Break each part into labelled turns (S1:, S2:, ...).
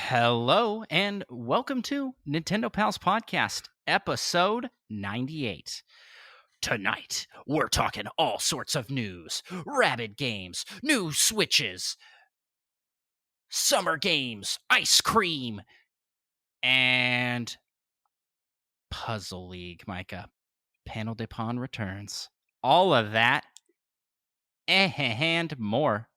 S1: Hello and welcome to Nintendo Pals Podcast, episode 98. Tonight, we're talking all sorts of news, Rabbids games, new Switches, summer games, ice cream, and Puzzle League, Micah. Panel de Pon returns. All of that and more.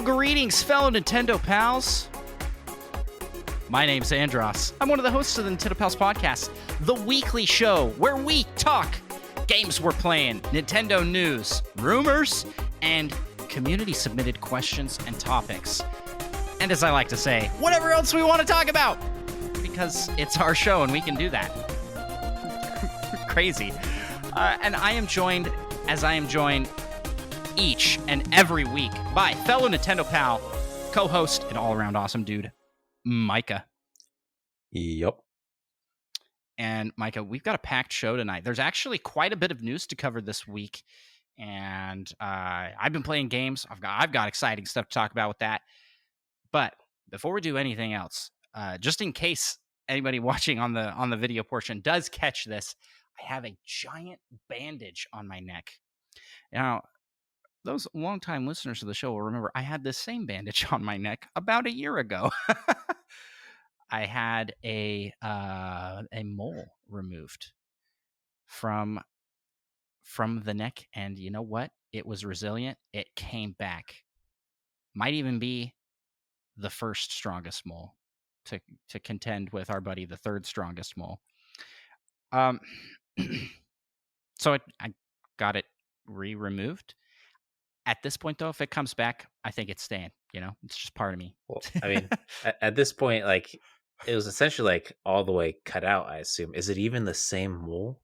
S1: Greetings, fellow Nintendo pals. My name's Andros. I'm one of the hosts of the Nintendo Pals Podcast, the weekly show where we talk games we're playing, Nintendo news, rumors, and community-submitted questions and topics. And as I like to say, whatever else we want to talk about, because it's our show and we can do that. Crazy. And I am joined, as I am joined each and every week by fellow Nintendo pal, co-host, and all-around awesome dude, Micah.
S2: Yep.
S1: And Micah, we've got a packed show tonight. There's actually quite a bit of news to cover this week, and I've been playing games. I've got exciting stuff to talk about with that. But before we do anything else, just in case anybody watching on the video portion does catch this, I have a giant bandage on my neck. Now, those longtime listeners of the show will remember I had this same bandage on my neck about a year ago. I had a mole removed from the neck, and you know what? It was resilient. It came back. Might even be the first strongest mole to contend with our buddy, the third strongest mole. So I got it removed. At this point, though, if it comes back, I think it's staying. You know, it's just part of me.
S2: Well, I mean, at this point, like, it was essentially like all the way cut out, I assume. Is it even the same mole?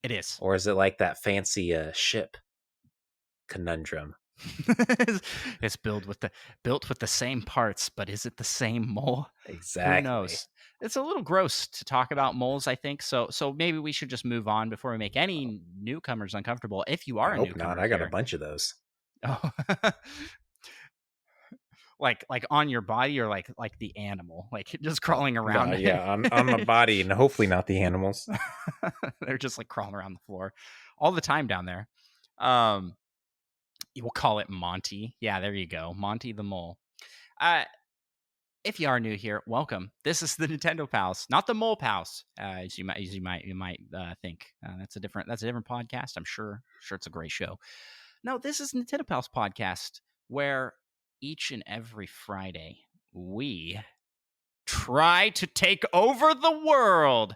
S1: It is.
S2: Or is it like that fancy ship conundrum?
S1: It's built with the same parts, but is it the same mole?
S2: Exactly.
S1: Who knows? It's a little gross to talk about moles, I think. So maybe we should just move on before we make any newcomers uncomfortable. If you are a newcomer,
S2: I got a bunch of those.
S1: Oh, like on your body, or like the animal, like just crawling around.
S2: No, yeah, on my body, and hopefully not the animals.
S1: They're just like crawling around the floor all the time down there. We'll call it Monty. Yeah, there you go, Monty the mole. If you are new here, welcome. This is the Nintendo Pals, not the Mole Pals, as you might think. That's a different podcast. I'm sure it's a great show. No, this is Nintendo Pals Podcast, where each and every Friday we try to take over the world.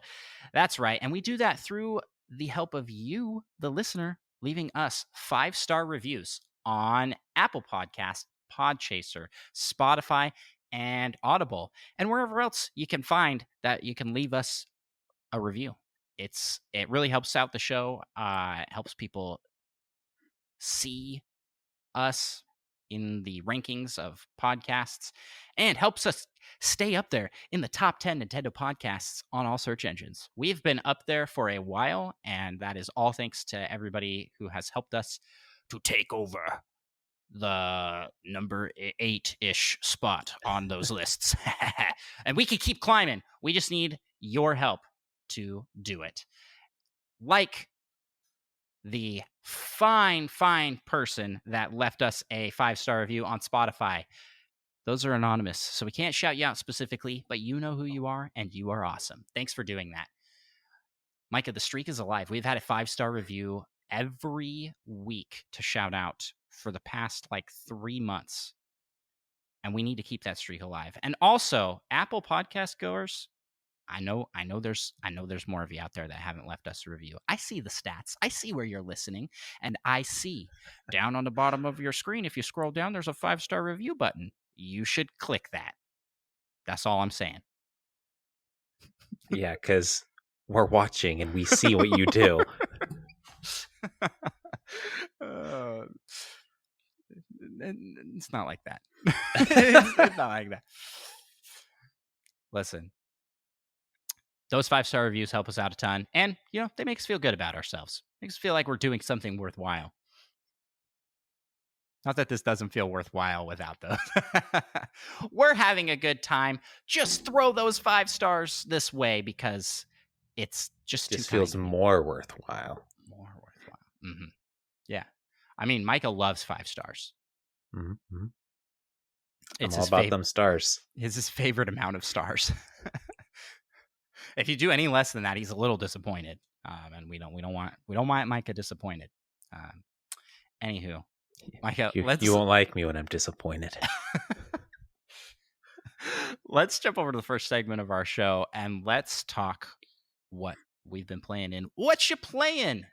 S1: That's right. And we do that through the help of you, the listener, leaving us 5-star reviews on Apple Podcasts, Podchaser, Spotify, and Audible, and wherever else you can find that you can leave us a review. It really helps out the show. It helps people see us in the rankings of podcasts, and helps us stay up there in the top 10 Nintendo podcasts on all search engines. We've been up there for a while, and that is all thanks to everybody who has helped us to take over the number 8-ish spot on those lists. And we can keep climbing. We just need your help to do it. Like the fine person that left us a 5-star review on Spotify. Those are anonymous, so we can't shout you out specifically, but you know who you are, and you are awesome. Thanks for doing that. Micah, the streak is alive. We've had a 5-star review every week to shout out for the past 3 months, and we need to keep that streak alive. And also, Apple Podcast goers, I know there's more of you out there that haven't left us a review. I see the stats. I see where you're listening, and I see down on the bottom of your screen, if you scroll down, there's a 5-star review button. you should click that. That's all I'm saying.
S2: Yeah, because we're watching and we see what you do.
S1: It's not like that. It's not like that. Listen, those 5-star reviews help us out a ton, and they make us feel good about ourselves. Make us feel like we're doing something worthwhile. Not that this doesn't feel worthwhile without those. We're having a good time. Just throw those 5 stars this way because it's just
S2: Just
S1: too
S2: feels
S1: kind.
S2: more worthwhile.
S1: More worthwhile. Mm-hmm. Yeah. I mean, Micah loves 5 stars.
S2: Mm-hmm.
S1: It's
S2: I'm all about them stars.
S1: It's his favorite amount of stars. If you do any less than that, he's a little disappointed, and we don't want Micah disappointed. Anywho, Micah,
S2: you won't like me when I'm disappointed.
S1: Let's jump over to the first segment of our show and let's talk what we've been playing in. What you playing?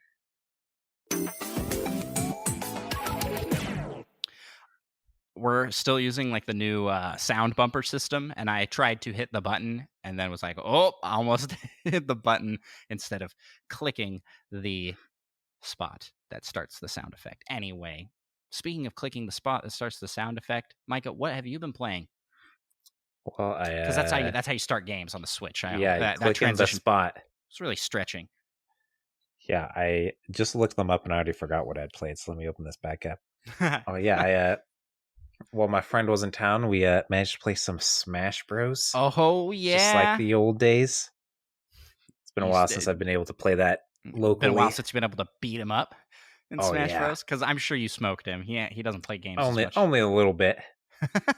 S1: We're still using like the new sound bumper system, and I tried to hit the button and then was like, oh, I almost hit the button instead of clicking the spot that starts the sound effect. Anyway, speaking of clicking the spot that starts the sound effect, Micah, what have you been playing?
S2: Well,
S1: because that's how you start games on the Switch.
S2: That transition
S1: the spot. It's really stretching.
S2: Yeah, I just looked them up and I already forgot what I'd played. So let me open this back up. Oh yeah, while my friend was in town, we managed to play some Smash Bros.
S1: Oh yeah,
S2: just like the old days. It's been a while since I've been able to play that locally.
S1: Been a while since you've been able to beat him up in Smash Bros. Because I'm sure you smoked him. He doesn't play games as much.
S2: Only a little bit.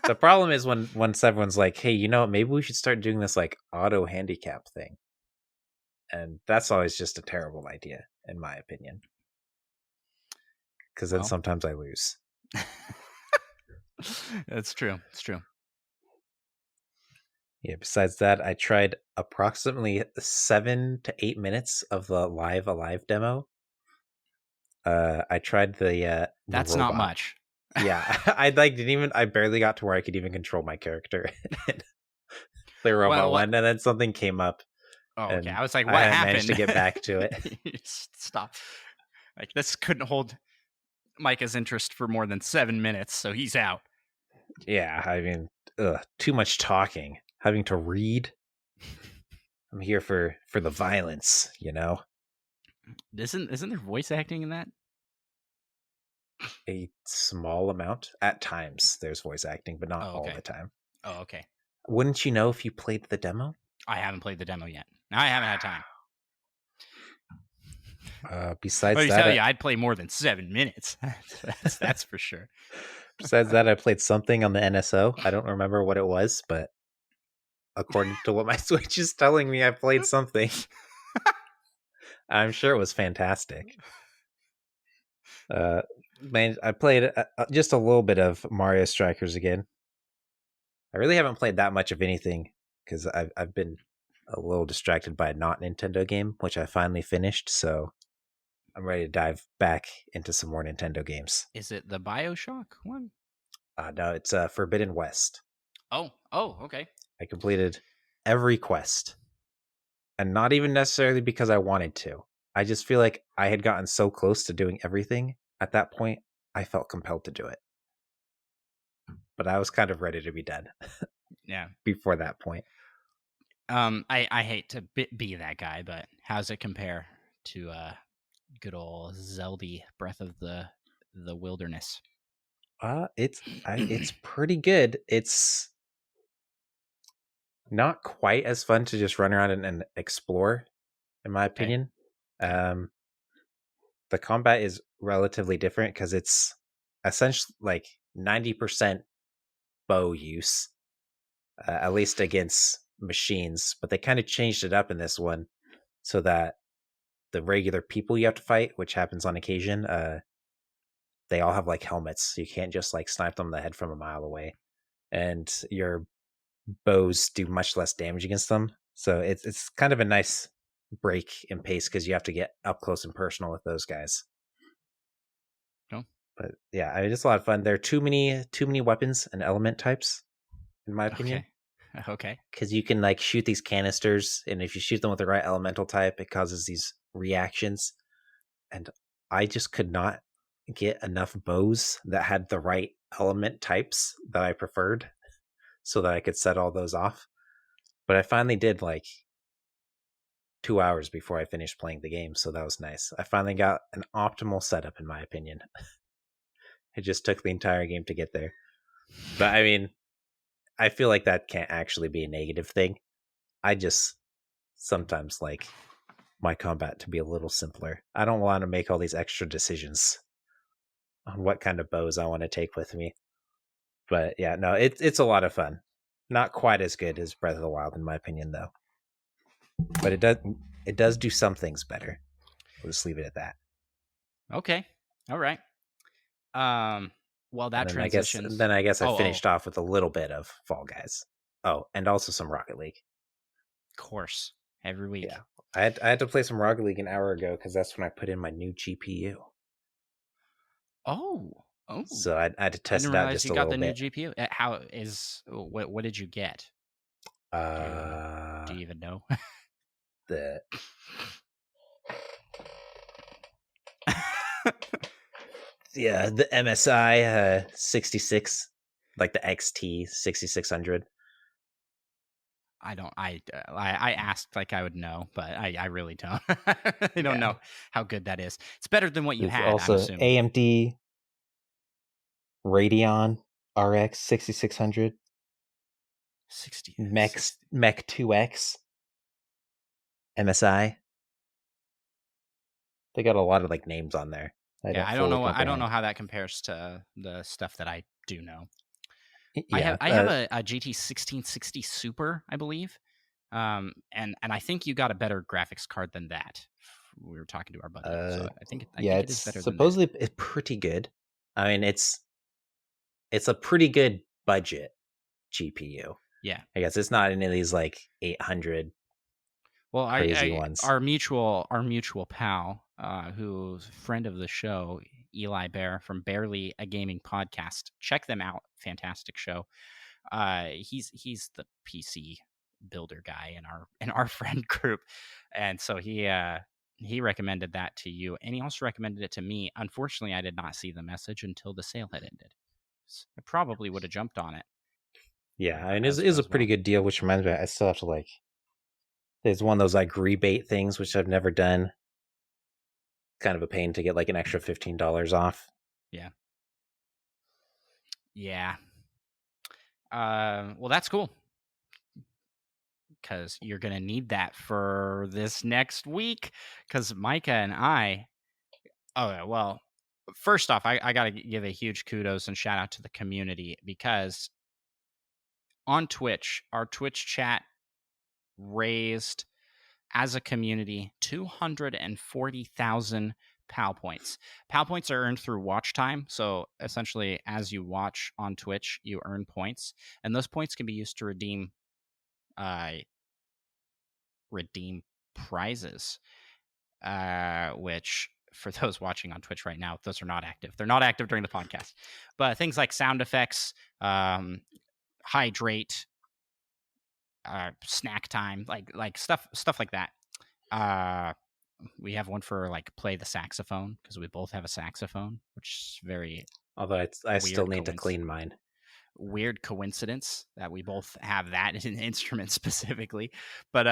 S2: The problem is once everyone's like, hey, maybe we should start doing this like auto handicap thing. And that's always just a terrible idea, in my opinion. Because then sometimes I lose.
S1: That's true. It's true.
S2: Yeah, besides that, I tried approximately 7 to 8 minutes of the Live Alive demo. I tried the
S1: That's
S2: robot.
S1: Not much.
S2: Yeah, I barely got to where I could even control my character. The robot one, and then something came up.
S1: Oh, okay. I was like, what happened? I
S2: managed to get back to it.
S1: Stop. Like, this couldn't hold Micah's interest for more than 7 minutes, so he's out.
S2: Yeah, I mean, too much talking. Having to read. I'm here for the violence,
S1: Isn't there voice acting in that?
S2: A small amount. At times, there's voice acting, but not all the time.
S1: Oh, okay.
S2: Wouldn't you know if you played the demo?
S1: I haven't played the demo yet. I haven't had time.
S2: Besides that,
S1: I'd play more than 7 minutes. That's for sure.
S2: Besides that, I played something on the NSO. I don't remember what it was, but according to what my Switch is telling me, I played something. I'm sure it was fantastic. Man, I played just a little bit of Mario Strikers again. I really haven't played that much of anything because I've been a little distracted by a not Nintendo game, which I finally finished. So I'm ready to dive back into some more Nintendo games.
S1: Is it the BioShock one?
S2: No, it's Forbidden West.
S1: Oh, okay.
S2: I completed every quest. And not even necessarily because I wanted to. I just feel like I had gotten so close to doing everything. At that point, I felt compelled to do it. But I was kind of ready to be done.
S1: Yeah.
S2: Before that point.
S1: I hate to be that guy, but how's it compare to good old Zelda Breath of the Wilderness?
S2: It's pretty good. It's not quite as fun to just run around and explore, in my opinion. Okay. The combat is relatively different because it's essentially like 90% bow use, at least against machines. But they kind of changed it up in this one so that the regular people you have to fight, which happens on occasion, they all have like helmets. So you can't just like snipe them in the head from a mile away. And your bows do much less damage against them. So it's kind of a nice break in pace because you have to get up close and personal with those guys.
S1: Oh,
S2: But yeah, I mean, it's a lot of fun. There are too many weapons and element types, in my opinion.
S1: Okay.
S2: Because you can like shoot these canisters, and if you shoot them with the right elemental type, it causes these reactions. And I just could not get enough bows that had the right element types that I preferred, so that I could set all those off. But I finally did like 2 hours before I finished playing the game, so that was nice. I finally got an optimal setup, in my opinion. It just took the entire game to get there. But I mean, I feel like that can't actually be a negative thing. I just sometimes like my combat to be a little simpler. I don't want to make all these extra decisions on what kind of bows I want to take with me. But yeah, no, it's a lot of fun. Not quite as good as Breath of the Wild, in my opinion, though. But it does do some things better. We'll just leave it at that.
S1: Okay. All right. Well, that
S2: And
S1: transitions.
S2: I guess I finished off with a little bit of Fall Guys. Oh, and also some Rocket League.
S1: Of course, every week.
S2: Yeah, I had to play some Rocket League an hour ago because that's when I put in my new GPU.
S1: Oh.
S2: So I had to test it out just a little bit. I didn't realize you got the
S1: new GPU. How is what did you get? Do you even know?
S2: The yeah, the MSI 66, like the XT 6600.
S1: I asked like I would know, but I really don't. I don't know how good that is. It's better than what you had.
S2: Also,
S1: I'm assuming.
S2: AMD Radeon RX 6600.
S1: 60
S2: Mech 2X MSI. They got a lot of like names on there.
S1: I don't know. I don't know how that compares to the stuff that I do know.
S2: Yeah,
S1: I have a GT 1660 Super, I believe, and I think you got a better graphics card than that. We were talking to our buddy, so I think it is better.
S2: Supposedly it's pretty good. I mean, it's a pretty good budget GPU.
S1: Yeah,
S2: I guess it's not any of these like 800.
S1: Well,
S2: crazy ones.
S1: Our mutual pal, who's friend of the show, Eli Bear from Barely a Gaming Podcast. Check them out. Fantastic show. He's the PC builder guy in our friend group, and so he recommended that to you, and he also recommended it to me. Unfortunately, I did not see the message until the sale had ended. So I probably would have jumped on it.
S2: Yeah, I mean, it is a pretty good deal, which reminds me, I still have to like. There's one of those like rebate things, which I've never done. Kind of a pain to get like an extra $15 off.
S1: Yeah. Yeah. Well, that's cool. Because you're going to need that for this next week. Because Micah and I. Oh, well, first off, I got to give a huge kudos and shout out to the community. Because on Twitch, our Twitch chat raised as a community 240,000 PAL points. PAL points are earned through watch time. So essentially, as you watch on Twitch, you earn points, and those points can be used to redeem prizes. Which, for those watching on Twitch right now, those are not active. They're not active during the podcast. But things like sound effects, hydrate, snack time, like stuff like that. We have one for like play the saxophone because we both have a saxophone, which is very.
S2: Although I still need to clean mine.
S1: Weird coincidence that we both have that in an instrument specifically, but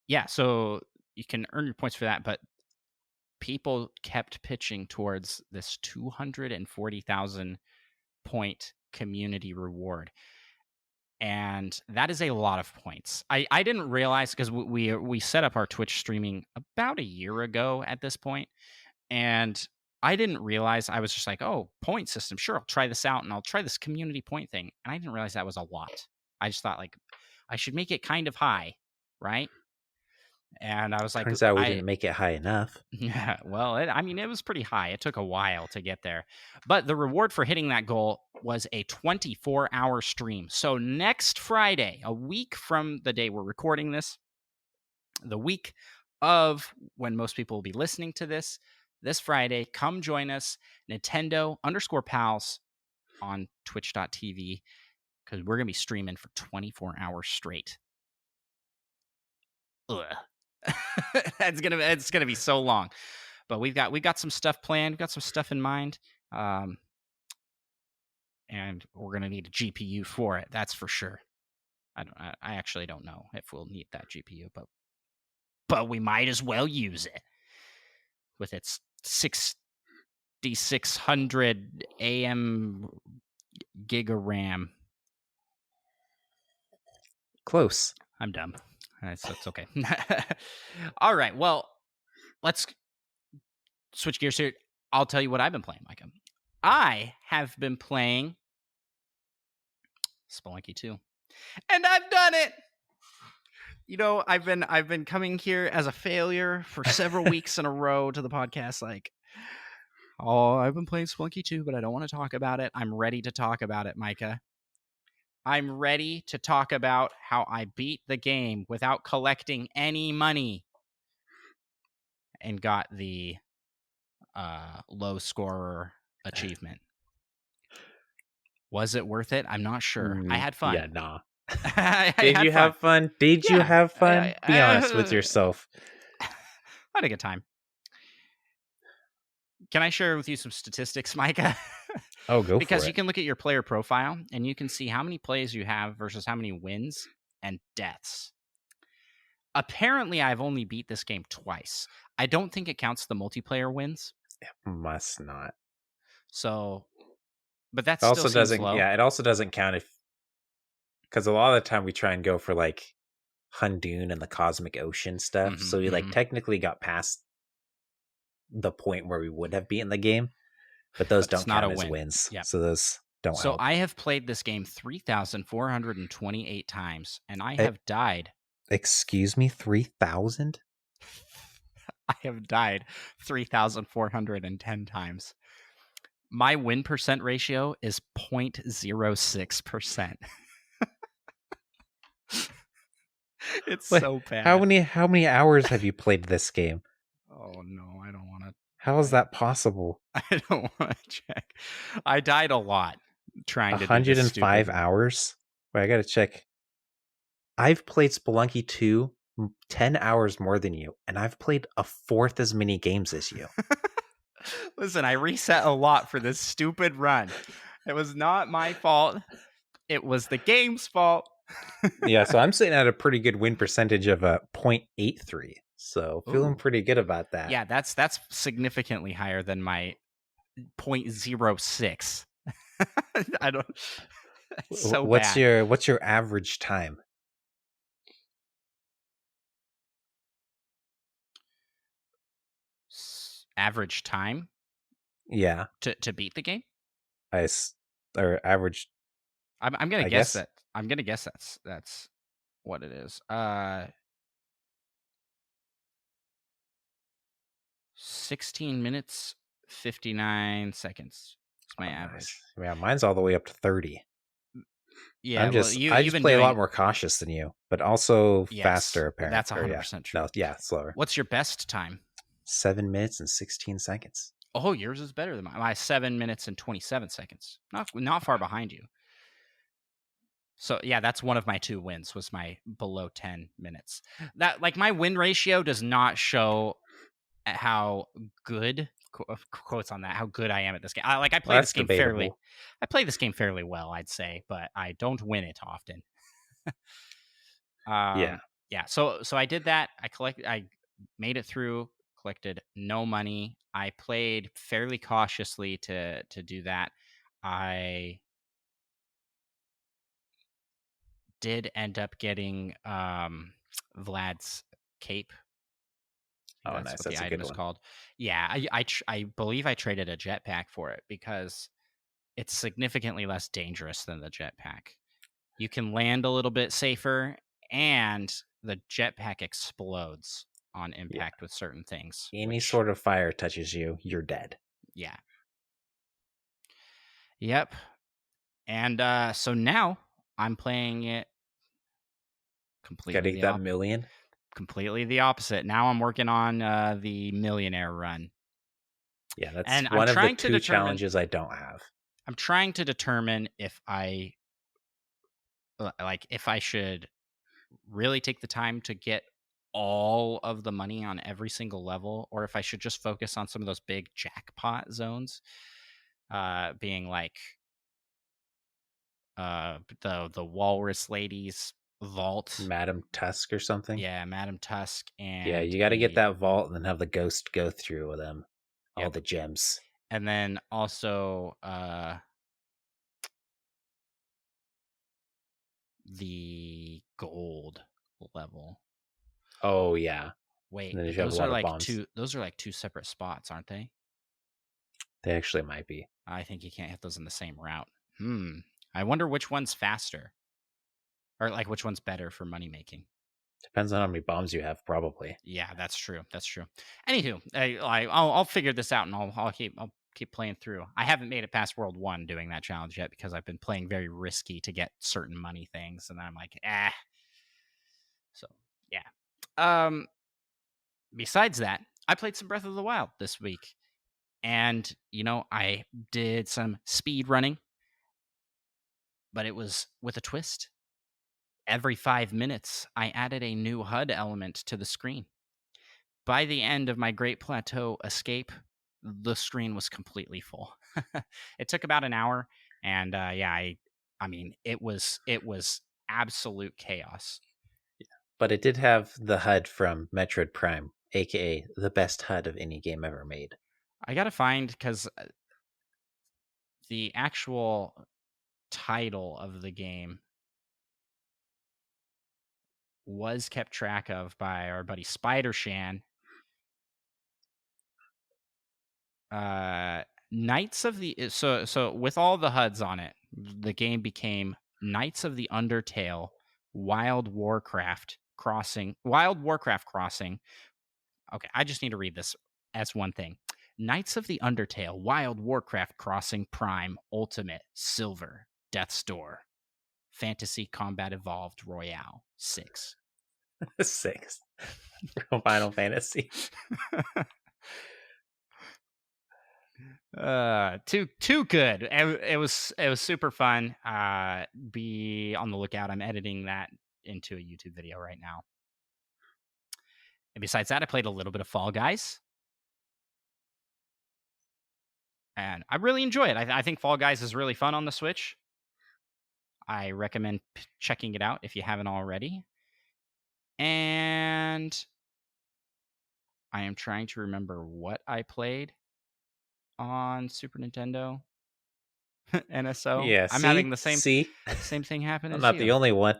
S1: yeah. So you can earn your points for that, but people kept pitching towards this 240,000 point community reward. And that is a lot of points. I didn't realize because we set up our Twitch streaming about a year ago at this point, and I didn't realize. I was just like, oh, point system. Sure, I'll try this out, and I'll try this community point thing. And I didn't realize that was a lot. I just thought like I should make it kind of high, right? And I was like,
S2: turns out we didn't make it high enough.
S1: Yeah, well, I mean, it was pretty high. It took a while to get there. But the reward for hitting that goal was a 24-hour stream. So next Friday, a week from the day we're recording this, the week of when most people will be listening to this, this Friday. Come join us, Nintendo_pals on twitch.tv, because we're going to be streaming for 24 hours straight. Ugh. It's gonna be so long, but we've got some stuff planned. We've got some stuff in mind, and we're gonna need a GPU for it. That's for sure. I actually don't know if we'll need that GPU, but we might as well use it with its 6600 AM giga RAM.
S2: Close.
S1: I'm dumb. It's okay. All right. Well, let's switch gears here. I'll tell you what I've been playing, Micah. I have been playing Spelunky 2. And I've done it. You know, I've been coming here as a failure for several weeks in a row to the podcast, like, oh, I've been playing Spelunky 2, but I don't want to talk about it. I'm ready to talk about it, Micah. I'm ready to talk about how I beat the game without collecting any money and got the low scorer achievement. Was it worth it? I'm not sure. I had fun.
S2: Yeah, nah. Did you have fun? Did you have fun? Be honest with yourself.
S1: I had a good time. Can I share with you some statistics, Micah?
S2: Oh, go for it.
S1: Because you can look at your player profile and you can see how many plays you have versus how many wins and deaths. Apparently, I've only beat this game twice. I don't think it counts the multiplayer wins.
S2: It must not.
S1: So, but that
S2: also
S1: still seems low.
S2: Yeah, it also doesn't count because a lot of the time we try and go for like Hundoon and the Cosmic Ocean stuff. So we like technically got past the point where we would have beaten the game, but those don't count as wins.
S1: Yep.
S2: So those don't
S1: So
S2: help.
S1: I have played this game 3,428 times, and I have died.
S2: Excuse me, 3,000?
S1: I have died 3,410 times. My win percent ratio is 0.06%. It's so bad.
S2: How many hours have you played this game?
S1: Oh no, I don't want to.
S2: How is that possible?
S1: I don't want to check. I died a lot trying to do
S2: 105 hours? Wait, I gotta check. I've played Spelunky 2 10 hours more than you, and I've played a fourth as many games as you.
S1: Listen, I reset a lot for this stupid run. It was not my fault. It was the game's fault.
S2: Yeah, so I'm sitting at a pretty good win percentage of 0.83. So feeling pretty good about that.
S1: Yeah, that's significantly higher than my 0.06. I don't. It's so bad.
S2: What's your average time?
S1: Average time?
S2: Yeah.
S1: To beat the game?
S2: Or average.
S1: I'm gonna guess that. I'm gonna guess that's what it is. 16 minutes 59 seconds. It's my average.
S2: Nice. Yeah, mine's all the way up to 30.
S1: Yeah,
S2: I just play a lot more cautious than you, but also faster. Apparently,
S1: that's 100% true.
S2: No, yeah, slower.
S1: What's your best time?
S2: 7 minutes and 16 seconds.
S1: Oh, yours is better than mine. My 7 minutes and 27 seconds. Not far behind you. So yeah, that's one of my 2 wins. Was my below 10 minutes. That like my win ratio does not show how good quotes on that how good I am at this game. I play this game fairly. I play this game fairly well, I'd say, but I don't win it often. Yeah. So I did that. I made it through. Collected no money. I played fairly cautiously to do that. I did end up getting Vlad's cape.
S2: That's nice.
S1: What the item is called. Yeah, I believe I traded a jetpack for it because it's significantly less dangerous than the jetpack. You can land a little bit safer, and the jetpack explodes on impact with certain things.
S2: Any sort of fire touches you, you're dead.
S1: Yeah. Yep. And so now I'm playing it completely.
S2: Gotta get that million.
S1: Completely the opposite. Now I'm working on the millionaire run.
S2: Yeah, that's
S1: And I'm
S2: one of the
S1: trying to
S2: two
S1: determine.
S2: challenges I don't have.
S1: I'm trying to determine if I if I should really take the time to get all of the money on every single level, or if I should just focus on some of those big jackpot zones, being like the Walrus Lady's vault.
S2: Madam Tusk or something.
S1: Yeah, Madam Tusk
S2: Yeah,
S1: and
S2: you got to get
S1: the
S2: that vault and then have the ghost go through with them, all
S1: yep,
S2: the gems.
S1: and then also the gold level.
S2: Oh yeah,
S1: Wait,
S2: and then you have a
S1: those are
S2: lot of
S1: like
S2: bombs.
S1: two separate spots, aren't they?
S2: They actually might be.
S1: I think you can't hit those in the same route. I wonder which one's faster, or like which one's better for money making.
S2: Depends on how many bombs you have, probably.
S1: Yeah, that's true. That's true. Anywho, I'll figure this out and I'll keep playing through. I haven't made it past World 1 doing that challenge yet because I've been playing very risky to get certain money things, and then I'm like, ah. So yeah. Besides that, I played some Breath of the Wild this week, and I did some speed running, but it was with a twist. Every 5 minutes, I added a new HUD element to the screen. By the end of my Great Plateau escape, the screen was completely full. It took about an hour, and I mean, it was absolute chaos.
S2: But it did have the HUD from Metroid Prime, aka the best HUD of any game ever made.
S1: I gotta find, because the actual title of the game was kept track of by our buddy Spider Shan. Knights of the so with all the HUDs on it, the game became Knights of the Undertale Wild Warcraft Crossing. Okay, I just need to read this as one thing. Knights of the Undertale Wild Warcraft Crossing Prime Ultimate Silver Death's Door Fantasy Combat Evolved Royale 6.
S2: 6 from Final Fantasy.
S1: Too good. It was super fun. Be on the lookout. I'm editing that into a YouTube video right now. And besides that, I played a little bit of Fall Guys, and I really enjoy it. I think Fall Guys is really fun on the Switch. I recommend checking it out if you haven't already. And I am trying to remember what I played on Super Nintendo. NSO.
S2: Yeah,
S1: I'm having the
S2: same
S1: same thing happen
S2: I'm
S1: as
S2: not
S1: you.
S2: the only one.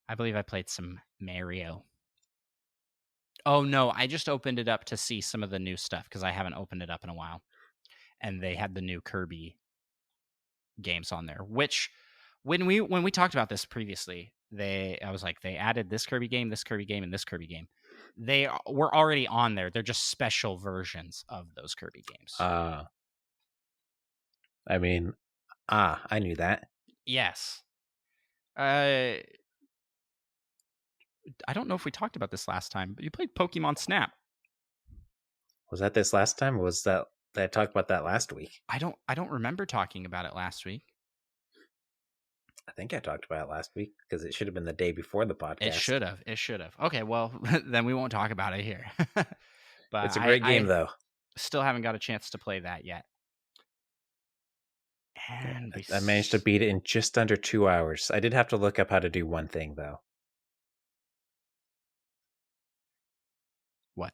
S1: I believe I played some Mario. Oh no, I just opened it up to see some of the new stuff because I haven't opened it up in a while. And they had the new Kirby games on there, which when we talked about this previously, I was like, they added this Kirby game, and this Kirby game. They were already on there. They're just special versions of those Kirby games.
S2: I mean, I knew that.
S1: Yes. I don't know if we talked about this last time, but you played Pokemon Snap.
S2: Was that this last time, or was that I talked about that last week?
S1: I don't remember talking about it last week.
S2: I think I talked about it last week because it should have been the day before the podcast.
S1: It should have. Okay, well, then we won't talk about it here. But
S2: it's a great game, though.
S1: Still haven't got a chance to play that yet. And
S2: I managed to beat it in just under 2 hours. I did have to look up how to do one thing, though.
S1: What?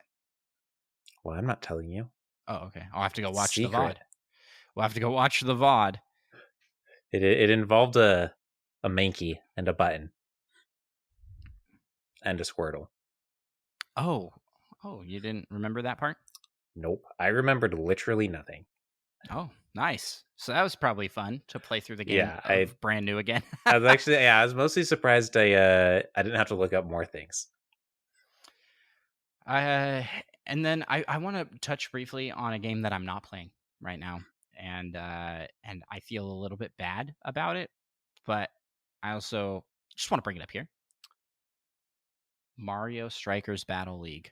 S2: Well, I'm not telling you.
S1: Oh, okay. I'll have to go watch
S2: Secret.
S1: the VOD. We'll have to go watch the VOD.
S2: It involved a Mankey and a button. And a Squirtle.
S1: Oh, you didn't remember that part?
S2: Nope. I remembered literally nothing.
S1: Oh, nice. So that was probably fun to play through the game brand new again.
S2: I was mostly surprised I didn't have to look up more things.
S1: And then I want to touch briefly on a game that I'm not playing right now, and I feel a little bit bad about it, but I also just want to bring it up here. Mario Strikers Battle League.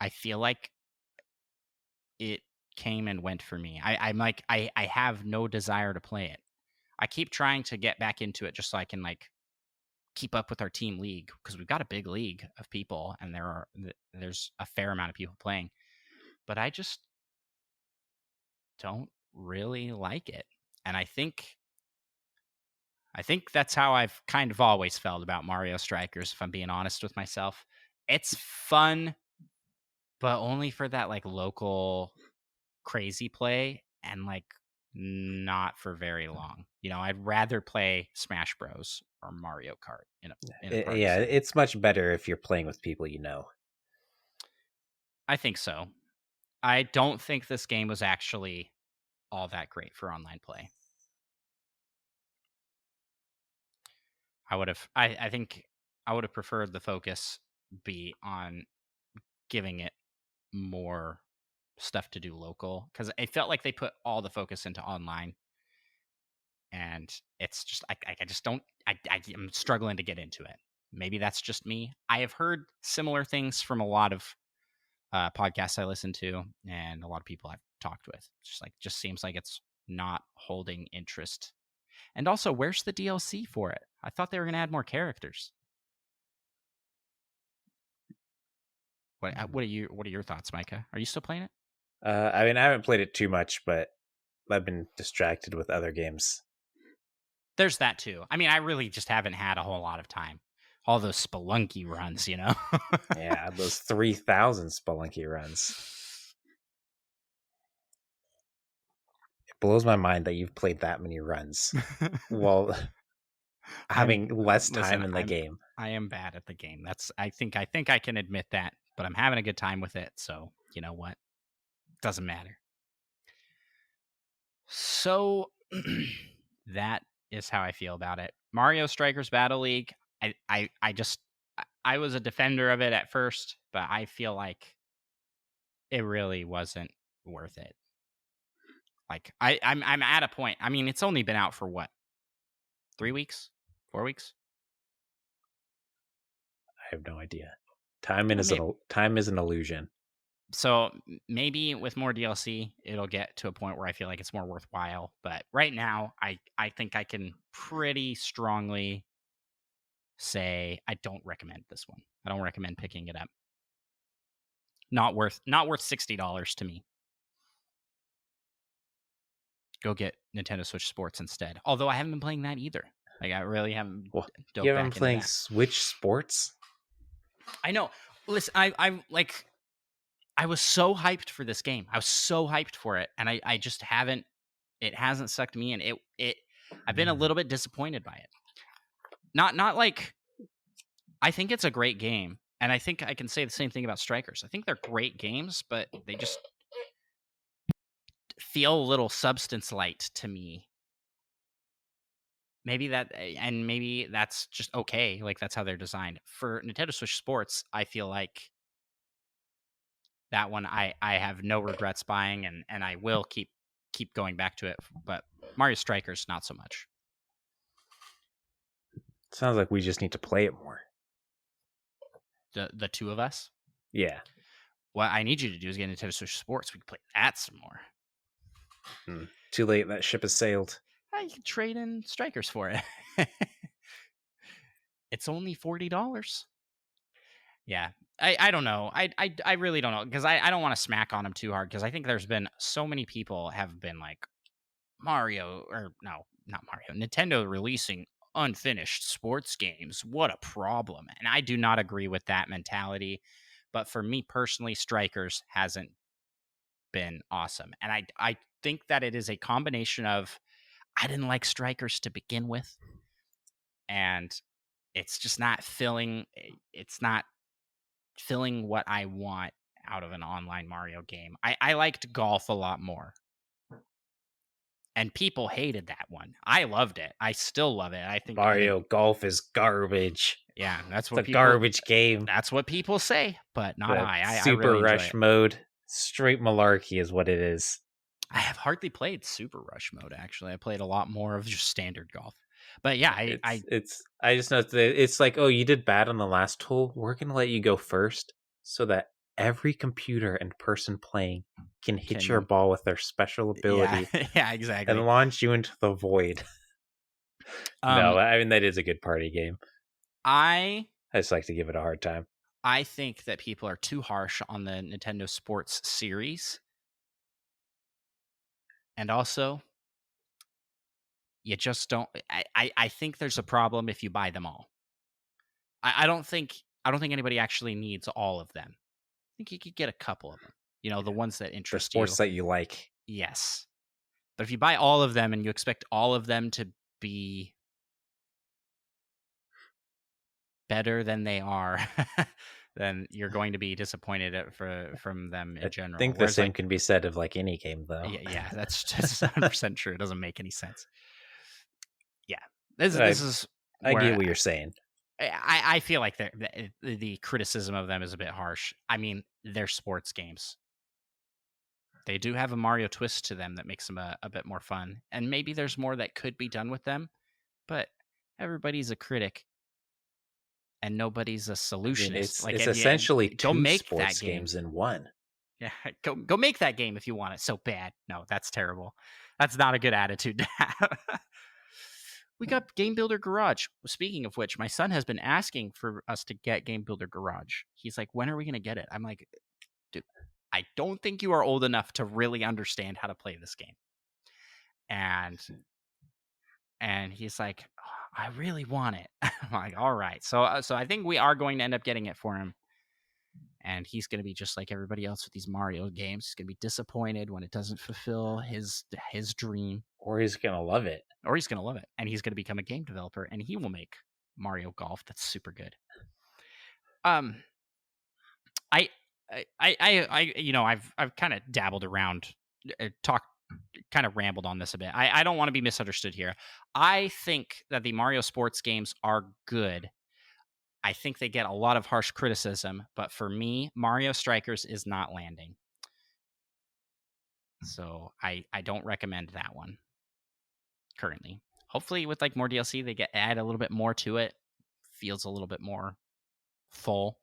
S1: I feel like it came and went for me. I'm like I have no desire to play it. I keep trying to get back into it just so I can like keep up with our team league because we've got a big league of people and there's a fair amount of people playing. But I just don't really like it. And I think that's how I've kind of always felt about Mario Strikers, if I'm being honest with myself. It's fun, but only for that like local crazy play and like not for very long. You know, I'd rather play Smash Bros or Mario Kart in a party
S2: Yeah,
S1: setting.
S2: it's much better if you're playing with people you know.
S1: I think so. I don't think this game was actually all that great for online play. I think I would have preferred the focus be on giving it more stuff to do local because it felt like they put all the focus into online, and it's just I just don't I'm struggling to get into it. Maybe that's just me. I have heard similar things from a lot of podcasts I listen to and a lot of people I've talked with. It's just like just seems like it's not holding interest. And also, where's the DLC for it? I thought they were going to add more characters. What are your thoughts, Micah? Are you still playing it?
S2: I mean, I haven't played it too much, but I've been distracted with other games.
S1: There's that too. I mean, I really just haven't had a whole lot of time. All those Spelunky runs, you know.
S2: Yeah, those 3,000 Spelunky runs. It blows my mind that you've played that many runs while having less time in the game.
S1: I am bad at the game. I think I can admit that, but I'm having a good time with it. So you know what? Doesn't matter. So that is how I feel about it. Mario Strikers Battle League. I just I was a defender of it at first, but I feel like it really wasn't worth it. Like I'm at a point. I mean, it's only been out for what? 3 weeks? 4 weeks?
S2: I have no idea. Time is an illusion.
S1: So maybe with more DLC, it'll get to a point where I feel like it's more worthwhile. But right now, I think I can pretty strongly say I don't recommend this one. I don't recommend picking it up. Not worth $60 to me. Go get Nintendo Switch Sports instead. Although I haven't been playing that either. Like I really haven't
S2: Well,
S1: dove
S2: you
S1: back
S2: haven't
S1: into
S2: playing
S1: that.
S2: Switch Sports?
S1: I know. Listen, I like I was so hyped for this game. I was so hyped for it, and I just haven't. It hasn't sucked me in. I've been a little bit disappointed by it. Not like I think it's a great game, and I think I can say the same thing about Strikers. I think they're great games, but they just feel a little substance light to me. Maybe that's just okay. Like that's how they're designed. For Nintendo Switch Sports, I feel like that one I have no regrets buying, and I will keep going back to it. But Mario Strikers, not so much.
S2: Sounds like we just need to play it more.
S1: The two of us.
S2: Yeah.
S1: What I need you to do is get Nintendo Switch Sports. We can play that some more.
S2: Too late. That ship has sailed.
S1: You can trade in Strikers for it. It's only $40. Yeah. I don't know. I really don't know because I don't want to smack on him too hard because I think there's been so many people have been like Mario or no, not Mario. Nintendo releasing unfinished sports games. What a problem. And I do not agree with that mentality. But for me personally, Strikers hasn't been awesome. And I think that it is a combination of I didn't like Strikers to begin with. And it's just not filling what I want out of an online Mario game. I liked golf a lot more. And people hated that one. I loved it. I still love it. I think
S2: Mario Golf is garbage.
S1: Yeah, that's
S2: what garbage game.
S1: That's what people say, but not I.
S2: Super
S1: really
S2: Rush mode, straight malarkey is what it is.
S1: I have hardly played Super Rush mode. Actually, I played a lot more of just standard golf. But yeah, I
S2: just know that it's like, oh, you did bad on the last hole. We're gonna let you go first, so that every computer and person playing can hit your ball with their special ability
S1: yeah, exactly,
S2: and launch you into the void. No, I mean, that is a good party game. I just like to give it a hard time.
S1: I think that people are too harsh on the Nintendo Sports series. And also, you just don't. I think there's a problem if you buy them all. I don't think anybody actually needs all of them. I think you could get a couple of them. You know, the ones that interest
S2: the sports that you like.
S1: Yes. But if you buy all of them and you expect all of them to be better than they are, then you're going to be disappointed from them in general.
S2: I think the same can be said of like any game, though.
S1: Yeah, that's 100% true. It doesn't make any sense. Yeah, this is.
S2: I get what you're saying.
S1: I feel like the criticism of them is a bit harsh. I mean, they're sports games. They do have a Mario twist to them that makes them a bit more fun. And maybe there's more that could be done with them, but everybody's a critic and nobody's a solutionist.
S2: I mean, it's essentially two sports games in one.
S1: Yeah, go make that game if you want it so bad. No, that's terrible. That's not a good attitude to have. We got Game Builder Garage. Speaking of which, my son has been asking for us to get Game Builder Garage. He's like, when are we going to get it? I'm like, dude, I don't think you are old enough to really understand how to play this game. And he's like, oh, I really want it. I'm like, all right. So I think we are going to end up getting it for him. And he's going to be just like everybody else with these Mario games. He's going to be disappointed when it doesn't fulfill his dream.
S2: Or he's going to love it.
S1: And he's going to become a game developer, and he will make Mario Golf. That's super good. I you know, I've kind of dabbled around, kind of rambled on this a bit. I don't want to be misunderstood here. I think that the Mario sports games are good. I think they get a lot of harsh criticism, but for me, Mario Strikers is not landing. So I don't recommend that one currently. Hopefully with like more DLC, they add a little bit more to it. Feels a little bit more full.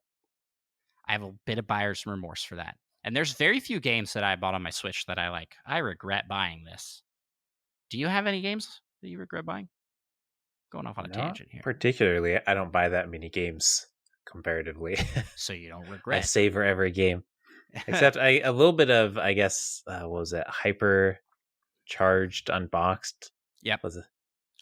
S1: I have a bit of buyer's remorse for that. And there's very few games that I bought on my Switch that I regret buying this. Do you have any games that you regret buying? Going off on a tangent here.
S2: Particularly, I don't buy that many games comparatively.
S1: So you don't regret.
S2: I savor every game. Except a little bit of, I guess, what was it? Hypercharged Unboxed?
S1: Yep.
S2: Was it?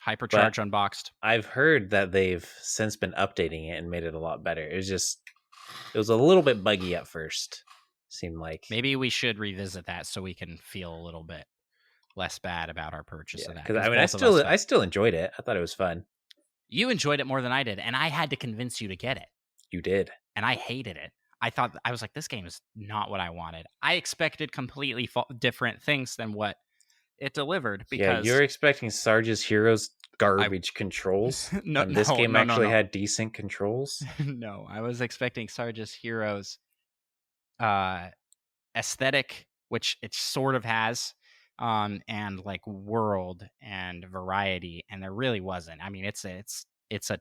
S1: Hypercharged Unboxed.
S2: I've heard that they've since been updating it and made it a lot better. It was a little bit buggy at first. Seemed like
S1: maybe we should revisit that so we can feel a little bit less bad about our purchase of that.
S2: Because I mean, I still enjoyed it. I thought it was fun.
S1: You enjoyed it more than I did, and I had to convince you to get it.
S2: You did,
S1: and I hated it. I was like, this game is not what I wanted. I expected completely different things than what it delivered. Because
S2: you're expecting Sarge's Heroes garbage controls. This game actually had decent controls.
S1: No, I was expecting Sarge's Heroes aesthetic, which it sort of has, and like world and variety, and there really wasn't. I mean, it's a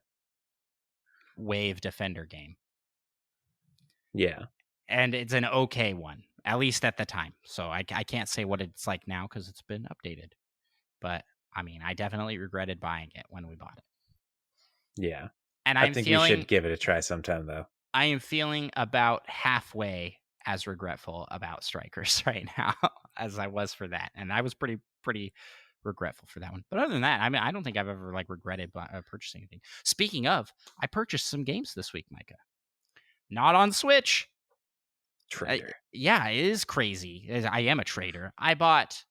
S1: wave defender game.
S2: Yeah.
S1: And it's an okay one, at least at the time. So I can't say what it's like now because it's been updated. But, I mean, I definitely regretted buying it when we bought it.
S2: Yeah.
S1: And
S2: I think you should give it a try sometime, though.
S1: I am feeling about halfway as regretful about Strikers right now as I was for that. And I was pretty regretful for that one. But other than that, I mean, I don't think I've ever regretted purchasing anything. Speaking of, I purchased some games this week, Micah. Not on Switch.
S2: Trader.
S1: Yeah, it is crazy. I am a trader. I bought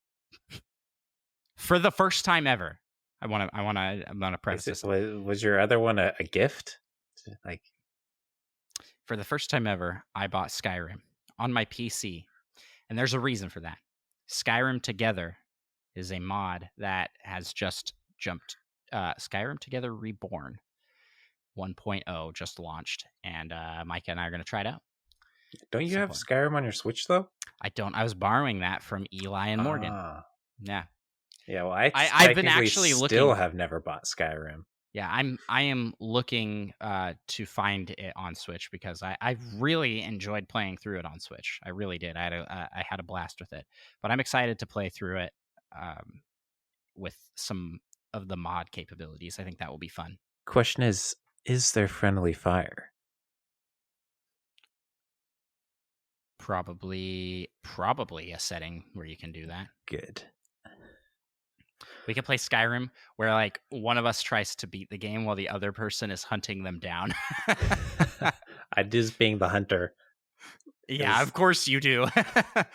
S1: for the first time ever. I'm gonna preface this.
S2: Was your other one a gift? Like,
S1: for the first time ever, I bought Skyrim on my PC, and there's a reason for that. Skyrim Together is a mod that has just jumped. Skyrim Together Reborn 1.0 just launched, and Micah and I are going to try it out.
S2: Don't you have Skyrim on your Switch, though?
S1: I don't. I was borrowing that from Eli and Morgan. Yeah.
S2: Yeah, well, I've been actually still have never bought Skyrim.
S1: Yeah, I am looking to find it on Switch because I really enjoyed playing through it on Switch. I really did. I had a blast with it. But I'm excited to play through it with some of the mod capabilities. I think that will be fun.
S2: Question is there friendly fire?
S1: Probably a setting where you can do that.
S2: Good.
S1: We could play Skyrim where like one of us tries to beat the game while the other person is hunting them down.
S2: I just being the hunter.
S1: Yeah, of course you do.
S2: Because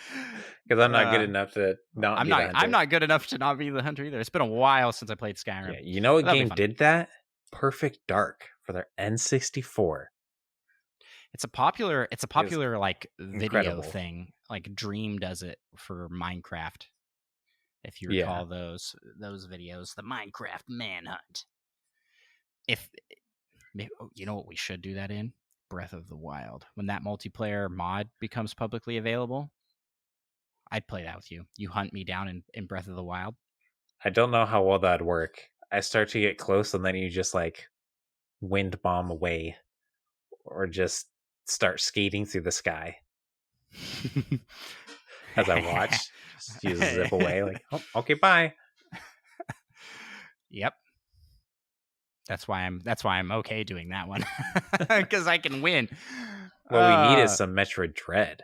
S2: I'm not good enough to not be the hunter.
S1: I'm not good enough to not be the hunter either. It's been a while since I played Skyrim.
S2: Yeah, you know what game did that? Perfect Dark for their N64.
S1: It's a popular like video thing. Like Dream does it for Minecraft. If you recall those videos, the Minecraft Manhunt. If you know what we should do that in? Breath of the Wild. When that multiplayer mod becomes publicly available, I'd play that with you. You hunt me down in Breath of the Wild.
S2: I don't know how well that'd work. I start to get close and then you just like wind bomb away or just start skating through the sky. As I watch, just use zip away like, oh, okay, bye.
S1: Yep. That's why I'm okay doing that one. Because I can win.
S2: What we need is some Metroid Dread.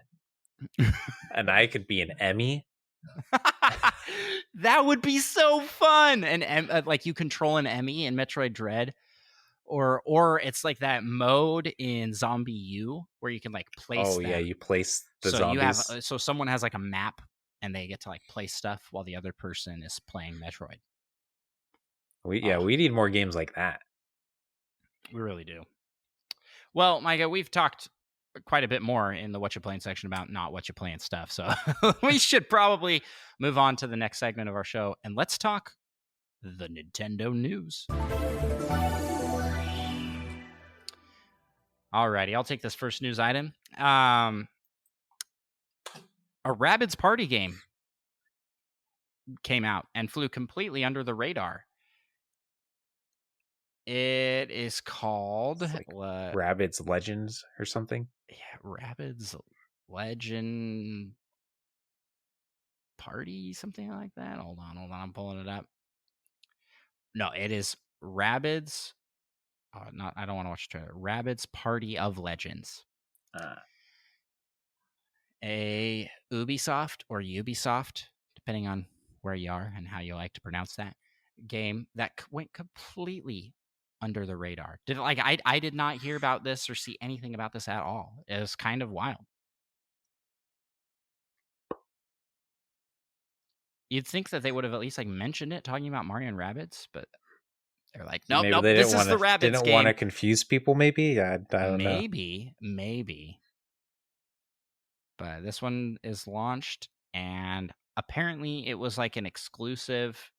S2: And I could be an Emmy.
S1: That would be so fun. And like you control an Emmy in Metroid Dread. Or it's like that mode in Zombie U where you can like place them.
S2: Yeah, you place the zombies.
S1: So someone has like a map and they get to like place stuff while the other person is playing Metroid.
S2: We need more games like that.
S1: We really do. Well, Micah, we've talked quite a bit more in the What You Playing section about not what you playing stuff. So we should probably move on to the next segment of our show and let's talk the Nintendo news. Alrighty, I'll take this first news item. A Rabbids Party game came out and flew completely under the radar. It is called
S2: like Rabbids Legends or something.
S1: Yeah, Rabbids Legend Party, something like that. Hold on, I'm pulling it up. No, it is Rabbids. I don't want to watch the trailer. Rabbids Party of Legends. A Ubisoft, depending on where you are and how you like to pronounce that, game that went completely under the radar. I did not hear about this or see anything about this at all. It was kind of wild. You'd think that they would have at least like mentioned it, talking about Mario and Rabbids, but they're like, nope, this is the Rabbids game.
S2: Didn't want to confuse people, maybe? I don't know.
S1: Maybe. But this one is launched, and apparently it was like an exclusive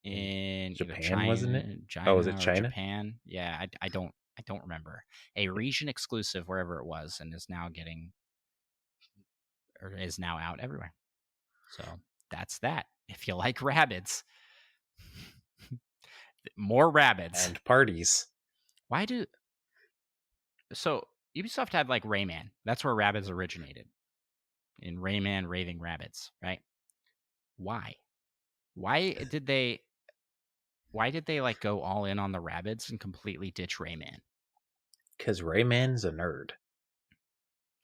S1: in
S2: Japan,
S1: China,
S2: wasn't it?
S1: China
S2: was it China?
S1: Japan? Yeah, I don't remember. A region exclusive wherever it was, and is now out everywhere. So that's that. If you like Rabbids, more Rabbids
S2: and parties.
S1: So Ubisoft had like Rayman. That's where Rabbids originated. In Rayman Raving Rabbids, right? Why did they like go all in on the Rabbids and completely ditch Rayman?
S2: Because Rayman's a nerd.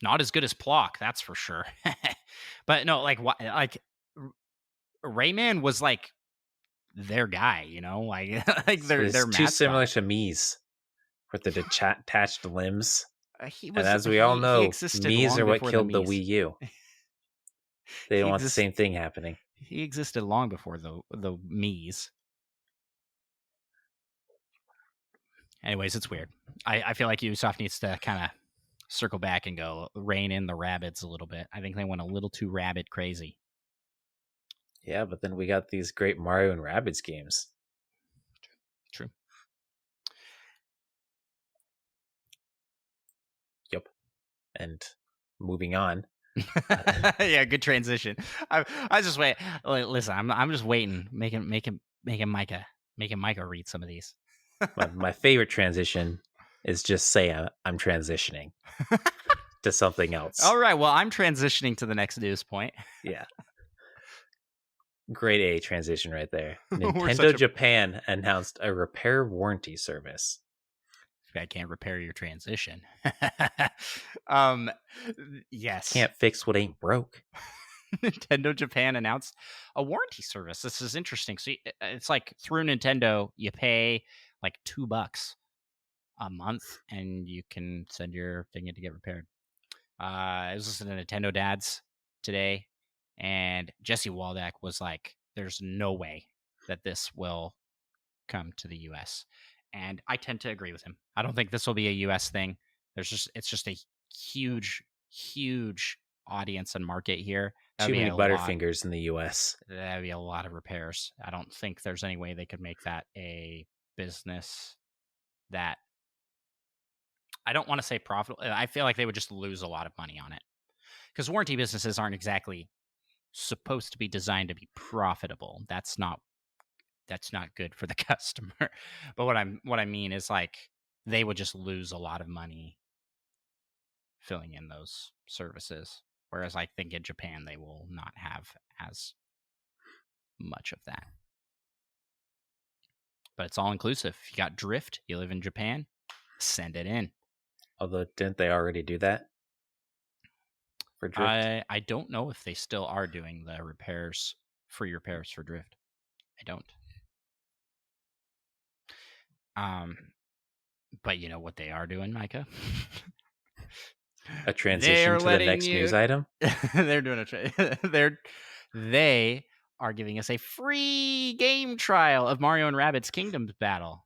S1: Not as good as Plock, that's for sure. But no, like Rayman was like their guy, you know, like their
S2: too similar to Mies with the detached limbs. And as we all know, Mies are what killed the Wii U. They don't want the same thing happening.
S1: He existed long before the Mies. Anyways, it's weird. I feel like Ubisoft needs to kind of circle back and go rein in the Rabbids a little bit. I think they went a little too Rabbid crazy.
S2: Yeah, but then we got these great Mario and Rabbids games.
S1: True.
S2: Yep. And moving on.
S1: Yeah, good transition. I just wait. Listen, I'm just waiting, making Micah read some of these.
S2: My favorite transition is just say I'm transitioning to something else.
S1: All right, well, I'm transitioning to the next news point.
S2: Yeah. Grade A transition right there. Nintendo Japan announced a repair warranty service.
S1: I can't repair your transition. Yes.
S2: Can't fix what ain't broke.
S1: Nintendo Japan announced a warranty service. This is interesting. So it's like through Nintendo, you pay like $2 a month and you can send your thing in to get repaired. I was listening to Nintendo Dads today, and Jesse Waldeck was like, there's no way that this will come to the US. And I tend to agree with him. I don't think this will be a US thing. It's just a huge, huge audience and market here.
S2: Too many Butterfingers in the US.
S1: That'd be a lot of repairs. I don't think there's any way they could make that a business that, I don't want to say profitable. I feel like they would just lose a lot of money on it, because warranty businesses aren't exactly supposed to be designed to be profitable. That's not good for the customer. But what I mean is, like, they would just lose a lot of money filling in those services. Whereas I think in Japan they will not have as much of that. But it's all inclusive. If you got drift, you live in Japan, send it in.
S2: Although, didn't they already do that for drift?
S1: I don't know if they still are doing the free repairs for drift. I don't. But you know what they are doing, Micah?
S2: A transition to the next news item?
S1: They're doing they are giving us a free game trial of Mario and Rabbids Kingdoms Battle.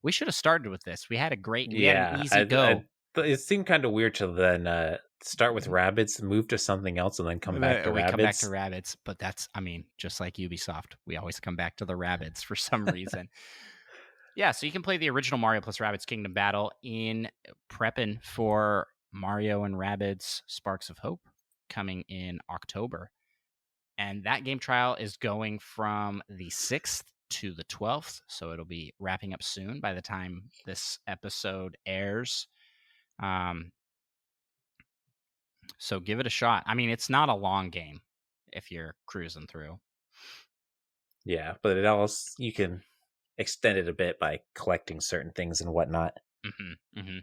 S1: We should have started with this. We had an easy go.
S2: It seemed kind of weird to then start with Rabbids, move to something else, and then come back to Rabbids.
S1: Come back to Rabbids, but that's, I mean, just like Ubisoft, we always come back to the Rabbids for some reason. Yeah, so you can play the original Mario plus Rabbids Kingdom Battle in prepping for Mario and Rabbids Sparks of Hope coming in October. And that game trial is going from the 6th to the 12th, so it'll be wrapping up soon by the time this episode airs. So give it a shot. I mean, it's not a long game if you're cruising through.
S2: Yeah, but it also, you can extend it a bit by collecting certain things and whatnot.
S1: Mm-hmm, mm-hmm.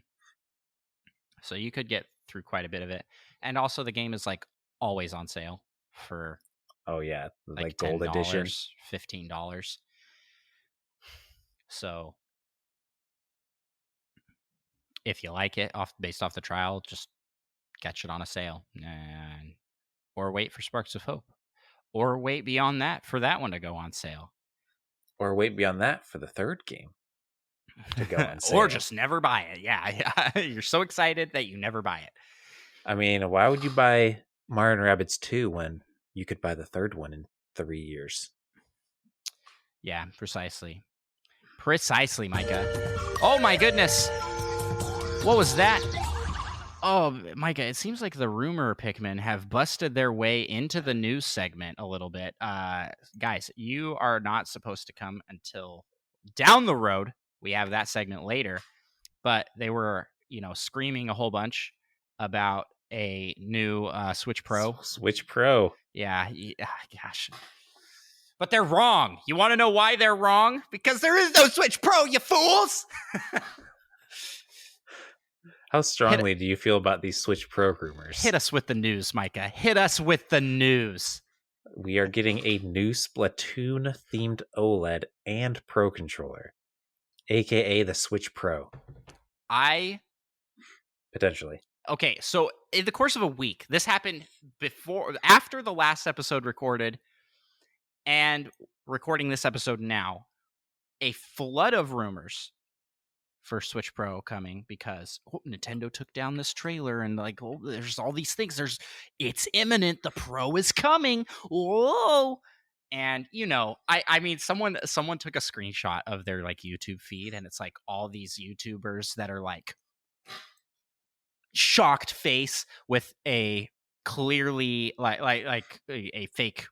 S1: So you could get through quite a bit of it. And also the game is like always on sale for
S2: like gold edition,
S1: $15. So if you like it based off the trial, just catch it on a sale, or wait for Sparks of Hope, or wait beyond that for that one to go on sale,
S2: or wait beyond that for the third game to go on sale,
S1: or just never buy it. Yeah, you're so excited that you never buy it.
S2: I mean, why would you buy Mario and Rabbids 2 when you could buy the third one in 3 years?
S1: Yeah, precisely, Micah. Oh my goodness, what was that? Oh, Micah, it seems like the rumor Pikmin have busted their way into the news segment a little bit. Guys, you are not supposed to come until down the road. We have that segment later. But they were, screaming a whole bunch about a new Switch Pro.
S2: Switch Pro.
S1: Yeah, gosh. But they're wrong. You want to know why they're wrong? Because there is no Switch Pro, you fools!
S2: How strongly do you feel about these Switch Pro rumors?
S1: Hit us with the news, Micah. Hit us with the news.
S2: We are getting a new Splatoon-themed OLED and Pro controller, a.k.a. the Switch Pro. Potentially.
S1: Okay, so in the course of a week, this happened after the last episode recorded, and recording this episode now, a flood of rumors for Switch Pro coming because Nintendo took down this trailer and there's all these things. It's imminent. The Pro is coming. Whoa. And I mean, someone took a screenshot of their YouTube feed, and it's like all these YouTubers that are like shocked face with a clearly like a fake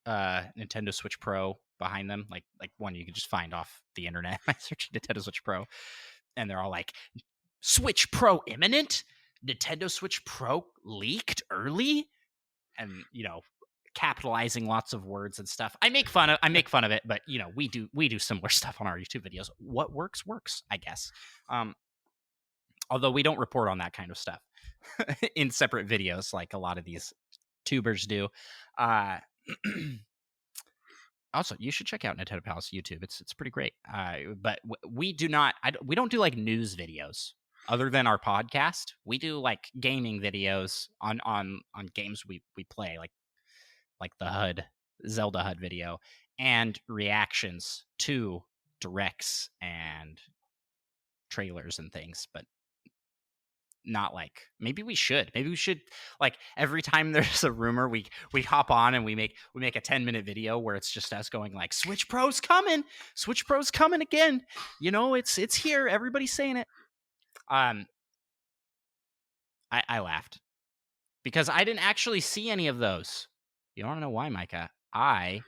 S1: Nintendo Switch Pro behind them, like one you can just find off the internet by searching Nintendo Switch Pro, and they're all like, Switch Pro imminent, Nintendo Switch Pro leaked early, and capitalizing lots of words and stuff. I make fun of it, but we do similar stuff on our YouTube videos. What works, I guess. Although we don't report on that kind of stuff in separate videos like a lot of these tubers do. Also, you should check out Nintendo Palace YouTube. It's pretty great. But we don't do like news videos other than our podcast. We do like gaming videos on games we play, like the HUD Zelda HUD video, and reactions to directs and trailers and things, but not like maybe we should like every time there's a rumor we hop on and we make a 10-minute video where it's just us going like, Switch Pro's coming again, it's here, everybody's saying it. I laughed because I didn't actually see any of those. You don't know why, Micah? I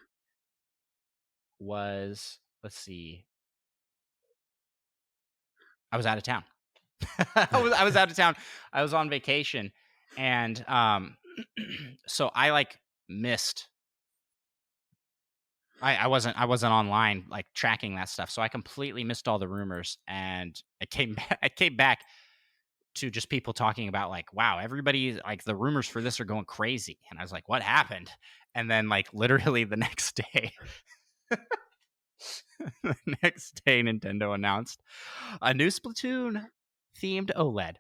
S1: was out of town. I was out of town. I was on vacation, and so I missed. I wasn't online like tracking that stuff, so I completely missed all the rumors. And I came back to just people talking about like, wow, everybody, like, the rumors for this are going crazy, and I was like, what happened? And then like literally the next day. The next day, Nintendo announced a new Splatoon themed OLED.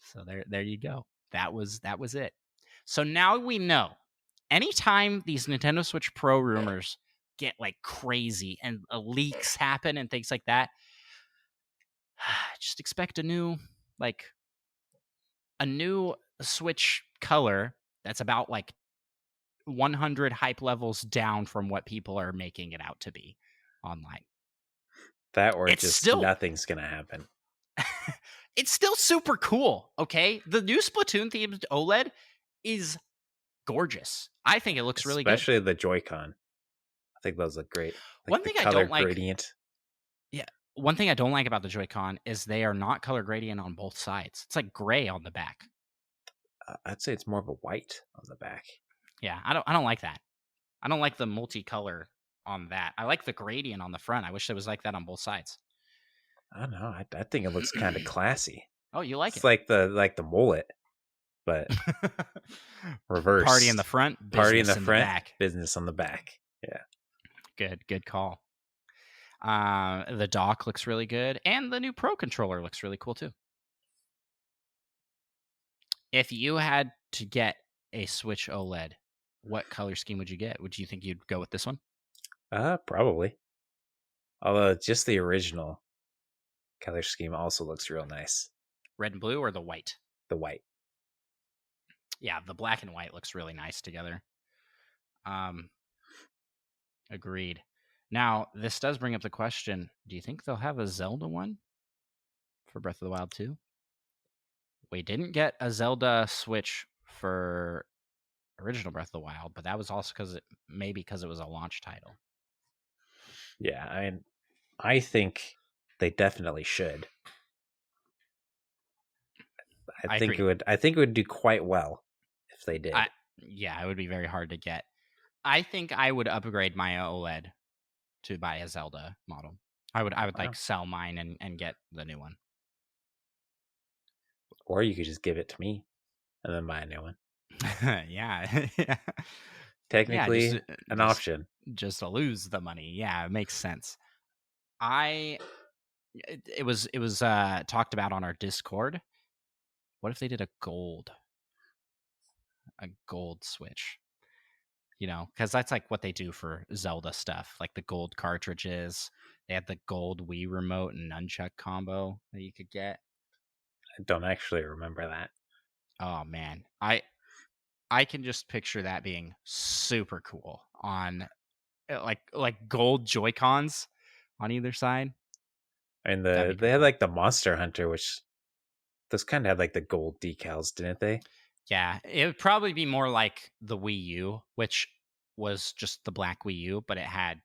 S1: So there you go. That was it. So now we know anytime these Nintendo Switch Pro rumors get like crazy and leaks happen and things like that, just expect a new Switch color that's about like 100 hype levels down from what people are making it out to be online.
S2: That or it's just still, nothing's gonna happen.
S1: It's still super cool, okay? The new Splatoon themed OLED is gorgeous. I think it looks really good.
S2: Especially the Joy-Con. I think those look great. Like
S1: one thing I don't like...
S2: gradient.
S1: Yeah. One thing I don't like about the Joy-Con is they are not color gradient on both sides. It's like gray on the back.
S2: I'd say it's more of a white on the back.
S1: Yeah, I don't like that. I don't like the multicolor on that. I like the gradient on the front. I wish it was like that on both sides.
S2: I don't know. I think it looks kind of classy.
S1: Oh, you like
S2: it's
S1: it?
S2: It's like the mullet, but reverse.
S1: Party in the front,
S2: party in the
S1: front,
S2: back. Business on the back. Yeah.
S1: Good call. The dock looks really good, and the new Pro controller looks really cool too. If you had to get a Switch OLED, what color scheme would you get? Would you think you'd go with this one?
S2: Probably. Although just the original color scheme also looks real nice.
S1: Red and blue or the white?
S2: The white.
S1: Yeah, the black and white looks really nice together. Agreed. Now, this does bring up the question, do you think they'll have a Zelda one for Breath of the Wild 2? We didn't get a Zelda Switch for original Breath of the Wild, but that was also because it was a launch title.
S2: Yeah, I mean, I think they definitely should. I think it would do quite well if they did.
S1: It would be very hard to get. I think I would upgrade my OLED to buy a Zelda model. I would like sell mine and get the new one.
S2: Or you could just give it to me and then buy a new one.
S1: Yeah.
S2: Technically an option.
S1: Just to lose the money. Yeah, it makes sense. It was talked about on our Discord. What if they did a gold Switch? Because that's like what they do for Zelda stuff, like the gold cartridges. They had the gold Wii remote and nunchuck combo that you could get.
S2: I don't actually remember that.
S1: Oh man, I can just picture that being super cool on like gold Joy-Cons on either side.
S2: And they had like the Monster Hunter, which those kind of had like the gold decals, didn't they?
S1: Yeah, it would probably be more like the Wii U, which was just the black Wii U, but it had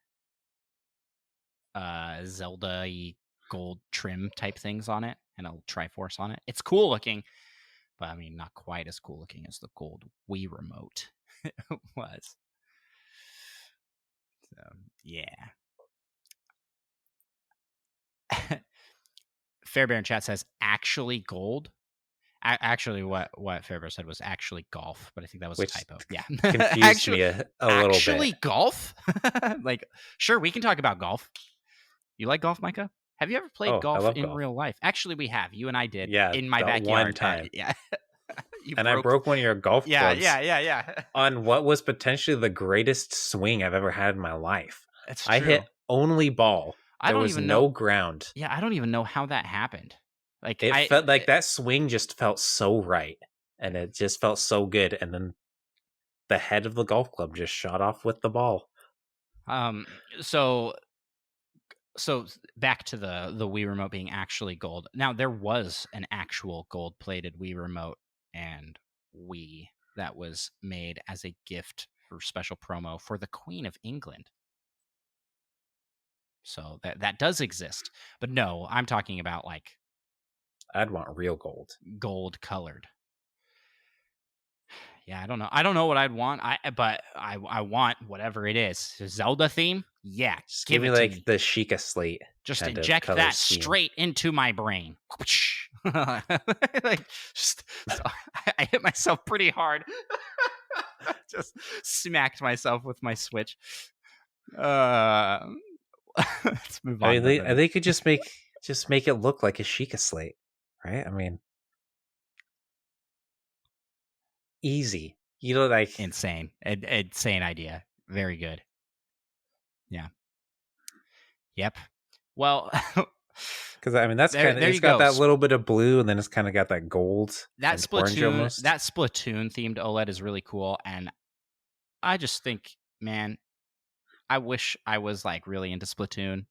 S1: Zelda-y gold trim type things on it and a Triforce on it. It's cool looking, but I mean, not quite as cool looking as the gold Wii remote was. So, yeah. Fairbear in chat says actually gold. Actually, what Fairbear said was actually golf, but I think that was a typo. Yeah,
S2: confused me a little bit.
S1: Actually, golf? Like, sure, we can talk about golf. You like golf, Micah? Have you ever played golf in real life? Actually, we have. You and I did.
S2: Yeah,
S1: in my backyard.
S2: One time.
S1: Yeah.
S2: I broke one of your golf clubs.
S1: Yeah.
S2: On what was potentially the greatest swing I've ever had in my life.
S1: That's true.
S2: I hit only ball. There was no ground.
S1: Yeah, I don't even know how that happened. Like
S2: it felt like that swing just felt so right, and it just felt so good. And then the head of the golf club just shot off with the ball.
S1: So back to the Wii remote being actually gold. Now there was an actual gold-plated Wii remote and Wii that was made as a gift for special promo for the Queen of England. So that does exist. But no, I'm talking about like
S2: I'd want real gold.
S1: Gold colored. Yeah, I don't know. I don't know what I'd want. But I want whatever it is. Zelda theme? Yeah.
S2: Just give me like the Sheikah slate.
S1: Just inject that straight into my brain. Like, I hit myself pretty hard. Just smacked myself with my Switch. Let's move on.
S2: I mean, they could just make it look like a Sheikah slate, right? I mean, easy. You know, like
S1: insane idea. Very good. Yeah. Yep. Well,
S2: because I mean that's kind of it's got that little bit of blue, and then it's kind of got that gold.
S1: That Splatoon themed OLED is really cool, and I just think, man, I wish I was like really into Splatoon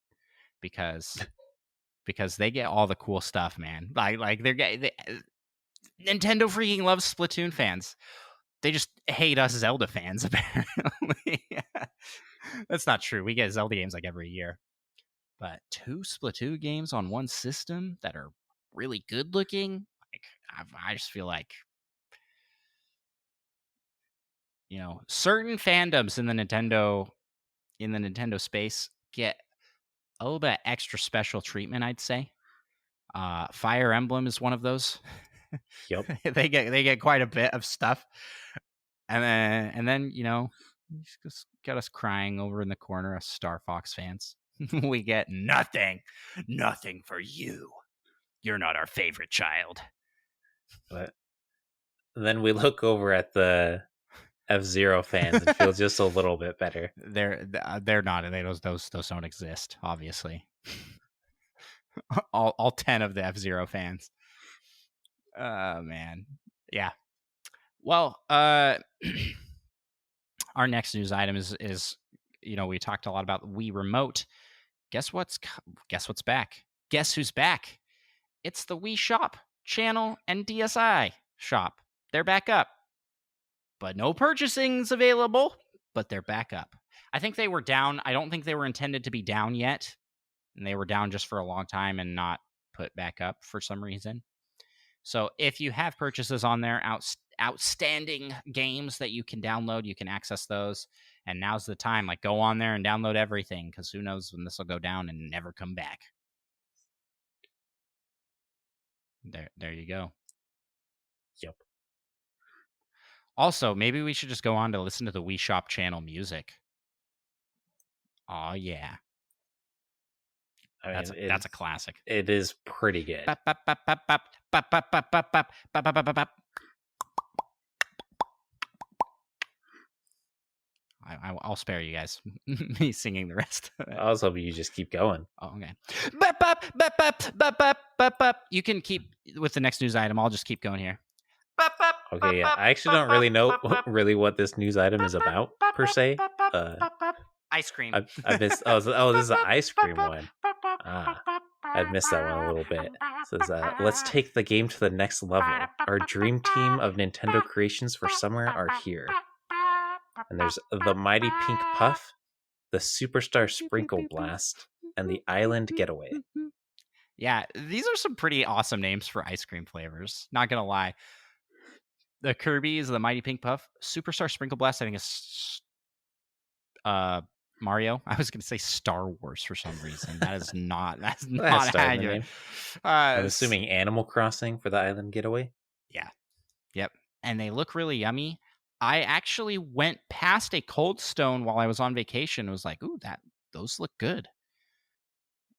S1: because they get all the cool stuff, man. Like Nintendo freaking loves Splatoon fans. They just hate us Zelda fans, apparently. That's not true. We get Zelda games like every year. But 2 Splatoon games on one system that are really good looking, like I just feel like, you know, certain fandoms in the Nintendo space get a little bit extra special treatment, I'd say. Fire Emblem is one of those.
S2: Yep.
S1: they get quite a bit of stuff. And then, you know, just got us crying over in the corner, us Star Fox fans. We get nothing for you. You're not our favorite child.
S2: But then we look over at the F-Zero fans and feel just a little bit better.
S1: They're not. Those don't exist, obviously. all 10 of the F-Zero fans. Man, yeah. Well, our next news item is you know, we talked a lot about the Wii remote. Guess what's back? Guess who's back? It's the Wii Shop channel and DSi shop. They're back up. But no purchasing's available, but they're back up. I think they were down. I don't think they were intended to be down yet. And they were down just for a long time and not put back up for some reason. So if you have purchases on there, outstanding games that you can download, you can access those. And now's the time. Like, go on there and download everything, because who knows when this will go down and never come back. There you go.
S2: Yep.
S1: Also, maybe we should just go on to listen to the Wii Shop channel music. Oh, yeah.
S2: I mean,
S1: that's a classic.
S2: It is pretty good.
S1: I'll spare you guys me singing the rest of it.
S2: I was hoping you just keep going.
S1: Oh, okay. You can keep with the next news item. I'll just keep going here.
S2: Okay, yeah. I actually don't really know what this news item is about, per se.
S1: Ice cream.
S2: I missed. This is an ice cream one. I missed that one a little bit. It says, let's take the game to the next level. Our dream team of Nintendo creations for summer are here. And there's the Mighty Pink Puff, the Superstar Sprinkle Blast, and the Island Getaway.
S1: Yeah, these are some pretty awesome names for ice cream flavors. Not gonna lie. The Kirby's, the Mighty Pink Puff, Superstar Sprinkle Blast, I think is Mario. I was gonna say Star Wars for some reason. That's
S2: That has
S1: not
S2: Star in the
S1: accurate.
S2: name. I'm assuming Animal Crossing for the Island Getaway.
S1: Yeah. Yep. And they look really yummy. I actually went past a Cold Stone while I was on vacation and was like, ooh, those look good.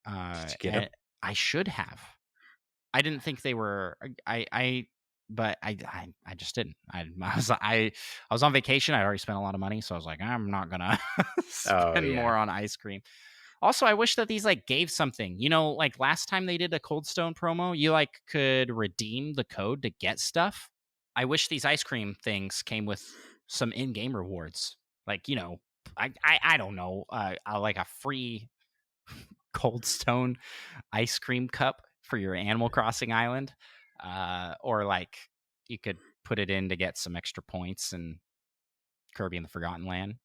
S2: Did you get them?
S1: I should have. I didn't think they were. But I just didn't. I was on vacation. I already spent a lot of money, so I was like, I'm not gonna spend more on ice cream. Also, I wish that these like gave something. You know, like last time they did a Cold Stone promo, you like could redeem the code to get stuff. I wish these ice cream things came with some in-game rewards. Like, you know, I don't know, like a free Cold Stone ice cream cup for your Animal Crossing island, or like you could put it in to get some extra points in Kirby and the Forgotten Land,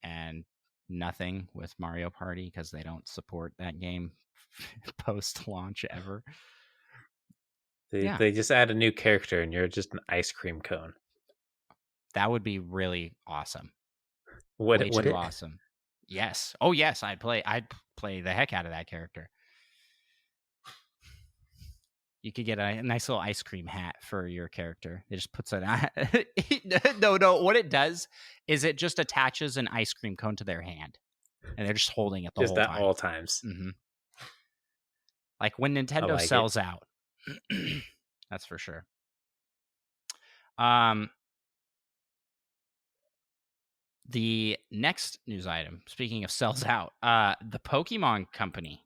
S1: and nothing with Mario Party because they don't support that game post launch ever.
S2: They just add a new character and you're just an ice cream cone.
S1: That would be really awesome.
S2: Way too
S1: awesome. Yes. Oh yes, I'd play the heck out of that character. You could get a nice little ice cream hat for your character. It just puts it on. No. What it does is it just attaches an ice cream cone to their hand, and they're just holding it the whole time.
S2: Just at all times.
S1: Mm-hmm. Like when Nintendo sells out. That's for sure. The next news item, speaking of sells out, the Pokemon Company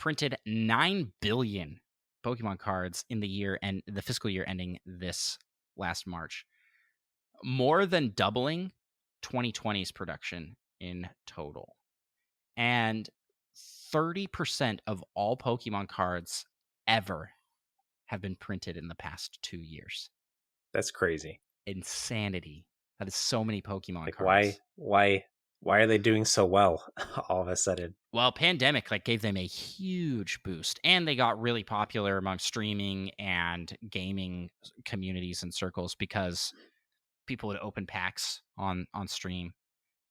S1: printed 9 billion Pokemon cards in the year and the fiscal year ending this last March, more than doubling 2020's production in total. And 30% of all Pokemon cards ever have been printed in the past 2 years.
S2: That's crazy.
S1: Insanity. That is so many Pokemon cards.
S2: Why are they doing so well all of a sudden?
S1: Well, pandemic like gave them a huge boost, and they got really popular among streaming and gaming communities and circles because people would open packs on stream.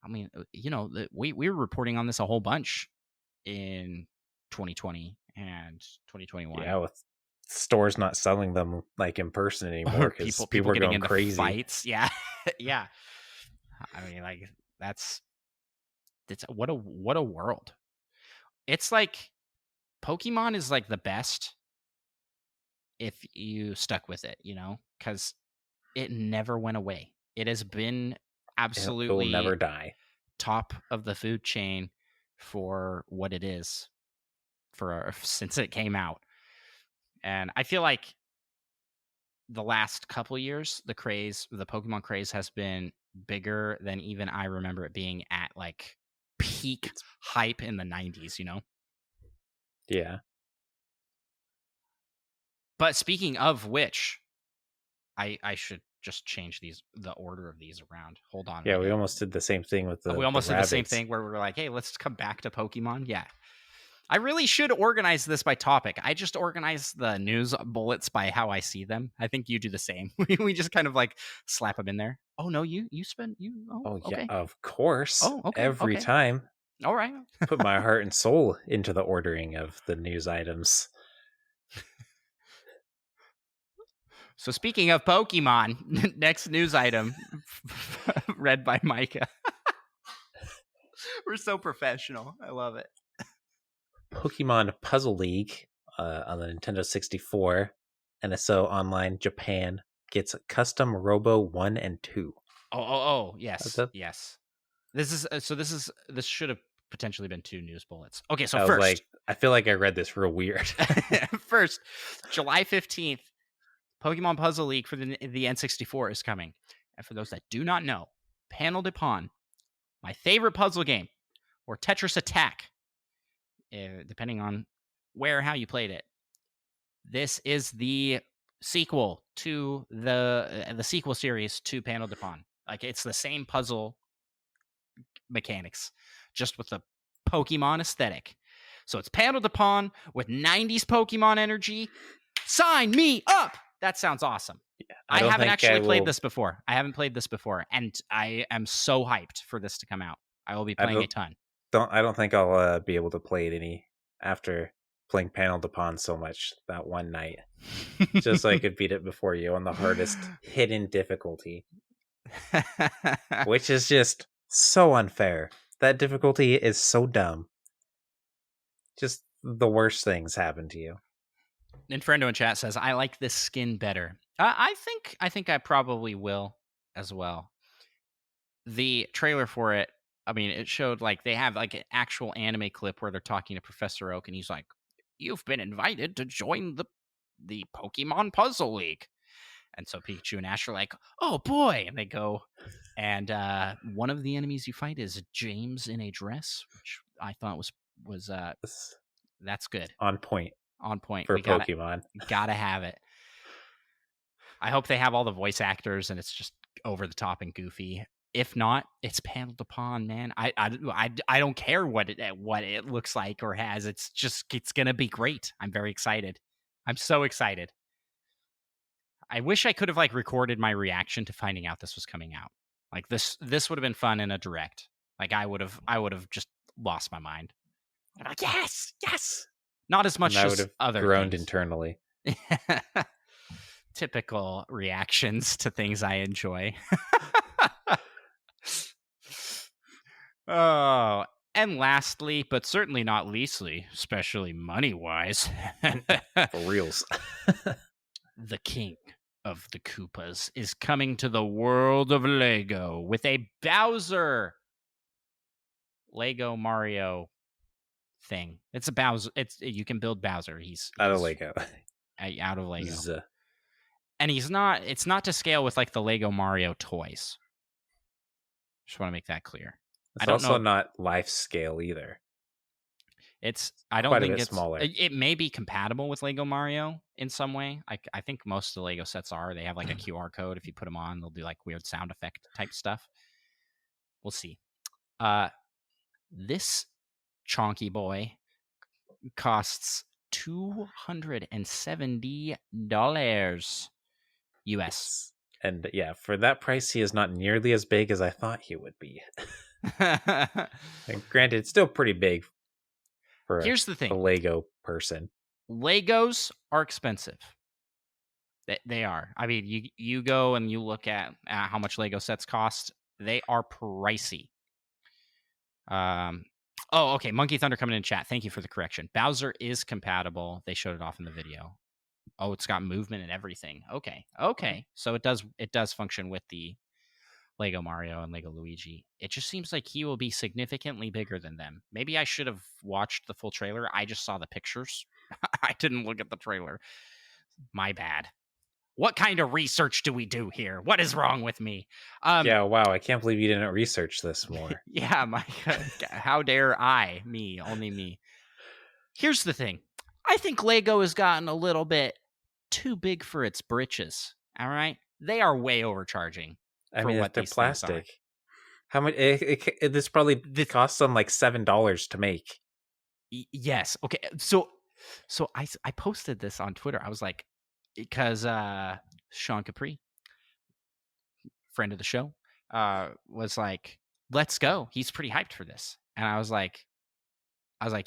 S1: I mean, you know, we were reporting on this a whole bunch in 2020 and 2021.
S2: Yeah, with stores not selling them like in person anymore because people are
S1: getting
S2: going
S1: into
S2: crazy.
S1: Fights. Yeah, yeah. I mean, like it's what a world. It's like Pokemon is like the best if you stuck with it, you know, because it never went away. It has been absolutely
S2: it will never die.
S1: Top of the food chain for what it is since it came out. And I feel like the last couple of years, the Pokemon craze has been bigger than even I remember it being at like peak hype in the 90s, you know?
S2: Yeah.
S1: But speaking of which, I should just change the order of these around. Hold on.
S2: Yeah, we almost did the same thing with
S1: we almost did the same thing where we were like, hey, let's come back to Pokemon. Yeah. I really should organize this by topic. I just organize the news bullets by how I see them. I think you do the same. We just kind of like slap them in there. Oh no, you spend you. Oh
S2: yeah,
S1: okay.
S2: Of course.
S1: Oh okay.
S2: Every time.
S1: All right.
S2: Put my heart and soul into the ordering of the news items.
S1: So speaking of Pokemon, next news item read by Micah. We're so professional. I love it.
S2: Pokemon Puzzle League on the Nintendo 64, NSO Online Japan gets custom Robo 1 and 2.
S1: Oh, yes. Yes. This should have potentially been 2 news bullets. Okay, so first,
S2: I feel like I read this real weird.
S1: First, July 15th, Pokemon Puzzle League for the N64 is coming. And for those that do not know, Panel de Pon, my favorite puzzle game, or Tetris Attack, depending on where or how you played it. This is the sequel to the sequel series to Panel de Pon. Like it's the same puzzle mechanics, just with the Pokemon aesthetic. So it's paneled upon with 90s Pokemon energy. Sign me up! That sounds awesome.
S2: Yeah,
S1: I
S2: don't
S1: haven't
S2: think
S1: actually
S2: I
S1: played
S2: will.
S1: this before. I haven't played this before, and I am so hyped for this to come out. I will be
S2: I
S1: playing a ton.
S2: I don't think I'll be able to play it any after playing Paneled Upon so much that one night. Just so I could beat it before you on the hardest hidden difficulty, which is just so unfair. That difficulty is so dumb. Just the worst things happen to you.
S1: Infrendo in chat says, "I like this skin better." I think I probably will as well. The trailer for it, I mean, it showed like they have like an actual anime clip where they're talking to Professor Oak, and he's like, "You've been invited to join the Pokemon Puzzle League." And so Pikachu and Ash are like, "Oh boy!" And they go, and one of the enemies you fight is James in a dress, which I thought was
S2: It's
S1: that's good,
S2: on point
S1: on point.
S2: for
S1: We
S2: Pokemon.
S1: gotta have it. I hope they have all the voice actors and it's just over the top and goofy. If not, it's paneled upon, man. I don't care what it looks like or has. It's gonna be great. I'm very excited. I'm so excited. I wish I could have like recorded my reaction to finding out this was coming out. Like this would have been fun in a direct. Like I would have just lost my mind. I'm like, yes, yes. Not as much
S2: And I would
S1: as
S2: have
S1: other
S2: groaned
S1: things.
S2: internally.
S1: Typical reactions to things I enjoy. Oh, and lastly, but certainly not leastly, especially money-wise,
S2: For reals.
S1: the king of the Koopas is coming to the world of Lego with a Bowser Lego Mario thing. It's a Bowser. You can build Bowser. He's
S2: Out of Lego.
S1: out of Lego.
S2: Z.
S1: And it's not to scale with like the Lego Mario toys. Just want to make that clear.
S2: It's
S1: I don't
S2: also
S1: know.
S2: not life scale either.
S1: I don't
S2: Quite a
S1: think
S2: bit
S1: it's
S2: smaller.
S1: It may be compatible with Lego Mario in some way. I think most of the Lego sets are. They have like a QR code. If you put them on, they'll do like weird sound effect type stuff. We'll see. This chonky boy costs $270 US.
S2: And yeah, for that price, he is not nearly as big as I thought he would be. And granted, it's still pretty big for
S1: Here's the
S2: a
S1: thing.
S2: Lego person.
S1: Legos are expensive. They are. I mean, you go and you look at how much Lego sets cost. They are pricey. Oh, okay. Monkey Thunder coming in chat. Thank you for the correction. Bowser is compatible. They showed it off in the video. Oh, it's got movement and everything. Okay. So it does function with the Lego Mario and Lego Luigi. It just seems like he will be significantly bigger than them. Maybe I should have watched the full trailer. I just saw the pictures. I didn't look at the trailer. My bad. What kind of research do we do here? What is wrong with me?
S2: Yeah, wow, I can't believe you didn't research this more.
S1: Yeah, how dare I? Me, only me. Here's the thing. I think Lego has gotten a little bit too big for its britches. All right? They are way overcharging.
S2: I
S1: For
S2: mean,
S1: what
S2: they're
S1: these things are.
S2: plastic. How much? This probably costs them like $7 to make.
S1: Yes. Okay. So I posted this on Twitter. I was like, because Sean Capri, friend of the show, was like, "Let's go." He's pretty hyped for this, and I was like,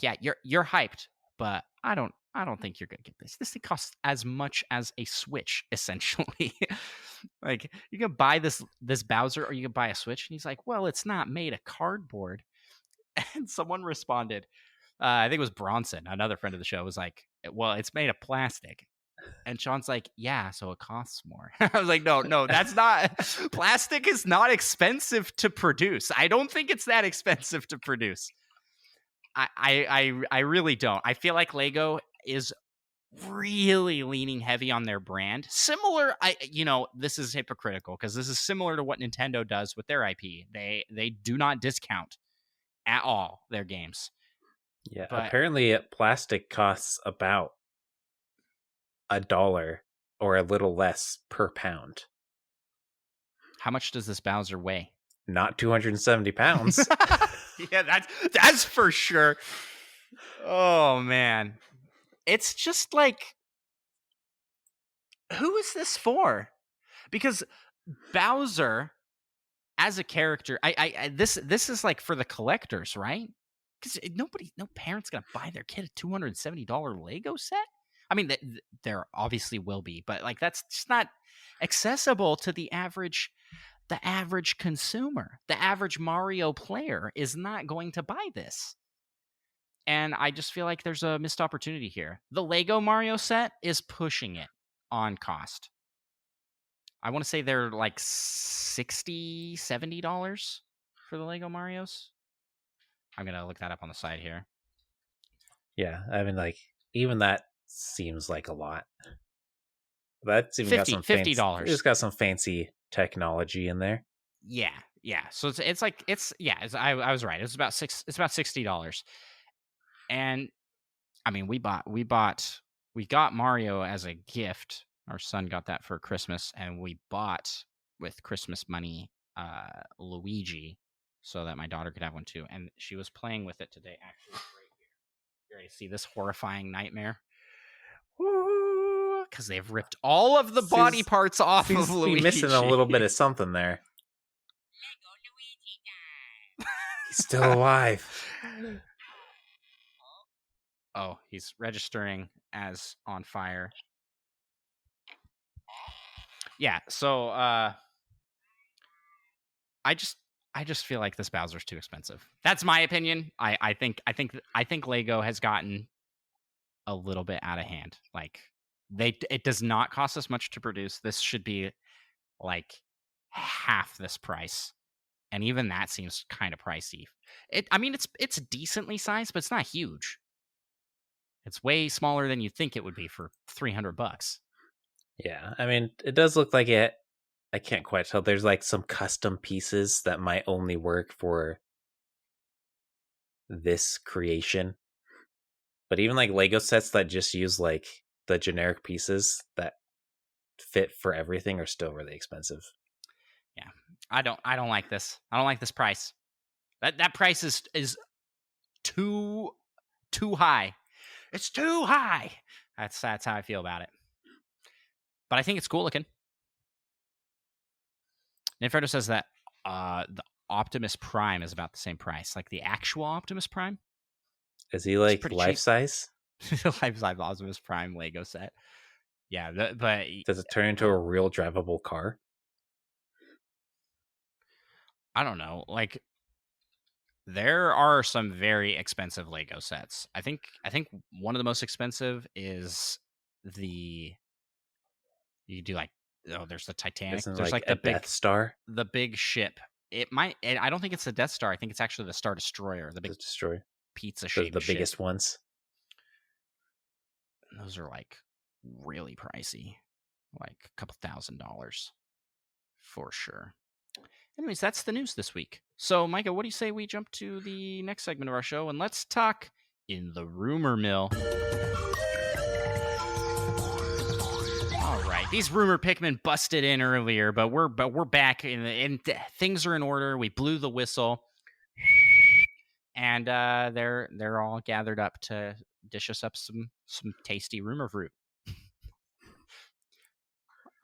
S1: "Yeah, you're hyped, but I don't think you're gonna get this. This thing costs as much as a Switch, essentially. Like you can buy this Bowser, or you can buy a Switch." And he's like, "Well, it's not made of cardboard." And someone responded, I think it was Bronson, another friend of the show, was like, "Well, it's made of plastic." And Sean's like, "Yeah, so it costs more." I was like, no, that's not. Plastic is not expensive to produce. I don't think it's that expensive to produce. I really don't. I feel like Lego is really leaning heavy on their brand. Similar, this is hypocritical because this is similar to what Nintendo does with their IP. They do not discount at all their games.
S2: Yeah,
S1: But
S2: apparently plastic costs about $1 or a little less per pound.
S1: how much does this Bowser weigh?
S2: not 270 pounds.
S1: Yeah, that's for sure. Oh man, it's just like, who is this for? Because Bowser as a character, this is like for the collectors, right? Because no parent's gonna buy their kid a $270 Lego set. I mean, there obviously will be, but like that's just not accessible to the average consumer. The average Mario player is not going to buy this. And I just feel like there's a missed opportunity here. The Lego Mario set is pushing it on cost. I want to say they're like $60, $70 for the Lego Marios. I'm going to look that up on the side here.
S2: Yeah, I mean, like, even that seems like a lot. That's even got some
S1: $50.
S2: It's got some fancy technology in there.
S1: Yeah. So I was right. It's about $60. And I mean, we got Mario as a gift. Our son got that for Christmas, and we bought with Christmas money Luigi so that my daughter could have one too. And she was playing with it today. Actually, right here. You're ready to see this horrifying nightmare? Because they've ripped all of the body parts off of Luigi.
S2: Missing a little bit of something there. He's still alive.
S1: Oh, he's registering as on fire. Yeah, so I just feel like this Bowser's too expensive. That's my opinion. I think Lego has gotten a little bit out of hand. Like it does not cost us much to produce. This should be like half this price. And even that seems kind of pricey. It's decently sized, but it's not huge. It's way smaller than you think it would be for $300.
S2: Yeah, I mean, it does look like it. I can't quite tell. There's like some custom pieces that might only work for this creation. But even like Lego sets that just use like the generic pieces that fit for everything are still really expensive.
S1: Yeah. I don't like this. I don't like this price. That price is too high. It's too high. That's how I feel about it. But I think it's cool looking. Ninfredo says that the Optimus Prime is about the same price. Like the actual Optimus Prime.
S2: Is he like life size?
S1: Life size Optimus Prime Lego set. Yeah, but
S2: does it turn into a real drivable car?
S1: I don't know. Like there are some very expensive Lego sets. I think one of the most expensive is you do like, there's the Titanic.
S2: Isn't
S1: there's like
S2: the big Death Star,
S1: the big ship. I don't think it's the Death Star. I think it's actually the Star Destroyer, the big
S2: destroyer
S1: pizza shape.
S2: The biggest ones.
S1: Those are like really pricey, like a couple $1,000 for sure. Anyways, that's the news this week. So, Micah, what do you say we jump to the next segment of our show and let's talk in the rumor mill? All right, these rumor Pikmin busted in earlier, but we're back and things are in order. We blew the whistle, and they're all gathered up to dish us up some tasty rumor fruit.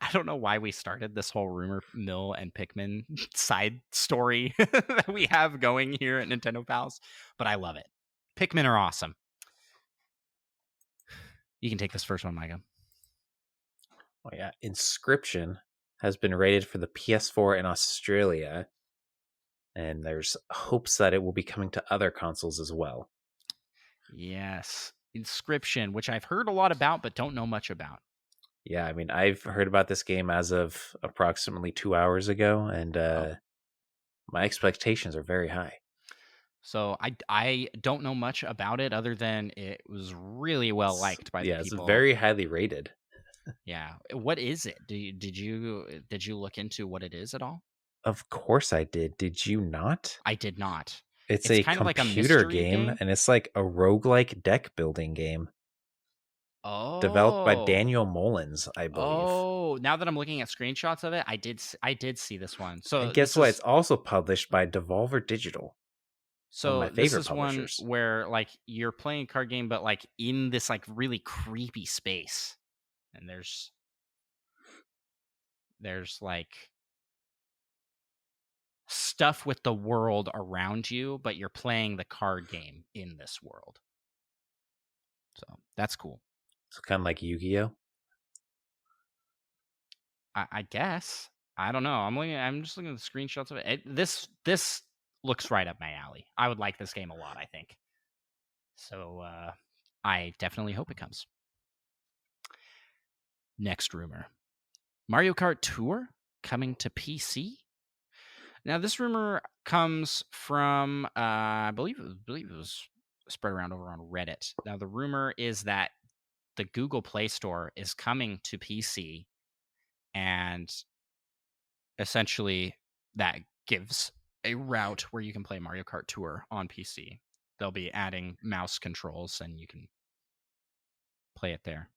S1: I don't know why we started this whole rumor mill and Pikmin side story that we have going here at Nintendo Pals, but I love it. Pikmin are awesome. You can take this first one, Micah.
S2: Oh yeah, Inscription has been rated for the PS4 in Australia, and there's hopes that it will be coming to other consoles as well.
S1: Yes, Inscription, which I've heard a lot about but don't know much about.
S2: Yeah, I mean, I've heard about this game as of approximately 2 hours ago, and my expectations are very high.
S1: So I don't know much about it other than it was really well liked by the people.
S2: Yeah, it's very highly rated.
S1: Yeah. What is it? Did you look into what it is at all?
S2: Of course I did. Did you not?
S1: I did not.
S2: It's a
S1: kind
S2: computer
S1: of like a
S2: game, and it's like a roguelike deck building game. Developed by
S1: Oh.
S2: Daniel Mullins, I believe.
S1: Oh, now that I'm looking at screenshots of it, I did see this one. So
S2: And guess what? It's also published by Devolver Digital, one of my
S1: this
S2: favorite
S1: is one
S2: publishers.
S1: where like you're playing a card game, but like in this like really creepy space, and there's like stuff with the world around you, but you're playing the card game in this world. So that's cool.
S2: So kind of like Yu-Gi-Oh.
S1: I guess. I don't know. I'm just looking at the screenshots of it. This looks right up my alley. I would like this game a lot, I think. So I definitely hope it comes. Next rumor. Mario Kart Tour coming to PC. Now this rumor comes from I believe it was spread around over on Reddit. Now the rumor is that the Google Play Store is coming to PC, and essentially that gives a route where you can play Mario Kart Tour on PC. They'll be adding mouse controls and you can play it there.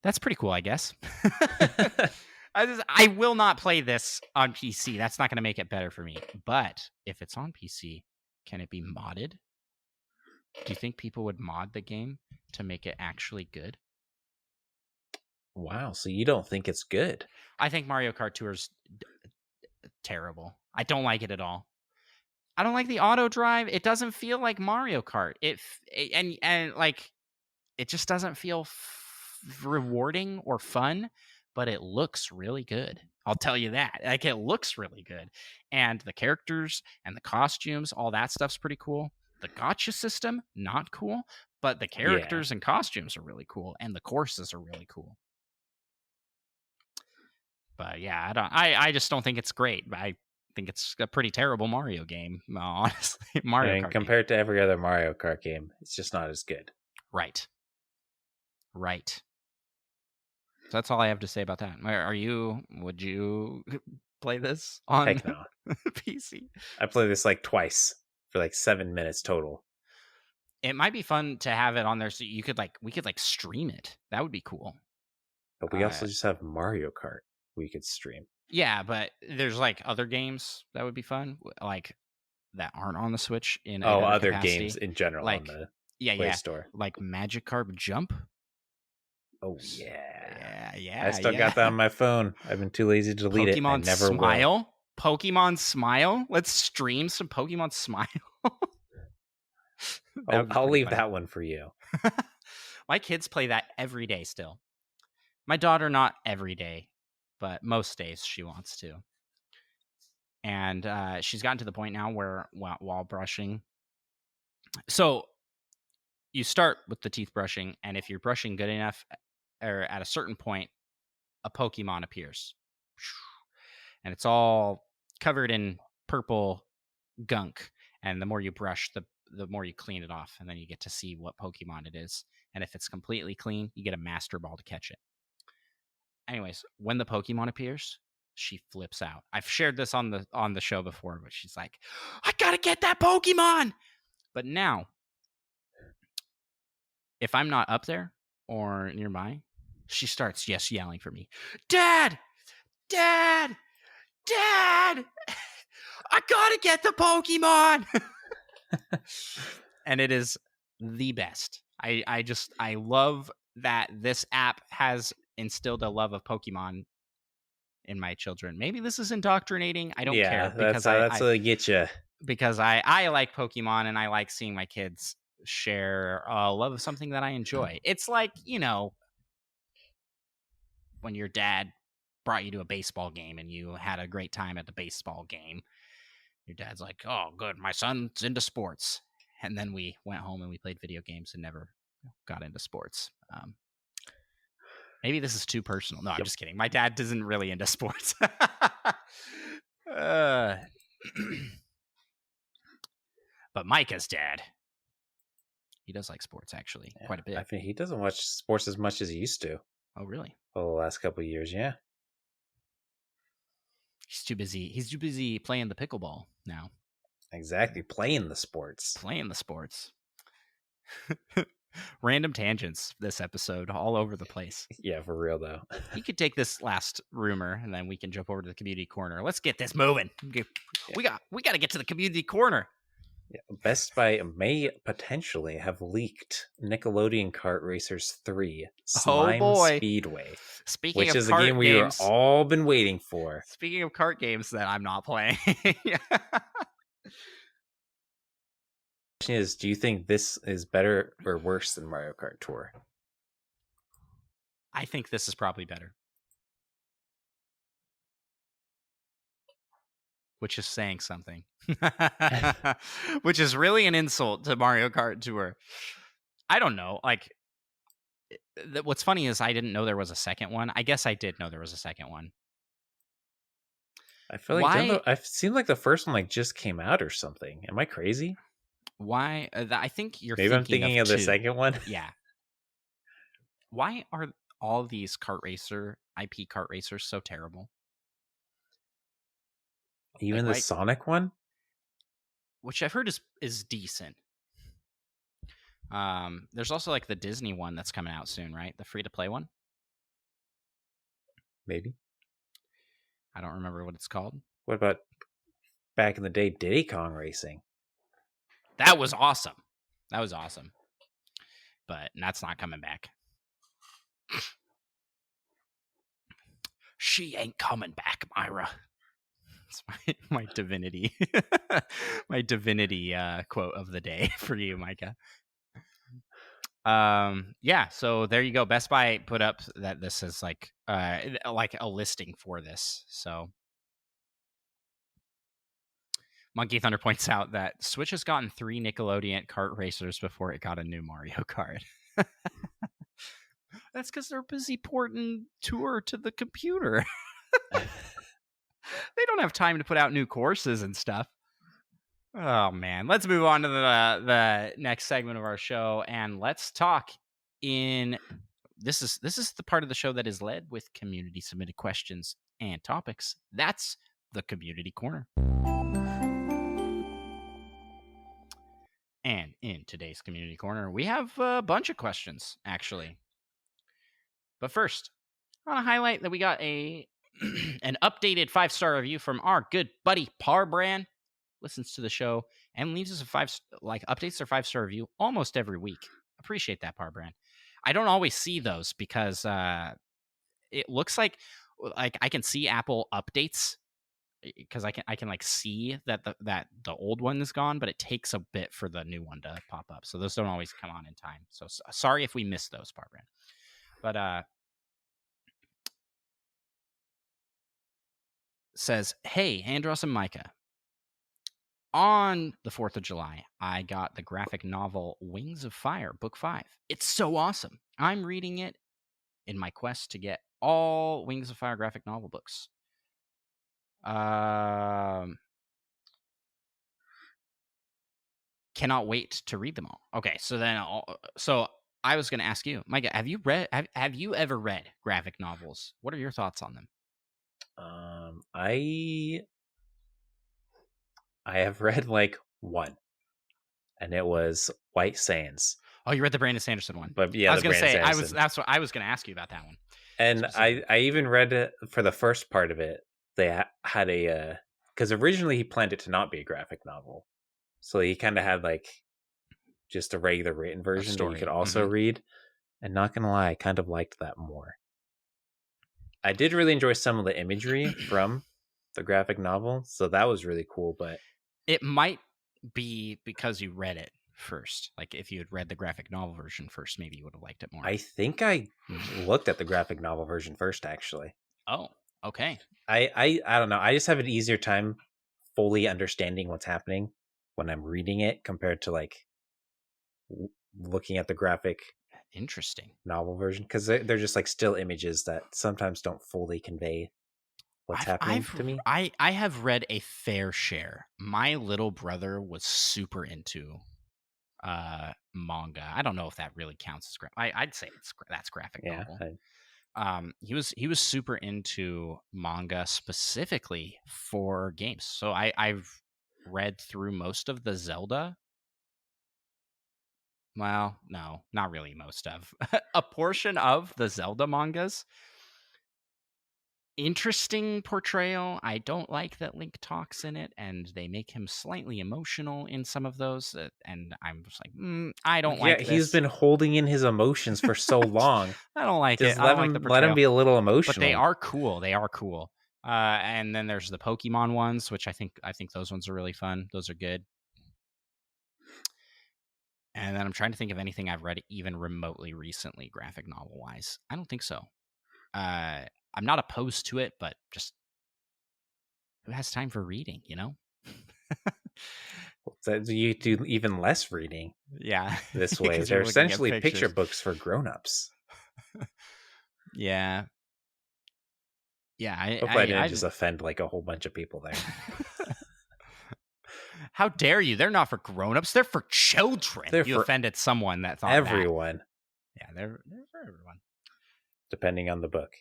S1: That's pretty cool, I guess. I will not play this on PC. That's not going to make it better for me. But if it's on PC, can it be modded? Do you think people would mod the game to make it actually good?
S2: Wow, so you don't think it's good?
S1: I think Mario Kart Tour is terrible. I don't like it at all. I don't like the auto drive. It doesn't feel like Mario Kart. And like it just doesn't feel rewarding or fun, but it looks really good. I'll tell you that. Like it looks really good. And the characters and the costumes, all that stuff's pretty cool. The gacha system, not cool, but the characters and costumes are really cool and the courses are really cool. But yeah, I just don't think it's great. I think it's a pretty terrible Mario game, honestly. Mario Kart
S2: compared to every other Mario Kart game, it's just not as good.
S1: Right. So that's all I have to say about that. Would you play this on
S2: Heck no.
S1: PC?
S2: I played this like twice for like 7 minutes total.
S1: It might be fun to have it on there so we could stream it. That would be cool.
S2: But we also just have Mario Kart we could stream.
S1: Yeah, but there's like other games that would be fun, like that aren't on the Switch in
S2: other
S1: capacity.
S2: Games in general
S1: like,
S2: on the Play Store.
S1: Like Magikarp Jump.
S2: Oh yeah.
S1: Yeah.
S2: I still got that on my phone. I've been too lazy to delete it. I never
S1: Smile.
S2: will.
S1: Pokemon Smile. Let's stream some Pokemon Smile.
S2: I'll leave that one for you.
S1: My kids play that every day still. My daughter, not every day, but most days she wants to. And she's gotten to the point now where while brushing. So you start with the teeth brushing, and if you're brushing good enough, or at a certain point, a Pokemon appears. And it's all covered in purple gunk. And the more you brush, the more you clean it off. And then you get to see what Pokemon it is. And if it's completely clean, you get a Master Ball to catch it. Anyways, when the Pokemon appears, she flips out. I've shared this on the show before, but she's like, I gotta get that Pokemon! But now, if I'm not up there or nearby, she starts yelling for me. Dad! Dad! Dad! I gotta get the Pokemon! And it is the best. I love that this app has instilled a love of Pokemon in my children. Maybe this is indoctrinating. I don't care.
S2: Because that's how they get you.
S1: Because I like Pokemon and I like seeing my kids share a love of something that I enjoy. It's like, when your dad brought you to a baseball game and you had a great time at the baseball game. Your dad's like, oh, good, my son's into sports. And then we went home and we played video games and never got into sports. Maybe this is too personal. No, I'm just kidding. My dad isn't really into sports. But Micah's dad, he does like sports, actually, quite a bit.
S2: I think he doesn't watch sports as much as he used to.
S1: Oh, really?
S2: Oh, the last couple of years, yeah.
S1: He's too busy playing the pickleball now.
S2: Exactly, playing the sports.
S1: Random tangents this episode, all over the place.
S2: Yeah, for real though.
S1: You could take this last rumor, and then we can jump over to the community corner. Let's get this moving. We got to get to the community corner.
S2: Yeah. Best Buy may potentially have leaked Nickelodeon Kart Racers 3 Slime Speedway.
S1: Speaking
S2: which
S1: of
S2: is a
S1: kart
S2: game we've all been waiting for.
S1: Speaking of kart games that I'm not playing.
S2: Question is, do you think this is better or worse than Mario Kart Tour?
S1: I think this is probably better. Which is saying something. Which is really an insult to Mario Kart Tour. I don't know. Like, what's funny is I didn't know there was a second one. I guess I did know there was a second one.
S2: I feel like I've seen like the first one like just came out or something. Am I crazy?
S1: Why? I think you're
S2: maybe I'm thinking of the second one.
S1: Yeah. Why are all these IP kart racers so terrible?
S2: Even the Sonic one,
S1: which I've heard is decent. There's also like the Disney one that's coming out soon, right? The free to play one.
S2: Maybe.
S1: I don't remember what it's called.
S2: What about back in the day, Diddy Kong Racing?
S1: That was awesome. But that's not coming back. She ain't coming back, Myra. It's my divinity. My divinity quote of the day for you, Micah. Yeah, so there you go. Best Buy put up that this is like a listing for this. So Monkey Thunder points out that Switch has gotten 3 Nickelodeon kart racers before it got a new Mario Kart. That's because they're busy porting Tour to the computer. They don't have time to put out new courses and stuff. Oh man, let's move on to the next segment of our show, and let's talk in. This is the part of the show that is led with community submitted questions and topics. That's the community corner. And in today's community corner, we have a bunch of questions, actually. But first, I want to highlight that we got an updated 5-star review from our good buddy Parbrand. Listens to the show and leaves us updates their 5-star review almost every week. Appreciate that, Parbrand. I don't always see those because it looks like I can see Apple updates because I can like see that the old one is gone, but it takes a bit for the new one to pop up. So those don't always come on in time. So sorry if we missed those, Parbrand. But says, hey, Andros and Micah. On the 4th of July, I got the graphic novel Wings of Fire, Book 5. It's so awesome. I'm reading it in my quest to get all Wings of Fire graphic novel books. Cannot wait to read them all. Okay, so I was going to ask you, Micah, have you ever read graphic novels? What are your thoughts on them?
S2: I have read like one, and it was White Sands.
S1: Oh, you read the Brandon Sanderson one?
S2: But yeah,
S1: I was going to say that's what I was going to ask you about that one.
S2: And I even read it for the first part of it. They had because originally he planned it to not be a graphic novel, so he kind of had like just a regular written version that you could also read. And not gonna lie, I kind of liked that more. I did really enjoy some of the imagery from the graphic novel, so that was really cool. But
S1: it might be because you read it first. Like if you had read the graphic novel version first, maybe you would have liked it more.
S2: I think I looked at the graphic novel version first, actually.
S1: Oh, okay.
S2: I don't know. I just have an easier time fully understanding what's happening when I'm reading it compared to like looking at the graphic novel version, because they're just like still images that sometimes don't fully convey what's happening to me.
S1: I have read a fair share. My little brother was super into manga. I don't know if that really counts as I'd say that's graphic novel. He was super into manga specifically for games. So I've read through most of the Zelda Well, no, not really most of. A portion of the Zelda mangas. Interesting portrayal. I don't like that Link talks in it, and they make him slightly emotional in some of those. And I'm just like, I don't
S2: Yeah,
S1: like
S2: he's
S1: this.
S2: been holding in his emotions for so long.
S1: I don't like it.
S2: Just
S1: I don't like the
S2: let him
S1: portrayal.
S2: be a little
S1: But they
S2: emotional.
S1: are cool. They are cool. And then there's the Pokemon ones, which I think those ones are really fun. Those are good. And then I'm trying to think of anything I've read even remotely recently, graphic novel wise. I don't think so. I'm not opposed to it, but just who has time for reading, you know?
S2: So you do even less reading
S1: Yeah,
S2: this way.
S1: because
S2: They're
S1: you're looking at
S2: essentially picture
S1: pictures.
S2: books for grown-ups.
S1: Yeah, yeah.
S2: Hopefully I didn't just offend like a whole bunch of people there.
S1: How dare you? They're not for grown-ups. They're for children.
S2: They're
S1: You
S2: for
S1: offended someone that thought that.
S2: everyone,
S1: Yeah, they're for everyone.
S2: depending on the book.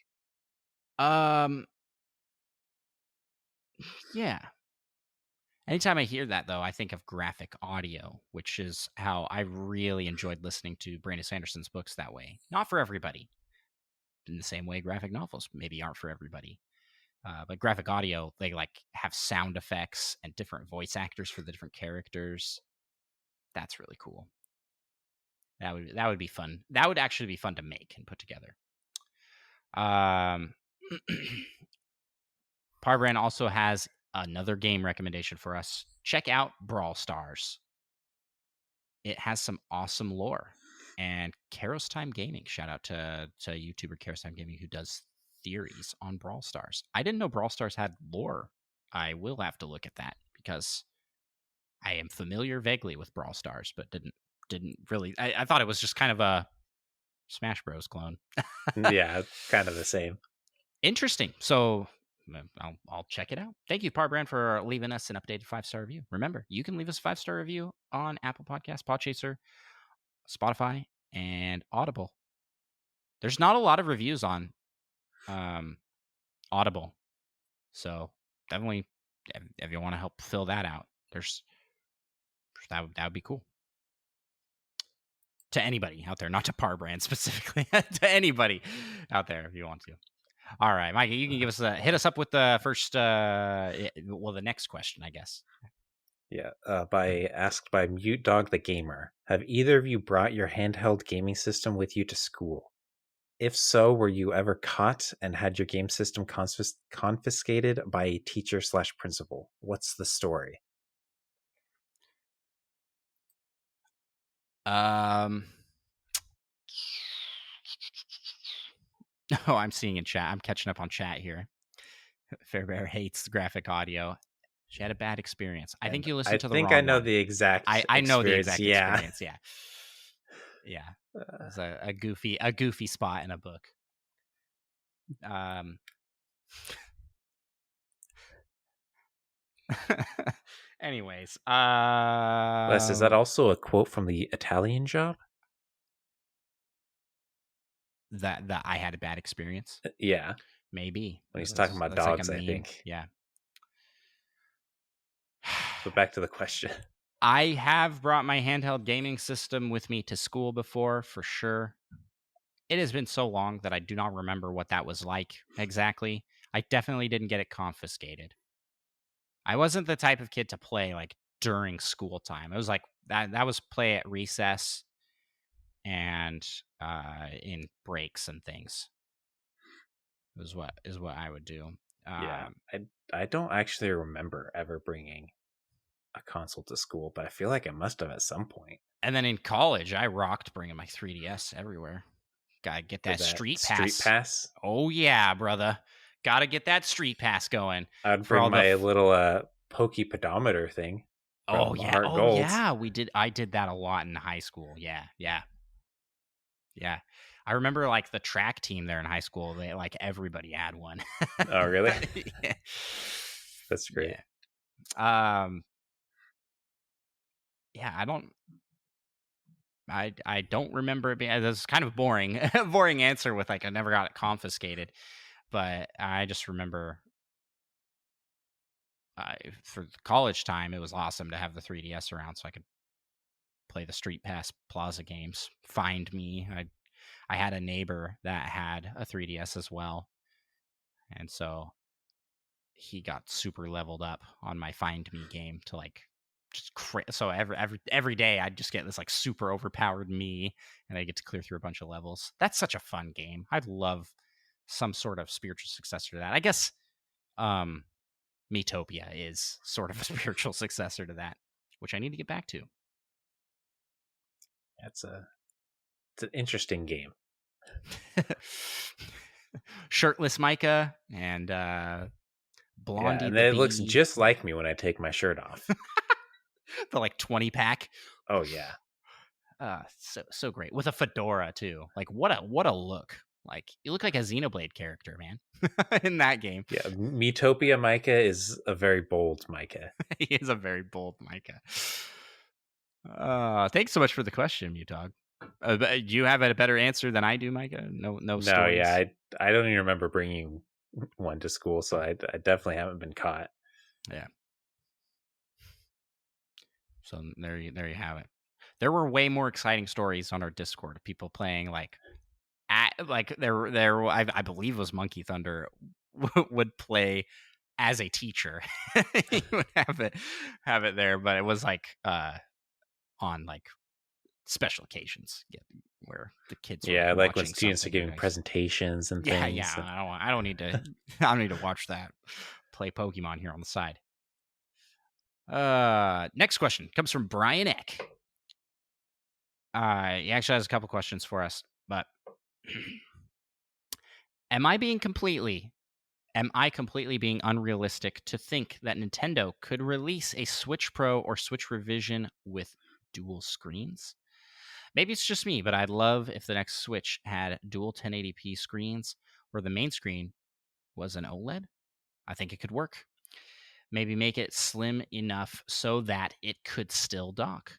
S1: Um, yeah. Anytime I hear that, though, I think of graphic audio, which is how I really enjoyed listening to Brandon Sanderson's books that way. Not for everybody. In the same way, graphic novels maybe aren't for everybody. But graphic audio, they like have sound effects and different voice actors for the different characters. That's really cool. That would be fun. That would actually be fun to make and put together. Um, Parbrand also has another game recommendation for us. Check out Brawl Stars. It has some awesome lore. And Karos Time Gaming, shout out to YouTuber Karos Time Gaming who does theories on Brawl Stars. I didn't know Brawl Stars had lore. I will have to look at that because I am familiar vaguely with Brawl Stars, but didn't really. I thought it was just kind of a Smash Bros clone.
S2: Yeah, kind of the same.
S1: Interesting. So I'll check it out. Thank you, Parbrand, for leaving us an updated 5-star review. Remember, you can leave us a 5-star review on Apple Podcasts, Podchaser, Spotify, and Audible. There's not a lot of reviews on Audible, so definitely if you want to help fill that out, that would be cool. To anybody out there, not to Parbrand specifically, to anybody out there if you want to. All right, Mike, you can give us hit us up with the first, the next question, I guess.
S2: Yeah, asked by Mute Dog the Gamer. Have either of you brought your handheld gaming system with you to school? If so, were you ever caught and had your game system confiscated by a teacher/principal? What's the story?
S1: Oh, I'm seeing in chat. I'm catching up on chat here. Fairbear hates graphic audio. She had a bad experience. I think you listened to the wrong
S2: I know
S1: one.
S2: the exact
S1: I know the
S2: experience.
S1: exact experience. Yeah. Yeah. It was a goofy spot in a book. Anyways,
S2: Les, is that also a quote from the Italian Job?
S1: That I had a bad experience.
S2: Yeah,
S1: maybe
S2: when he's talking about dogs, like I think.
S1: Yeah.
S2: But back to the question.
S1: I have brought my handheld gaming system with me to school before, for sure. It has been so long that I do not remember what that was like exactly. I definitely didn't get it confiscated. I wasn't the type of kid to play like during school time. It was like that was play at recess and in breaks and things. Is what I would do.
S2: Yeah, I don't actually remember ever bringing a console to school, but I feel like I must have at some point.
S1: And then in college, I rocked bringing my 3DS everywhere. Gotta get that street pass. Oh yeah, brother. Gotta get that street pass going.
S2: I'd bring my little pokey pedometer thing.
S1: Oh yeah.
S2: Gold.
S1: Yeah. I did that a lot in high school. Yeah. I remember like the track team there in high school. They like everybody had one.
S2: Oh really?
S1: Yeah.
S2: That's great.
S1: Yeah. I don't remember it being. That's kind of boring. Boring answer with like I never got it confiscated, but I just remember for college time it was awesome to have the 3DS around so I could play the Street Pass Plaza games. Find Me. I had a neighbor that had a 3DS as well, and so he got super leveled up on my Find Me game to like just so every day I'd just get this like super overpowered me, and I get to clear through a bunch of levels. That's such a fun game. I'd love some sort of spiritual successor to that. I guess Miitopia is sort of a spiritual successor to that, which I need to get back to.
S2: It's an interesting game.
S1: Shirtless Micah and Blondie.
S2: Yeah, and
S1: the
S2: it looks
S1: Bee.
S2: just like me when I take my shirt off.
S1: The like 20 pack.
S2: Oh yeah.
S1: So great with a fedora too. Like what a look. Like you look like a Xenoblade character, man, in that game.
S2: Yeah, Miitopia Micah is a very bold Micah.
S1: He is a very bold Micah. Thanks so much for the question, Mutog. Do you have a better answer than I do, Micah? No stories?
S2: Yeah, I don't even remember bringing one to school, so I definitely haven't been caught.
S1: Yeah. So there you have it. There were way more exciting stories on our Discord of people playing like I believe it was Monkey Thunder would play as a teacher. He would have it there, but it was like on like special occasions where the kids were
S2: like when
S1: watching
S2: students are
S1: something
S2: giving
S1: nice.
S2: presentations and things.
S1: Yeah. I don't need to I don't need to watch that. Play Pokemon here on the side. Next question comes from Brian Eck. He actually has a couple questions for us, but am I completely being unrealistic to think that Nintendo could release a Switch Pro or Switch Revision with dual screens? Maybe it's just me, but I'd love if the next Switch had dual 1080p screens where the main screen was an OLED. I think it could work. Maybe make it slim enough so that it could still dock.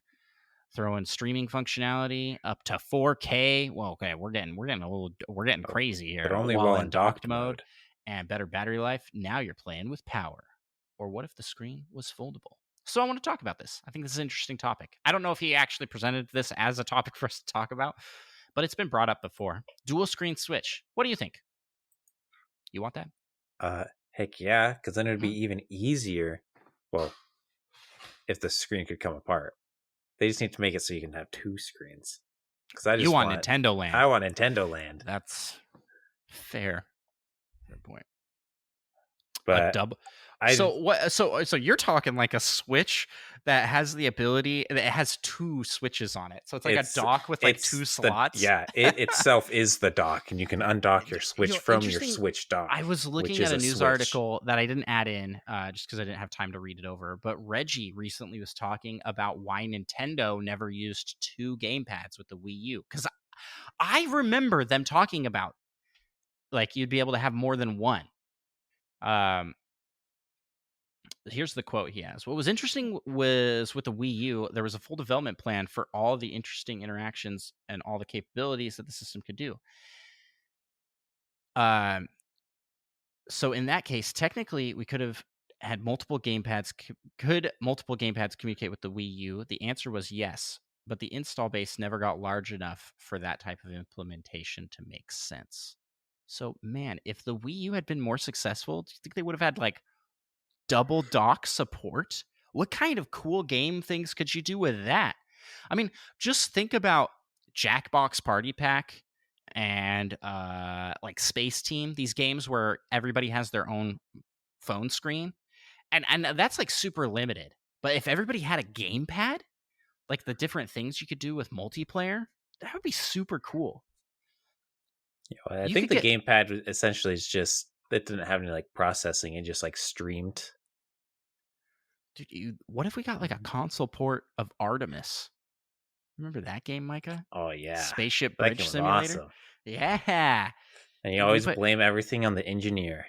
S1: Throw in streaming functionality up to 4K. Well, okay, we're getting crazy here.
S2: But only while in docked mode.
S1: And better battery life. Now you're playing with power. Or what if the screen was foldable? So I want to talk about this. I think this is an interesting topic. I don't know if he actually presented this as a topic for us to talk about, but it's been brought up before. Dual screen Switch. What do you think? You want that?
S2: Heck yeah, because then it would be even easier. Well, if the screen could come apart. They just need to make it so you can have two screens. Because
S1: you want Nintendo Land.
S2: I want Nintendo Land.
S1: That's fair. Good point.
S2: But
S1: so you're talking like a Switch that has the ability that it has two switches on it. So it's like a dock with like two slots.
S2: It itself is the dock, and you can undock your Switch from your Switch dock.
S1: I was looking at a news article that I didn't add in just because I didn't have time to read it over. But Reggie recently was talking about why Nintendo never used two gamepads with the Wii U. Because I remember them talking about like you'd be able to have more than one. Here's the quote he has. What was interesting was with the Wii U, there was a full development plan for all the interesting interactions and all the capabilities that the system could do. So in that case, technically, we could have had multiple gamepads. Could multiple gamepads communicate with the Wii U? The answer was yes, but the install base never got large enough for that type of implementation to make sense. So, man, if the Wii U had been more successful, do you think they would have had like double dock support? What kind of cool game things could you do with that? I mean, just think about Jackbox Party Pack and like Space Team, these games where everybody has their own phone screen, and that's like super limited. But if everybody had a gamepad, like the different things you could do with multiplayer, that would be super cool.
S2: I think the gamepad essentially is just, it didn't have any like processing, it just like streamed.
S1: Dude, what if we got like a console port of Artemis? Remember that game, Micah?
S2: Oh yeah,
S1: Spaceship Bridge Simulator. Awesome. Yeah,
S2: and you always blame everything on the engineer,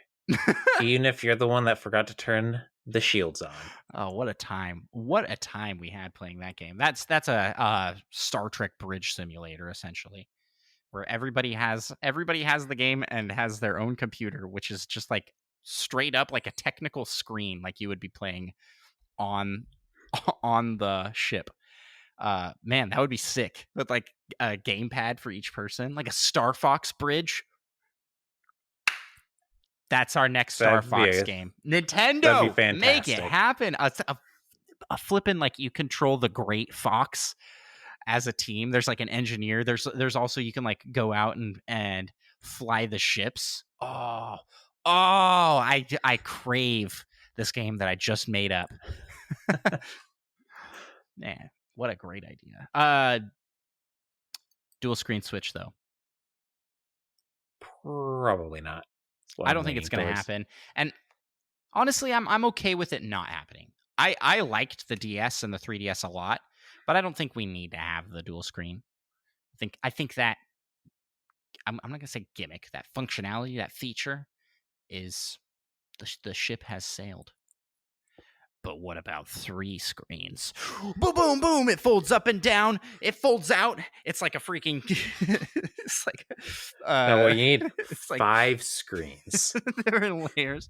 S2: even if you're the one that forgot to turn the shields on.
S1: Oh, what a time! What a time we had playing that game. That's a Star Trek Bridge Simulator essentially, where everybody has the game and has their own computer, which is just like straight up like a technical screen, like you would be playing on the ship. Man, that would be sick. With like a gamepad for each person, like a Star Fox bridge. That's our next Star Fox game.
S2: That'd be
S1: Nintendo, make it
S2: fantastic.
S1: happen. A flipping, like, you control the Great Fox as a team. There's like an engineer. There's also, you can like go out and fly the ships. I crave this game that I just made up. Man, what a great idea. Dual screen Switch though.
S2: Probably not.
S1: I don't think it's going to happen. And honestly, I'm okay with it not happening. I liked the DS and the 3DS a lot, but I don't think we need to have the dual screen. I think that I'm not going to say gimmick, that functionality, that feature is the ship has sailed. But what about 3 screens? Boom, boom, boom. It folds up and down. It folds out. It's like a freaking. It's like.
S2: No, you need it's 5 screens.
S1: They're in layers.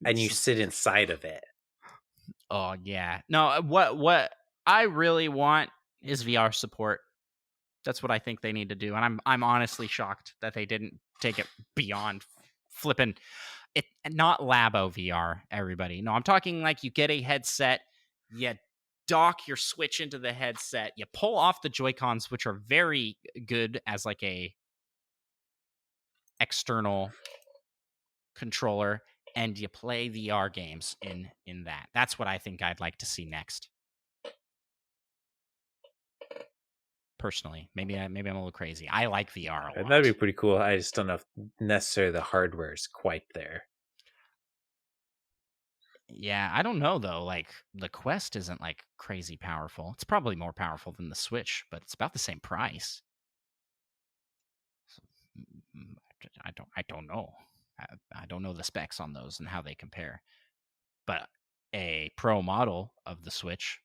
S2: And you sit inside of it.
S1: Oh, yeah. No, what I really want is VR support. That's what I think they need to do. And I'm honestly shocked that they didn't take it beyond flipping. It not Labo VR, everybody. No, I'm talking like you get a headset, you dock your Switch into the headset, you pull off the Joy-Cons, which are very good as like a external controller, and you play VR games in that. That's what I think I'd like to see next. Personally, maybe I'm a little crazy. I like VR a lot.
S2: That'd be pretty cool. I just don't know if necessarily the hardware is quite there.
S1: Yeah, I don't know though. Like, the Quest isn't like crazy powerful. It's probably more powerful than the Switch, but it's about the same price. So, I don't know. I don't know the specs on those and how they compare. But a pro model of the Switch,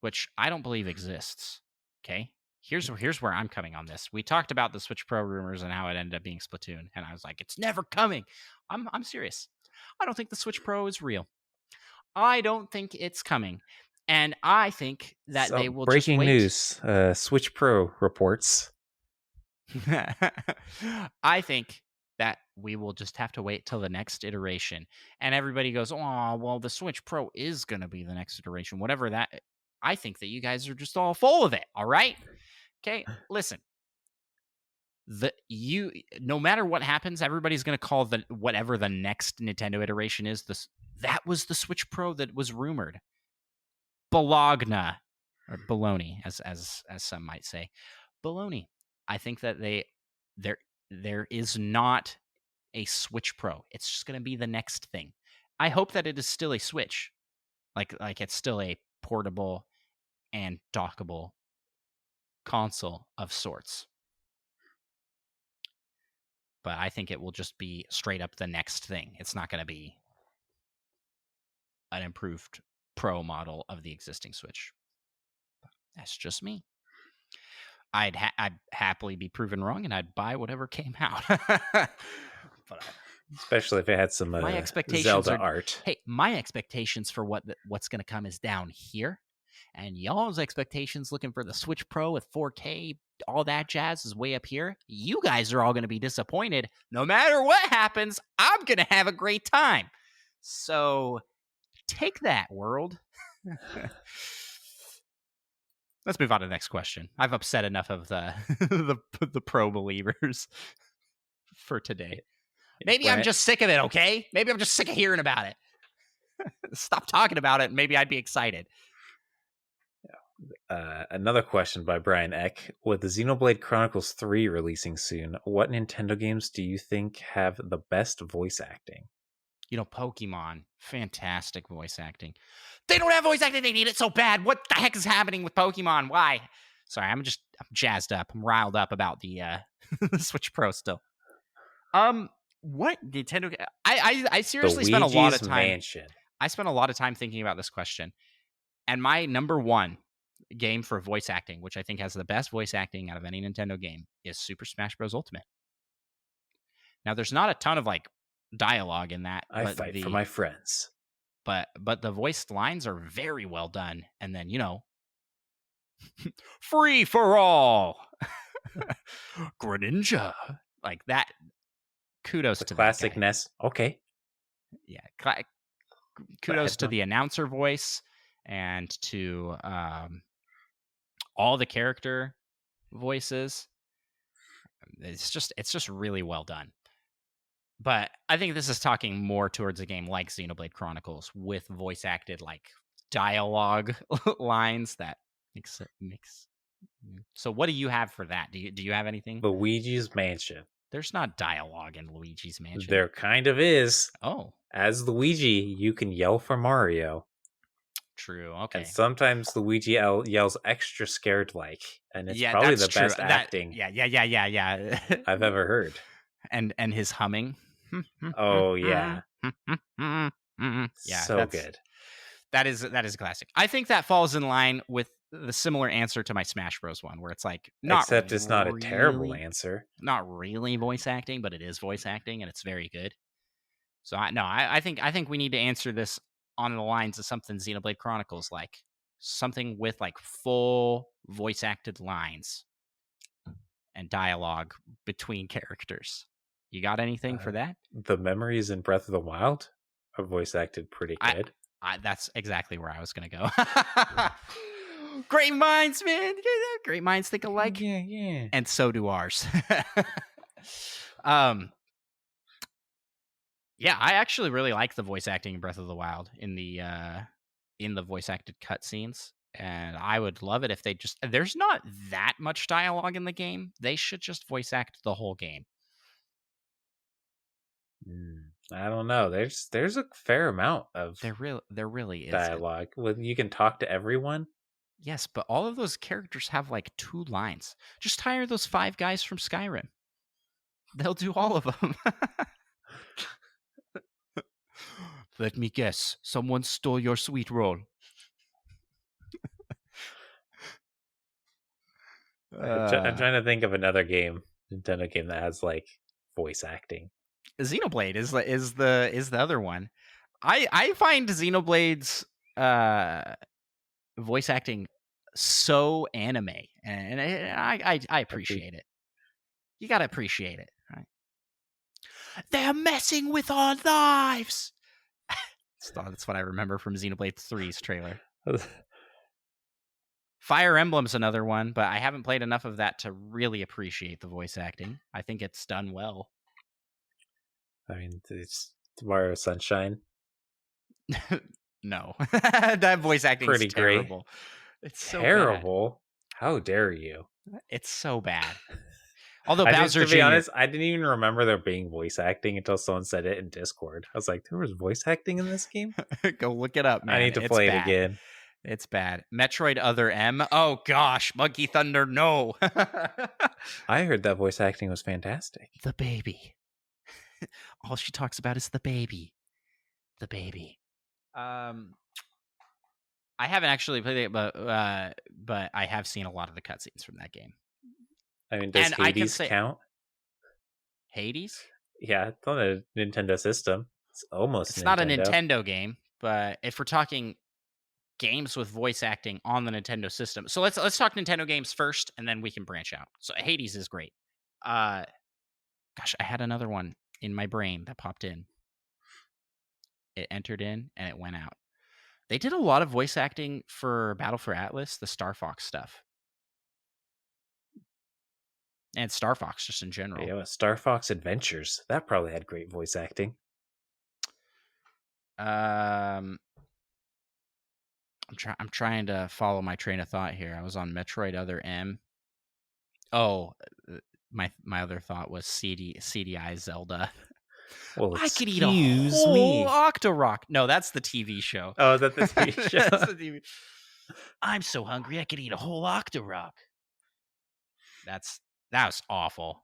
S1: which I don't believe exists. Okay, here's where I'm coming on this. We talked about the Switch Pro rumors and how it ended up being Splatoon, and I was like, it's never coming. I'm serious. I don't think the Switch Pro is real. I don't think it's coming. And I think that they will
S2: breaking
S1: just wait.
S2: News, Switch Pro reports.
S1: I think that we will just have to wait till the next iteration. And everybody goes, oh, well, the Switch Pro is going to be the next iteration. Whatever that, I think that you guys are just all full of it. All right? Okay, listen. No matter what happens, everybody's going to call whatever the next Nintendo iteration is, that was the Switch Pro that was rumored. Bologna, or baloney, as some might say. Baloney. I think that there is not a Switch Pro. It's just going to be the next thing. I hope that it is still a Switch. Like it's still a portable and dockable console of sorts. But I think it will just be straight up the next thing. It's not going to be an improved Pro model of the existing Switch. That's just me. I'd happily be proven wrong, and I'd buy whatever came out. But
S2: especially if it had some
S1: my expectations
S2: Zelda art.
S1: Hey, my expectations for what's going to come is down here, and y'all's expectations looking for the Switch Pro with 4K, all that jazz, is way up here. You guys are all going to be disappointed. No matter what happens, I'm going to have a great time. So take that, world. Let's move on to the next question. I've upset enough of the the pro believers for today. Maybe I'm just sick of it, okay? Maybe I'm just sick of hearing about it. Stop talking about it, and maybe I'd be excited.
S2: Another question by Brian Eck. With the Xenoblade Chronicles 3 releasing soon, what Nintendo games do you think have the best voice acting?
S1: Pokemon. Fantastic voice acting. They don't have voice acting. They need it so bad. What the heck is happening with Pokemon? Why? Sorry, I'm jazzed up. I'm riled up about the Switch Pro still. What Nintendo? I seriously spent a lot of time.
S2: Mansion.
S1: I spent a lot of time thinking about this question, and my number one game for voice acting, which I think has the best voice acting out of any Nintendo game, is Super Smash Bros. Ultimate. Now, there's not a ton of like dialogue in that.
S2: I fight for my friends.
S1: But the voiced lines are very well done, and then Free for all. Greninja. Like that. Kudos
S2: The
S1: to that
S2: classic
S1: guy.
S2: Ness. Okay.
S1: Yeah. Kudos to the announcer voice and to all the character voices. It's just really well done. But I think this is talking more towards a game like Xenoblade Chronicles with voice acted like dialogue lines that makes. So what do you have for that? Do you have anything?
S2: Luigi's Mansion.
S1: There's not dialogue in Luigi's Mansion.
S2: There kind of is.
S1: Oh.
S2: As Luigi, you can yell for Mario.
S1: True. Okay.
S2: And sometimes Luigi yells extra scared like, and it's probably the best acting
S1: Yeah.
S2: I've ever heard.
S1: And his humming.
S2: Oh yeah.
S1: Yeah,
S2: so good.
S1: That is a classic. I think that falls in line with the similar answer to my Smash Bros. One, where it's like
S2: except it's not a terrible answer.
S1: Not really voice acting, but it is voice acting, and it's very good. So I think we need to answer this on the lines of something Xenoblade Chronicles, like something with like full voice acted lines and dialogue between characters. You got anything for that?
S2: The memories in Breath of the Wild are voice acted pretty good.
S1: That's exactly where I was going to go. Great minds, man. Great minds think alike.
S2: Yeah.
S1: And so do ours. Yeah, I actually really like the voice acting in Breath of the Wild in the voice acted cutscenes. And I would love it if they just... There's not that much dialogue in the game. They should just voice act the whole game.
S2: I don't know. There's a fair amount of
S1: there really is
S2: dialogue. You can talk to everyone.
S1: Yes, but all of those characters have like 2 lines. Just hire those 5 guys from Skyrim. They'll do all of them. Let me guess. Someone stole your sweet roll.
S2: I'm trying to think of another Nintendo game that has like voice acting.
S1: Xenoblade is the other one. I find Xenoblade's voice acting so anime, and I appreciate it. You gotta appreciate it, right? They're messing with our lives. That's what I remember from Xenoblade 3's trailer. Fire Emblem's another one, but I haven't played enough of that to really appreciate the voice acting. I think it's done well.
S2: I mean, it's Mario Sunshine.
S1: No, that voice acting is terrible.
S2: Great.
S1: It's so
S2: terrible. Bad. How dare you?
S1: It's so bad. Although Bowser
S2: to be honest, I didn't even remember there being voice acting until someone said it in Discord. I was like, there was voice acting in this game?
S1: Go look it up, man.
S2: I need to play it again.
S1: It's bad. Metroid Other M. Oh gosh, Monkey Thunder, no.
S2: I heard that voice acting was fantastic.
S1: The baby. All she talks about is the baby. The baby. I haven't actually played it, but I have seen a lot of the cutscenes from that game.
S2: I mean, does Hades count?
S1: Hades?
S2: Yeah, it's on a Nintendo system. It's almost
S1: It's not a Nintendo game, but if we're talking games with voice acting on the Nintendo system. So let's talk Nintendo games first, and then we can branch out. So Hades is great. Gosh, I had another one in my brain that popped in. It entered in and it went out. They did a lot of voice acting for Battle for Atlas, the Star Fox stuff. And Star Fox just in general.
S2: Yeah, Star Fox Adventures. That probably had great voice acting.
S1: I'm trying to follow my train of thought here. I was on Metroid Other M. Oh, my other thought was CDI Zelda.
S2: Well,
S1: I could eat a whole Octorok. No, that's the TV show.
S2: Oh, is that the TV show?
S1: That's the TV. I'm so hungry I could eat a whole Octorok. That was awful.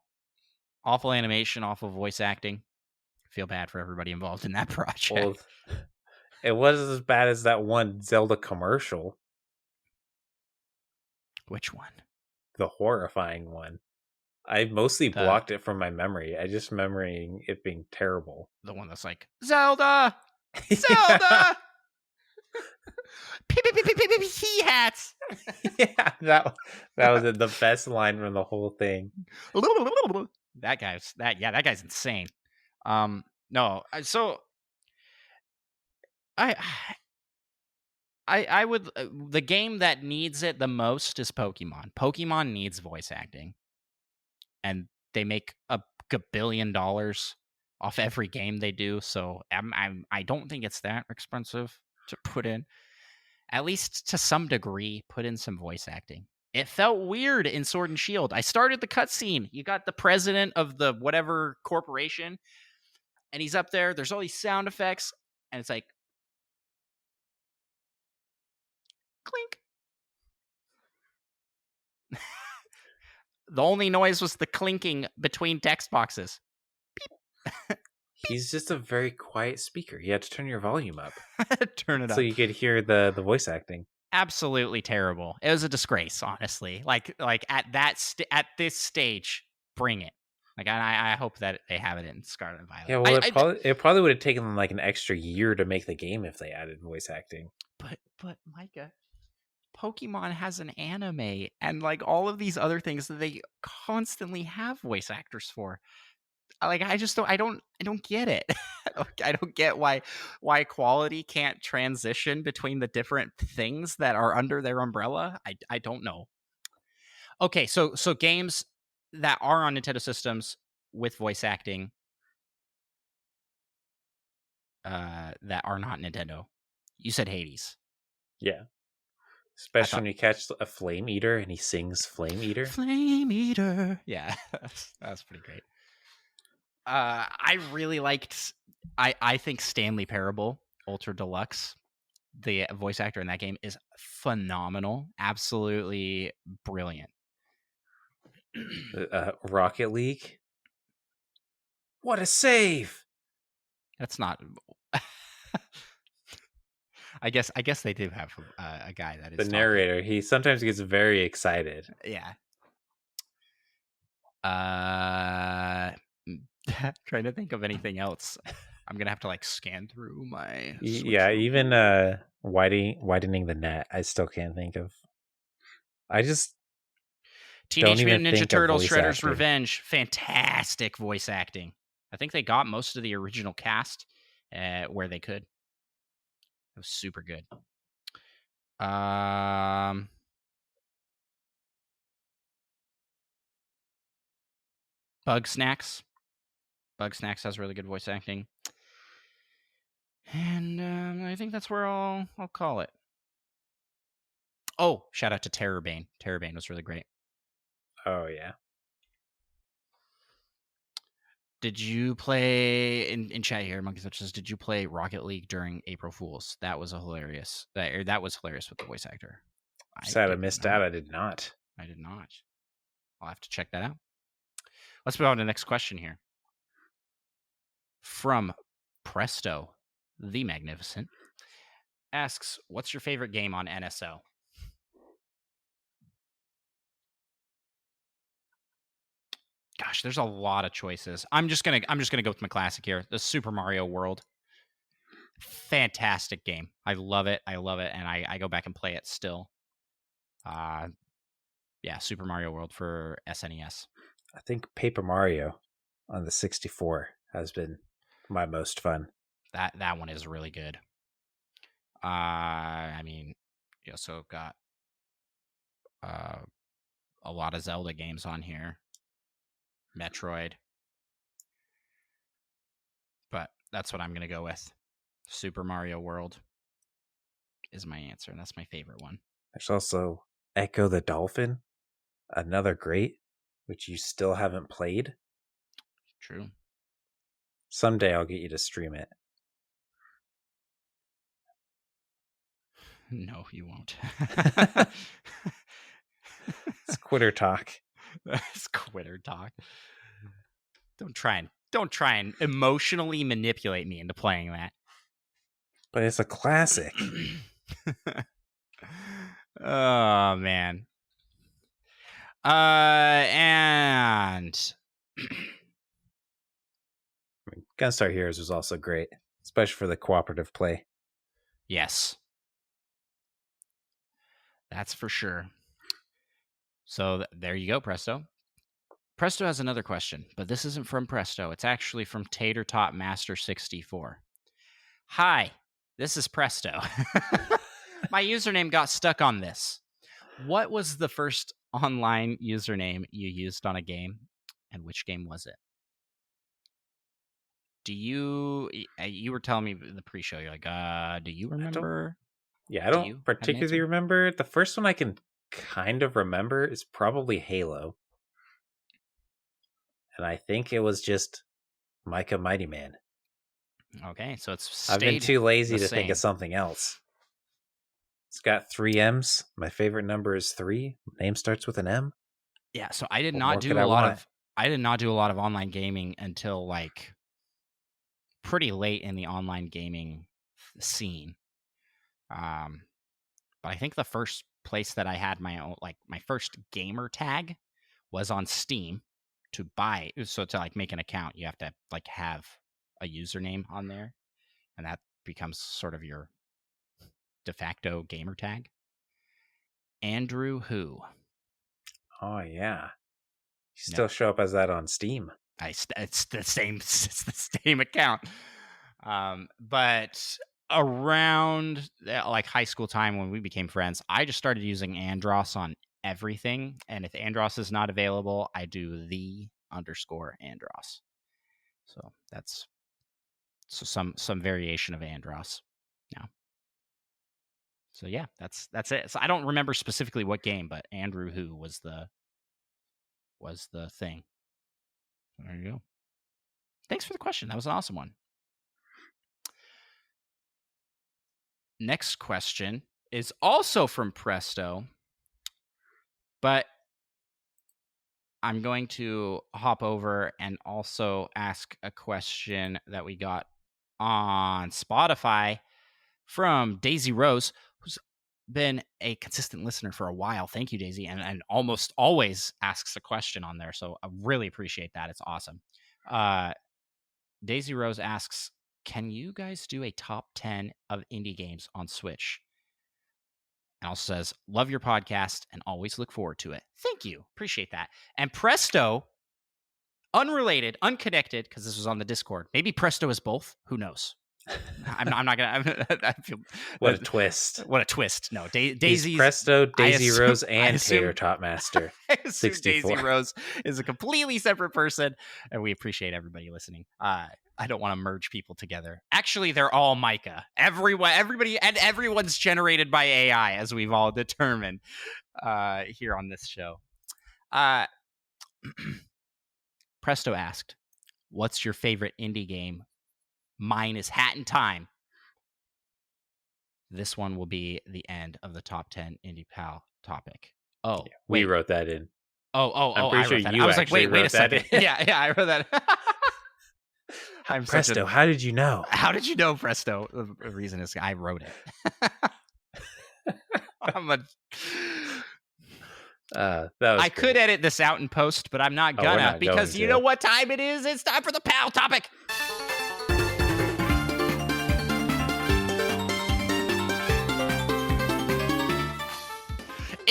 S1: Awful animation, awful voice acting. Feel bad for everybody involved in that project.
S2: Well, it wasn't as bad as that one Zelda commercial.
S1: Which one?
S2: The horrifying one. I mostly blocked it from my memory. I just remembering it being terrible.
S1: The one that's like, Zelda! Zelda! He hats!
S2: Yeah. that was the best line from the whole thing.
S1: That guy's insane. No, so I would the game that needs it the most is Pokemon. Pokemon needs voice acting, and they make a billion dollars off every game they do. So I don't think it's that expensive to put in. At least to some degree, put in some voice acting. It felt weird in Sword and Shield. I started the cutscene. You got the president of the whatever corporation, and he's up there. There's all these sound effects, and it's like clink. The only noise was the clinking between text boxes.
S2: He's just a very quiet speaker. You had to turn your volume up.
S1: Turn it up.
S2: So you could hear the voice acting.
S1: Absolutely terrible. It was a disgrace, honestly. Like at this stage, bring it. Like I hope that they have it in Scarlet and Violet.
S2: Yeah, well, it probably would have taken them like an extra year to make the game if they added voice acting.
S1: But Micah, Pokemon has an anime and like all of these other things that they constantly have voice actors for. Like I don't get it. I don't get why quality can't transition between the different things that are under their umbrella. I don't know. Okay, so games that are on Nintendo systems with voice acting that are not Nintendo. You said Hades.
S2: Yeah. Especially when you catch a Flame Eater and he sings Flame Eater.
S1: Flame Eater. Yeah, that's pretty great. I really liked. I think Stanley Parable Ultra Deluxe, the voice actor in that game, is phenomenal. Absolutely brilliant.
S2: Rocket League. What a save!
S1: That's not. I guess they do have a guy that is
S2: the narrator. Talking. He sometimes gets very excited.
S1: Yeah. Trying to think of anything else. I'm gonna have to like scan through my.
S2: Yeah, even widening the net. I still can't think of. I just
S1: Teenage Mutant Ninja Turtles: Shredder's Revenge. Fantastic voice acting. I think they got most of the original cast where they could. It was super good. Bug Snacks. Bug Snacks has really good voice acting. And I think that's where I'll call it. Oh, shout out to Terrorbane. Terrorbane was really great.
S2: Oh, yeah.
S1: Did you play in chat here, Monkey says, did you play Rocket League during April Fools? That was hilarious. That was hilarious with the voice actor.
S2: Sad I missed out. I did not.
S1: I'll have to check that out. Let's move on to the next question here. From Presto, the Magnificent, asks, what's your favorite game on NSO? Gosh, there's a lot of choices. I'm just gonna go with my classic here, the Super Mario World. Fantastic game. I love it, and I go back and play it still. Yeah, Super Mario World for SNES.
S2: I think Paper Mario on the 64 has been my most fun.
S1: That one is really good. I mean, you also got a lot of Zelda games on here. Metroid. But that's what I'm going to go with. Super Mario World is my answer, and that's my favorite one.
S2: There's also Echo the Dolphin, another great, which you still haven't played.
S1: True.
S2: Someday I'll get you to stream it.
S1: No, you won't.
S2: It's quitter talk.
S1: It's quitter talk. Don't try and emotionally manipulate me into playing that.
S2: But it's a classic.
S1: Oh man. And
S2: Gunstar Heroes was also great, especially for the cooperative play.
S1: Yes. That's for sure. So there you go, Presto. Presto has another question, but this isn't from Presto. It's actually from Tater Tot Master 64. Hi, this is Presto. My username got stuck on this. What was the first online username you used on a game, and which game was it? Do you were telling me in the pre-show, you're like, do you remember?
S2: I
S1: Do
S2: don't
S1: you have an
S2: particularly
S1: answer?
S2: remember. The first one I can kind of remember is probably Halo. And I think it was just Micah Mighty Man.
S1: Okay, so it's
S2: I've been too lazy to think of
S1: same.
S2: something else. It's got 3 M's. My favorite number is 3. Name starts with an M.
S1: Yeah, so I did
S2: What
S1: not
S2: more
S1: do
S2: could
S1: a
S2: I
S1: lot
S2: want?
S1: of online gaming until like pretty late in the online gaming scene. But I think the first place that I had my own, like my first gamer tag was on Steam to buy. So to like make an account, you have to like have a username on there, and that becomes sort of your de facto gamer tag. Andrew Who.
S2: Oh, yeah. You
S1: Yep.
S2: still show up as that on Steam.
S1: It's the same. It's the same account. But around like high school time when we became friends, I just started using Andros on everything. And if Andros is not available, I do _Andros. So that's some variation of Andros now. So yeah, that's it. So I don't remember specifically what game, but Andrew Who was the thing. There you go. Thanks for the question. That was an awesome one. Next question is also from Presto, but I'm going to hop over and also ask a question that we got on Spotify from Daisy Rose, who's been a consistent listener for a while. Thank you, Daisy, and almost always asks a question on there. So I really appreciate that. It's awesome. Daisy Rose asks, can you guys do a top 10 of indie games on Switch? And also says, love your podcast and always look forward to it. Thank you. Appreciate that. And Presto, unrelated, unconnected, because this was on the Discord. Maybe Presto is both. Who knows? I'm not gonna. I feel,
S2: What a twist!
S1: What a twist! No,
S2: He's
S1: Daisy's
S2: Presto, Daisy
S1: assume,
S2: Rose, and Tater Tot Master.
S1: I assume
S2: 64.
S1: Daisy Rose is a completely separate person, and we appreciate everybody listening. I don't want to merge people together. Actually, they're all Micah. Everyone's generated by AI, as we've all determined here on this show. Presto asked, "What's your favorite indie game?" Mine is Hat in Time. This one will be the end of the top 10 Indie Pal topic. Oh,
S2: yeah, we wrote that in.
S1: I'm
S2: pretty sure you
S1: I was like, wait a second. Yeah, I wrote that.
S2: Presto, how did you know?
S1: How did you know, Presto? The reason is I wrote it. I could edit this out in post, but I'm not gonna because you know what time it is? It's time for the Pal topic.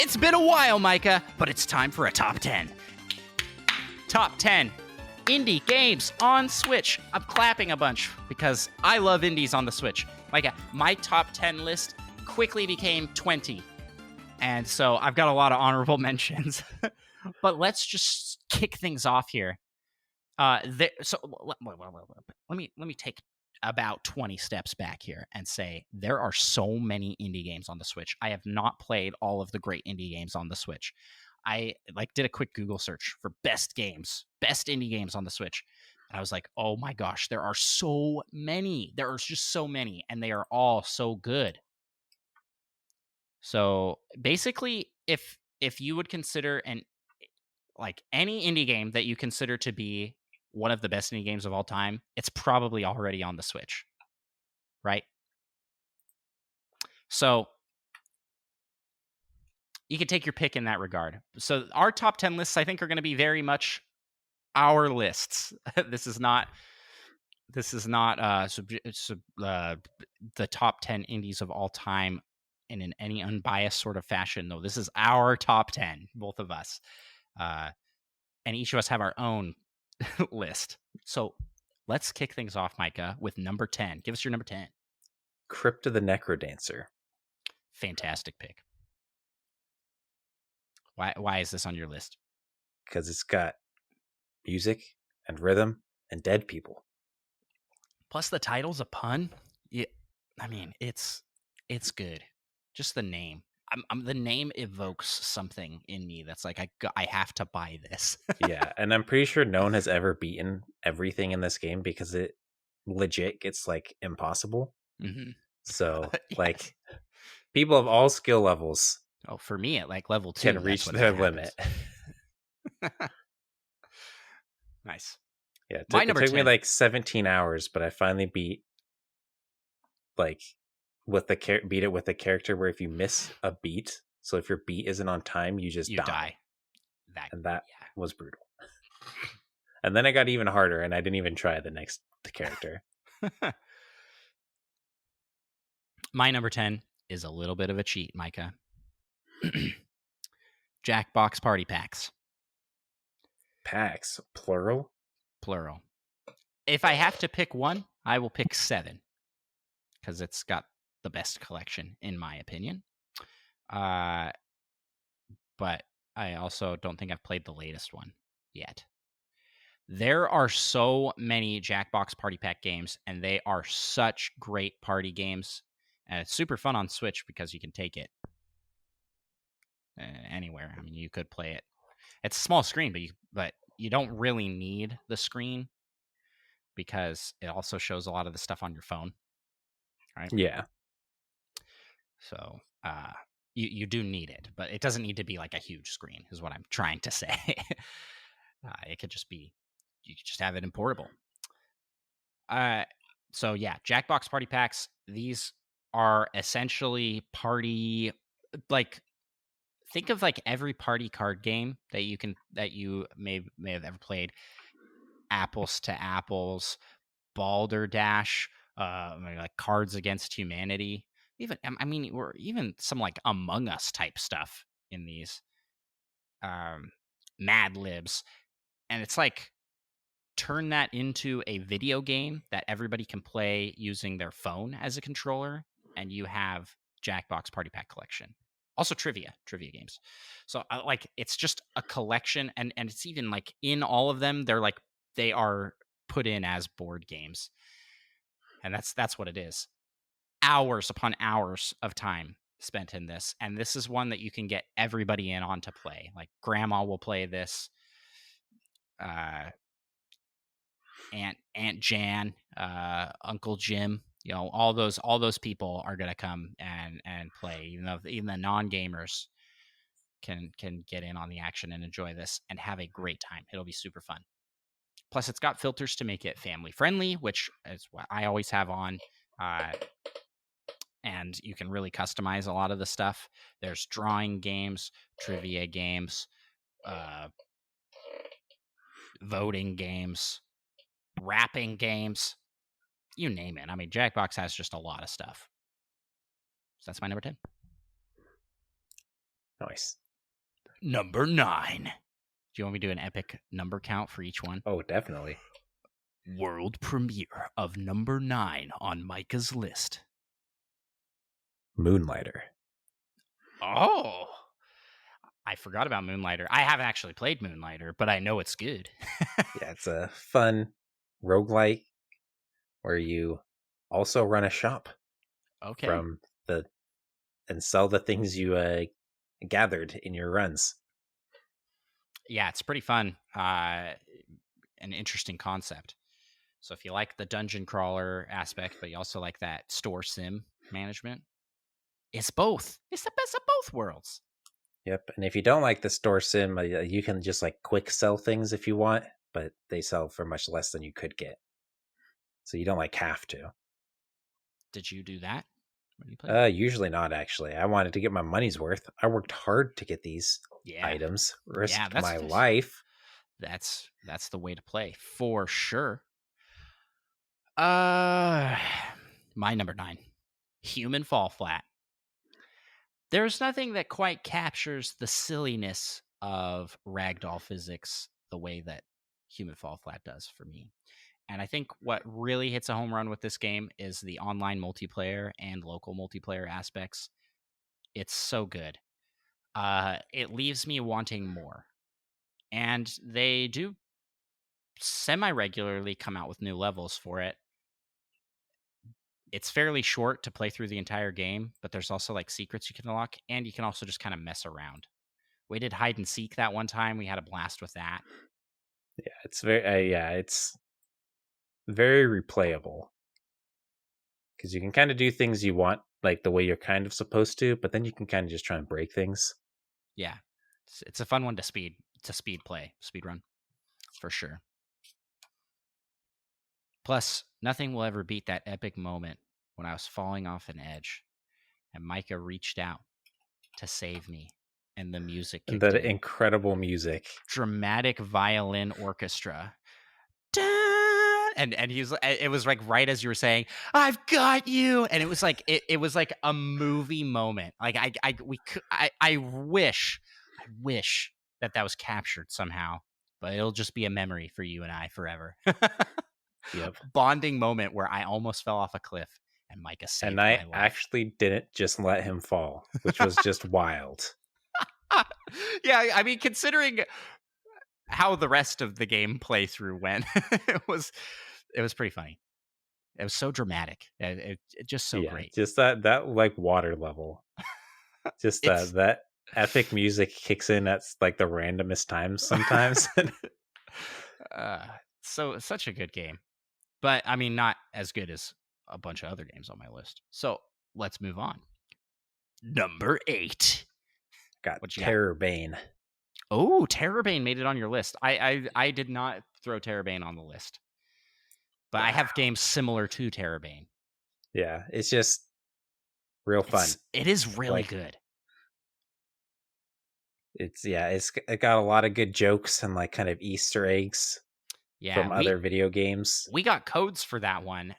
S1: It's been a while, Micah, but it's time for a top 10. Top 10 indie games on Switch. I'm clapping a bunch because I love indies on the Switch. Micah, my top 10 list quickly became 20. And so I've got a lot of honorable mentions. But let's just kick things off here. So let me take about 20 steps back here and say there are so many indie games on the Switch. I have not played all of the great indie games on the Switch. I did a quick Google search for best indie games on the Switch. And I was like, oh my gosh, there are so many. There are just so many, and they are all so good. So basically, if you would consider any indie game that you consider to be one of the best indie games of all time, it's probably already on the Switch, right? So you can take your pick in that regard. So our top 10 lists, I think, are going to be very much our lists. This is not the top 10 indies of all time in any unbiased sort of fashion, though. This is our top 10, both of us. And each of us have our own list. So let's kick things off, Micah, with number 10. Give us your number 10.
S2: Crypt of the Necrodancer.
S1: Fantastic pick. Why is this on your list?
S2: Because it's got music and rhythm and dead people.
S1: Plus the title's a pun. Yeah, I mean, it's good. Just the name. The name evokes something in me that's like I have to buy this.
S2: Yeah, and I'm pretty sure no one has ever beaten everything in this game because it legit gets like impossible.
S1: Mm-hmm.
S2: So
S1: Yes.
S2: like people of all skill levels.
S1: Oh, for me at like level 2
S2: can reach their limit.
S1: Nice.
S2: Yeah, it took me like 17 hours, but I finally beat like beat it with a character where if you miss a beat, so if your beat isn't on time, you just die. That was brutal. And then it got even harder, and I didn't even try the next character.
S1: My number 10 is a little bit of a cheat, Micah. Jackbox Party Packs.
S2: Packs, plural?
S1: Plural. If I have to pick one, I will pick 7. Because it's got the best collection, in my opinion. But I also don't think I've played the latest one yet. There are so many Jackbox Party Pack games, and they are such great party games. And it's super fun on Switch because you can take it anywhere. I mean, you could play it. It's a small screen, but you don't really need the screen because it also shows a lot of the stuff on your phone. Right?
S2: Yeah.
S1: So you do need it, but it doesn't need to be like a huge screen, is what I'm trying to say. It could just be, you could just have it in portable. So yeah, Jackbox Party Packs, these are essentially party, like, think of like every party card game that you may have ever played. Apples to Apples, Balderdash, like Cards Against Humanity. We're even some like Among Us type stuff in these. Mad Libs. And it's like, turn that into a video game that everybody can play using their phone as a controller, and you have Jackbox Party Pack Collection. Also trivia games. So like, it's just a collection, and it's even like in all of them, they are put in as board games. And that's what it is. Hours upon hours of time spent in this, and this is one that you can get everybody in on to play. Like, grandma will play this, Aunt Jan, Uncle Jim, all those people are gonna come and play. Even the non-gamers can get in on the action and enjoy this and have a great time. It'll be super fun. Plus, it's got filters to make it family friendly, which is what I always have on. And you can really customize a lot of the stuff. There's drawing games, trivia games, voting games, rapping games, you name it. I mean, Jackbox has just a lot of stuff. So that's my number 10.
S2: Nice.
S1: Number 9. Do you want me to do an epic number count for each one?
S2: Oh, definitely.
S1: World premiere of number 9 on Micah's list.
S2: Moonlighter.
S1: Oh, I forgot about Moonlighter. I haven't actually played Moonlighter, but I know it's good.
S2: Yeah, it's a fun roguelike where you also run a shop.
S1: Okay.
S2: And sell the things you gathered in your runs.
S1: Yeah, it's pretty fun. An interesting concept. So if you like the dungeon crawler aspect, but you also like that store sim management, it's both. It's the best of both worlds.
S2: Yep. And if you don't like the store sim, you can just like quick sell things if you want, but they sell for much less than you could get. So you don't like have to.
S1: Did you do that when you played?
S2: Usually not, actually. I wanted to get my money's worth. I worked hard to get these items, risked my life.
S1: That's the way to play, for sure. My number 9, Human Fall Flat. There's nothing that quite captures the silliness of ragdoll physics the way that Human Fall Flat does for me. And I think what really hits a home run with this game is the online multiplayer and local multiplayer aspects. It's so good. It leaves me wanting more. And they do semi-regularly come out with new levels for it. It's fairly short to play through the entire game, but there's also like secrets you can unlock, and you can also just kind of mess around. We did hide and seek that one time. We had a blast with that.
S2: Yeah, it's it's very replayable because you can kind of do things you want like the way you're kind of supposed to, but then you can kind of just try and break things.
S1: Yeah, it's a fun one to speed run for sure. Plus, nothing will ever beat that epic moment when I was falling off an edge and Micah reached out to save me, and the music
S2: And
S1: kicked
S2: that
S1: in.
S2: incredible music.
S1: Dramatic violin orchestra. And he was, it was like right as you were saying, "I've got you," and it was like it was like a movie moment. Like I wish that was captured somehow, but it'll just be a memory for you and I forever.
S2: Yep.
S1: Bonding moment where I almost fell off a cliff and Micah saved
S2: And
S1: my
S2: I
S1: life.
S2: actually didn't just let him fall, which was just wild.
S1: Yeah, I mean, considering how the rest of the game playthrough went, it was pretty funny. It was so dramatic. It just so great.
S2: Just that like water level. Just that epic music kicks in at like the randomest times sometimes.
S1: So such a good game. But I mean, not as good as a bunch of other games on my list. So let's move on. Number 8.
S2: Got
S1: What you
S2: Terrorbane.
S1: got? Oh, Terrorbane made it on your list. I did not throw Terrorbane on the list, but I have games similar to Terrorbane.
S2: Yeah, it's just real fun.
S1: It is really good.
S2: It's it got a lot of good jokes and like kind of Easter eggs from other video games.
S1: We got codes for that one,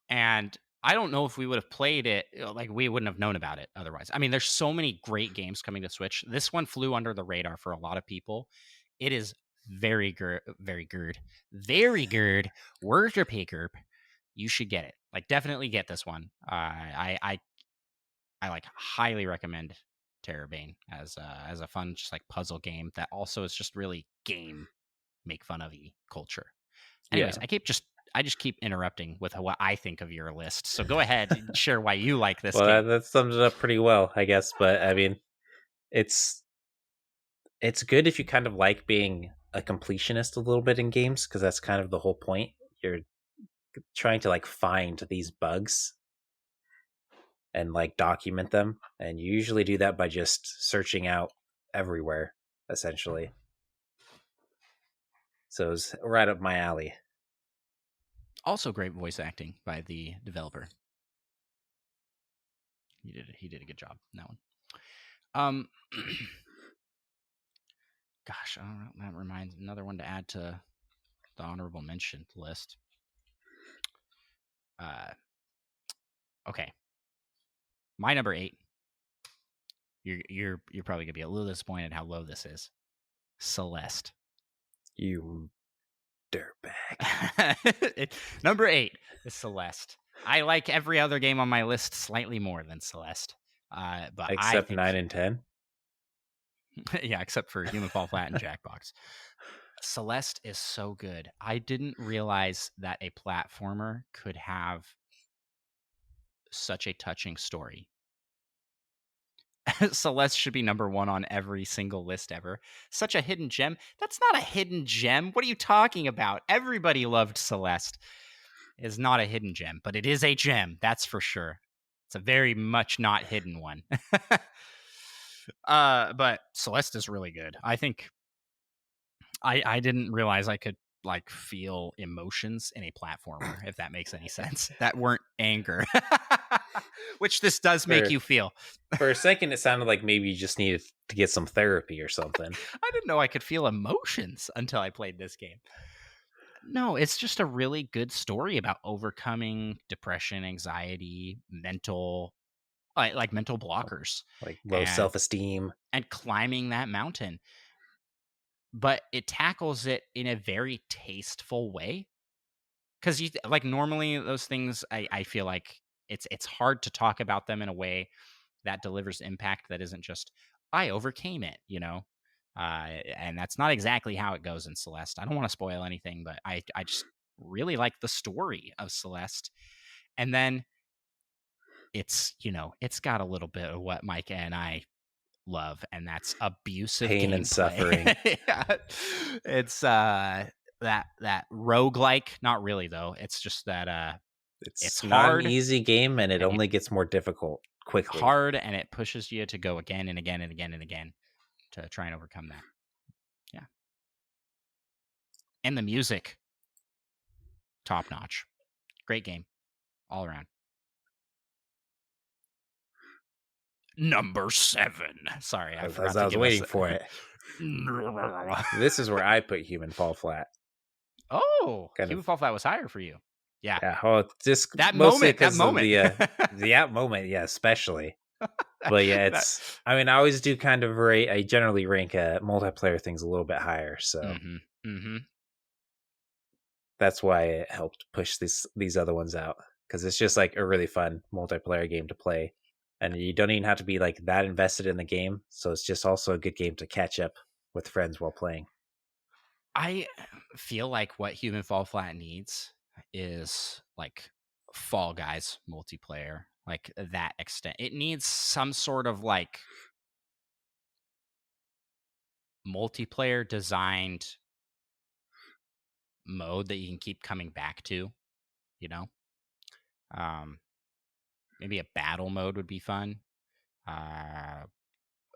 S1: and I don't know if we would have played it, like we wouldn't have known about it otherwise. I mean, there's so many great games coming to Switch. This one flew under the radar for a lot of people. It is very good. Word your paper. You should get it. Like, definitely get this one. I like highly recommend Terrorbane as a fun, just like puzzle game that also is just really game make fun of y culture. Anyways, I just keep interrupting with what I think of your list. So go ahead and share why you like this game.
S2: That sums it up pretty well, I guess. But I mean, it's good if you kind of like being a completionist a little bit in games, because that's kind of the whole point. You're trying to like find these bugs and like document them, and you usually do that by just searching out everywhere, essentially. So it's right up my alley.
S1: Also, great voice acting by the developer. He did a good job in that one. Gosh, I don't know. That reminds another one to add to the honorable mention list. Okay, my number 8. You're probably gonna be a little disappointed how low this is. Celeste.
S2: You dirtbag.
S1: Number 8 is Celeste. I like every other game on my list slightly more than Celeste. But
S2: except 9 and 10.
S1: Yeah, except for Human Fall Flat and Jackbox. Celeste is so good. I didn't realize that a platformer could have such a touching story. Celeste should be number 1 on every single list ever. Such a hidden gem. That's not a hidden gem. What are you talking about? Everybody loved Celeste. It is not a hidden gem, but it is a gem. That's for sure. It's a very much not hidden one. But Celeste is really good. I think I didn't realize I could like feel emotions in a platformer, if that makes any sense. That weren't anger. Which this does make you feel.
S2: For a second, it sounded like maybe you just needed to get some therapy or something.
S1: I didn't know I could feel emotions until I played this game. No, it's just a really good story about overcoming depression, anxiety, mental like mental blockers,
S2: like low
S1: and
S2: self-esteem.
S1: climbing that mountain. But it tackles it in a very tasteful way. Because like normally those things, I feel like it's hard to talk about them in a way that delivers impact that isn't just I overcame it, and that's not exactly how it goes in Celeste. I don't want to spoil anything, but I just really like the story of Celeste, and then it's got a little bit of what Micah and I love, and that's abusive
S2: Pain and suffering.
S1: gameplay. Yeah. It's that roguelike, not really though. It's just that it's
S2: It's not an
S1: hard
S2: easy game, and it
S1: and it
S2: only gets more difficult quickly.
S1: hard and it pushes you to go again and again and again and again to try and overcome that. Yeah. And the music, top notch. Great game all around. Number 7. Sorry, I forgot
S2: I
S1: to
S2: was
S1: give
S2: waiting
S1: us
S2: for it. This is where I put Human Fall Flat.
S1: Oh,
S2: Kind
S1: Human
S2: of.
S1: Fall Flat was higher for you. Yeah.
S2: Yeah, well, just
S1: That
S2: mostly
S1: moment, that
S2: because of
S1: moment.
S2: the app moment, yeah, especially. But yeah,
S1: That-
S2: I mean, I always do kind of rate. I generally rank multiplayer things a little bit higher, so that's why it helped push these other ones out, because it's just like a really fun multiplayer game to play, and you don't even have to be like that invested in the game. So it's just also a good game to catch up with friends while playing.
S1: I feel like what Human Fall Flat needs is like Fall Guys multiplayer, like that extent. It needs some sort of like multiplayer designed mode that you can keep coming back to, you know? Um, maybe a battle mode would be fun. Uh,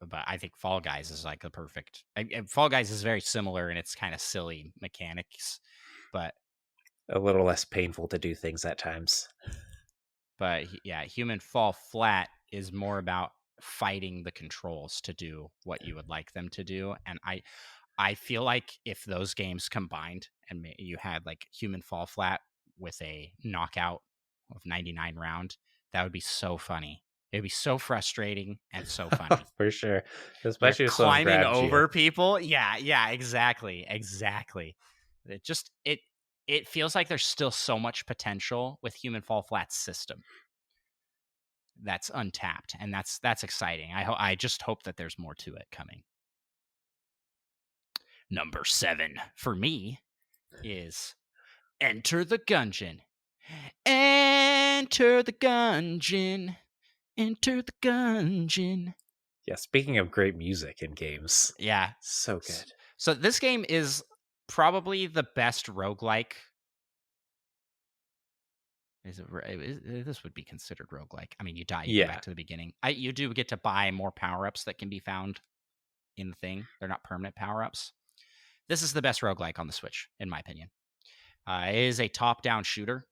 S1: but I think Fall Guys is like the perfect. Fall Guys is very similar in its kind of silly mechanics, but
S2: A little less painful to do things at times.
S1: yeah, Human Fall Flat is more about fighting the controls to do what you would like them to do, and I feel like if those games combined and you had like Human Fall Flat with a knockout of 99 round, that would be so funny. It'd be so frustrating and so funny.
S2: For sure,
S1: You're
S2: especially if someone
S1: climbing
S2: grabs you.
S1: over people. Yeah, exactly. It feels like there's still so much potential with Human Fall Flat's system that's untapped, and that's exciting. I just hope that there's more to it coming. Number 7 for me is Enter the Gungeon. Enter the Gungeon. Enter the Gungeon.
S2: Yeah, speaking of great music in games.
S1: Yeah.
S2: So good.
S1: So this game is probably the best roguelike. This would be considered roguelike. I mean, you die, you go back to the beginning. You do get to buy more power-ups that can be found in the thing. They're not permanent power-ups. This is the best roguelike on the Switch, in my opinion. It is a top-down shooter.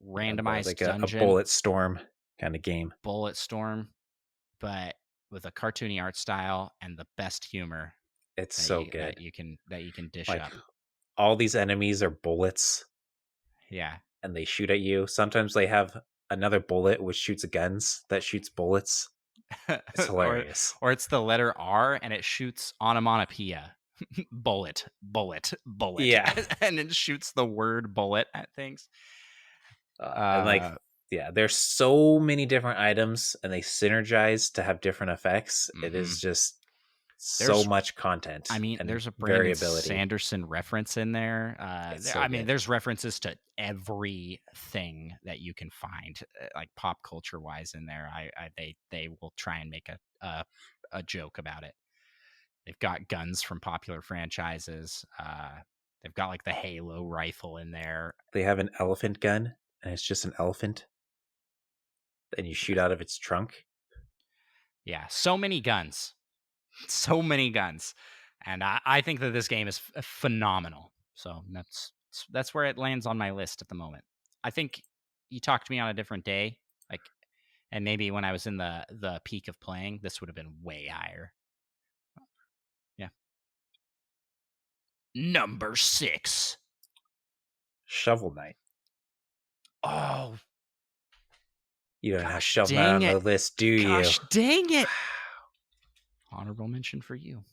S1: Randomized
S2: like
S1: dungeon.
S2: a bullet storm kind of game.
S1: Bullet storm, but with a cartoony art style and the best humor.
S2: It's so good
S1: that you can dish
S2: like,
S1: up.
S2: All these enemies are bullets.
S1: Yeah.
S2: And they shoot at you. Sometimes they have another bullet which shoots guns that shoots bullets. It's hilarious.
S1: or it's the letter R and it shoots onomatopoeia. bullet.
S2: Yeah.
S1: And it shoots the word bullet at things.
S2: And like, yeah, there's so many different items and they synergize to have different effects. It is just so much content.
S1: I mean,
S2: and
S1: there's a Brandon
S2: variability.
S1: Sanderson reference in there. There's references to everything that you can find, like pop culture wise, in there. They will try and make a joke about it. They've got guns from popular franchises. They've got like the Halo rifle in there.
S2: They have an elephant gun, and it's just an elephant, and you shoot out of its trunk.
S1: Yeah, so many guns. So many guns. And I think that this game is phenomenal. So that's where it lands on my list at the moment. I think you talked to me on a different day, like, and maybe when I was in the peak of playing, this would have been way higher. Yeah. Number 6.
S2: Shovel Knight.
S1: Oh,
S2: You don't have
S1: Gosh
S2: Shovel Knight on
S1: dang
S2: the
S1: it.
S2: list, do you?
S1: Gosh dang it. Honorable mention for you.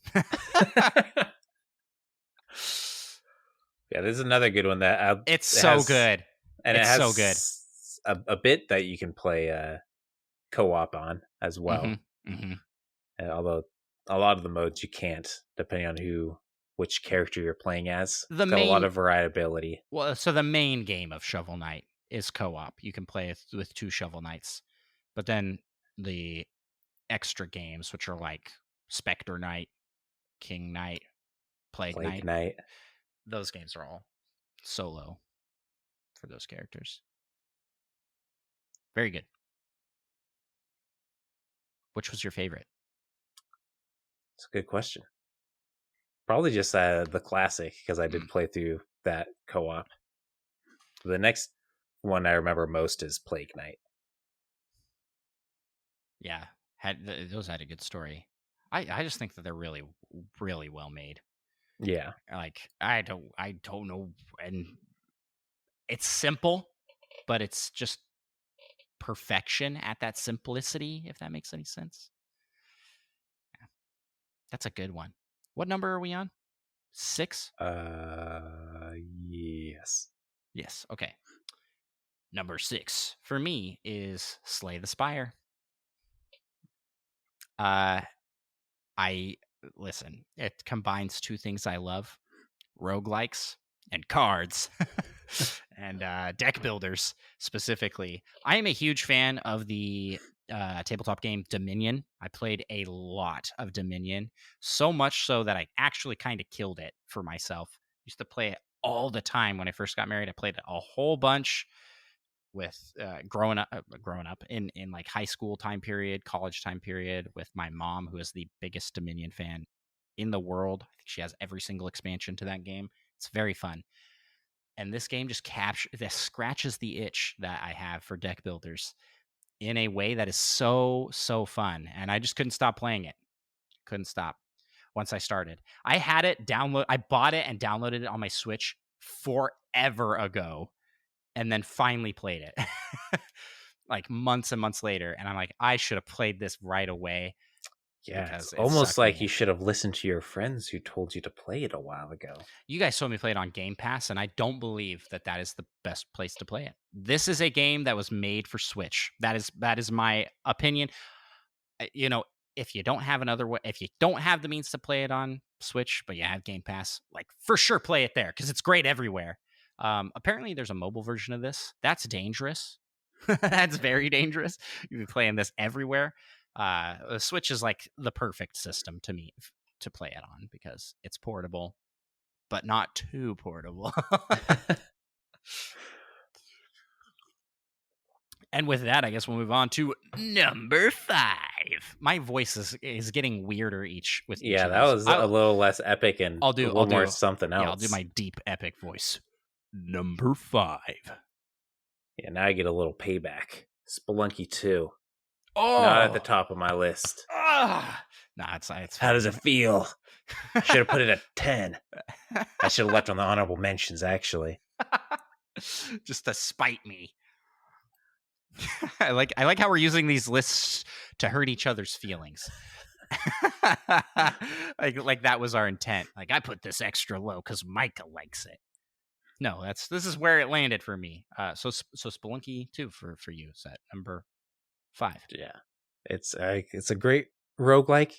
S2: Yeah, this is another good one that
S1: It's so good.
S2: And
S1: It's
S2: it has
S1: so good.
S2: a bit that you can play co-op on as well. And although a lot of the modes you can't, depending on which character you're playing as. It's got a lot of variability.
S1: Well, so the main game of Shovel Knight is co-op. You can play with 2 Shovel Knights. But then the extra games, which are like Spectre Knight, King Knight, Plague Knight, those games are all solo for those characters. Very good. Which was your favorite?
S2: It's a good question. Probably just the classic, because I did play through that co-op. The next one I remember most is Plague Knight.
S1: Yeah, those had a good story. I just think that they're really, really well made.
S2: Yeah,
S1: like I don't know, and it's simple, but it's just perfection at that simplicity, if that makes any sense. Yeah. That's a good one. What number are we on? 6?
S2: Yes.
S1: Yes, okay. Number 6 for me is Slay the Spire. Listen, it combines 2 things I love: roguelikes and cards. And deck builders specifically. I am a huge fan of the tabletop game Dominion. I played a lot of Dominion, so much so that I actually kind of killed it for myself. Used to play it all the time when I first got married. I played it a whole bunch with growing up in like high school time period, college time period, with my mom, who is the biggest Dominion fan in the world. I think she has every single expansion to that game. It's very fun. And this game just scratches the itch that I have for deck builders in a way that is so, so fun. And I just couldn't stop playing it. Couldn't stop once I started. I had it I bought it and downloaded it on my Switch forever ago, and then finally played it like months and months later. And I'm like, I should have played this right away.
S2: Yeah, it's almost like you should have listened to your friends who told you to play it a while ago.
S1: You guys saw me play it on Game Pass, and I don't believe that is the best place to play it. This is a game that was made for Switch. That is my opinion. You know, if you don't have if you don't have the means to play it on Switch, but you have Game Pass, like, for sure play it there, because it's great everywhere. Apparently, there's a mobile version of this. That's dangerous. That's very dangerous. You'll be playing this everywhere. The Switch is like the perfect system to me to play it on, because it's portable, but not too portable. And with that, I guess we'll move on to number 5. My voice is getting weirder with each.
S2: Yeah, that was a little less epic and a little more something else.
S1: Yeah, I'll do my deep epic voice. Number 5.
S2: Yeah, now I get a little payback. Spelunky 2.
S1: Oh,
S2: not at the top of my list.
S1: Nah, it's
S2: how does it feel? Should have put it at 10. I should have left on the honorable mentions, actually.
S1: Just to spite me. I like how we're using these lists to hurt each other's feelings. like that was our intent. Like, I put this extra low because Micah likes it. No, this is where it landed for me. So Spelunky 2 for you is at number 5.
S2: Yeah, it's a great roguelike.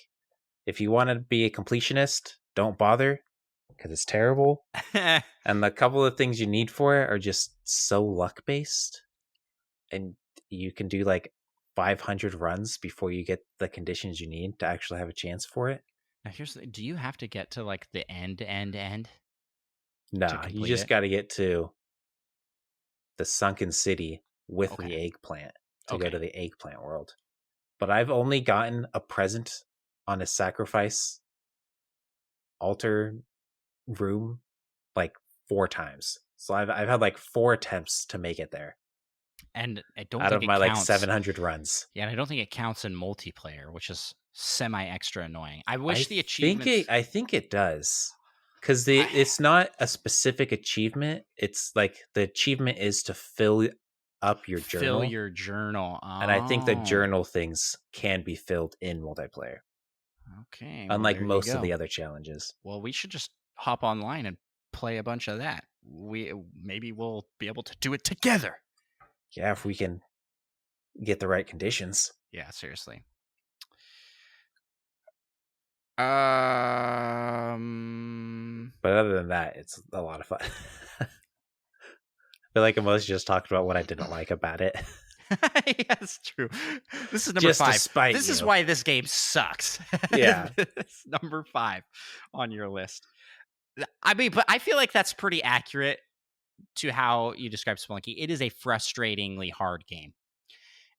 S2: If you want to be a completionist, don't bother, because it's terrible. And the couple of things you need for it are just so luck based, and you can do like 500 runs before you get the conditions you need to actually have a chance for it.
S1: Now do you have to get to like the end?
S2: No, you just got to get to the sunken city with the eggplant to go to the eggplant world. But I've only gotten a present on a sacrifice altar room like 4 times. So I've had like 4 attempts to make it there.
S1: And I don't
S2: out
S1: think
S2: of my
S1: counts.
S2: Like 700 runs.
S1: Yeah, and I don't think it counts in multiplayer, which is semi extra annoying. I wish the achievements.
S2: I think it does, because it's not a specific achievement. It's like the achievement is to fill up your
S1: Fill
S2: journal.
S1: your journal. Oh.
S2: And I think the journal things can be filled in multiplayer.
S1: Okay.
S2: Unlike most of the other challenges.
S1: Well, we should just hop online and play a bunch of that. Maybe we'll be able to do it together.
S2: Yeah, if we can get the right conditions.
S1: Yeah, seriously.
S2: But other than that, it's a lot of fun. I feel like I mostly just talked about what I didn't like about it.
S1: Yeah, that's true. This is number
S2: Just
S1: 5. This is why this game sucks.
S2: Yeah.
S1: It's number 5 on your list. I mean, but I feel like that's pretty accurate to how you describe Spelunky. It is a frustratingly hard game.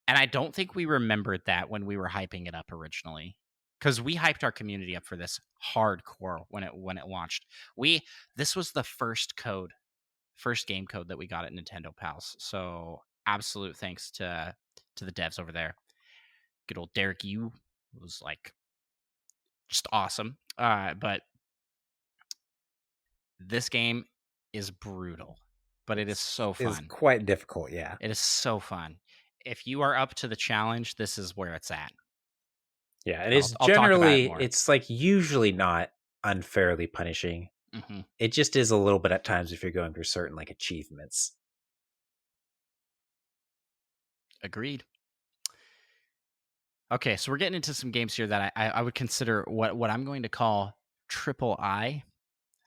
S1: And I don't think we remembered that when we were hyping it up originally. Because we hyped our community up for this hardcore when it launched. This was the first game code that we got at Nintendo Pals. So absolute thanks to the devs over there. Good old Derek Yu was like just awesome. But this game is brutal, but it is so fun.
S2: It's quite difficult, yeah.
S1: It is so fun. If you are up to the challenge, this is where it's at.
S2: Yeah, it is generally, it's like usually not unfairly punishing.
S1: Mm-hmm.
S2: It just is a little bit at times if you're going through certain like achievements.
S1: Agreed. Okay, so we're getting into some games here that I would consider what I'm going to call triple I.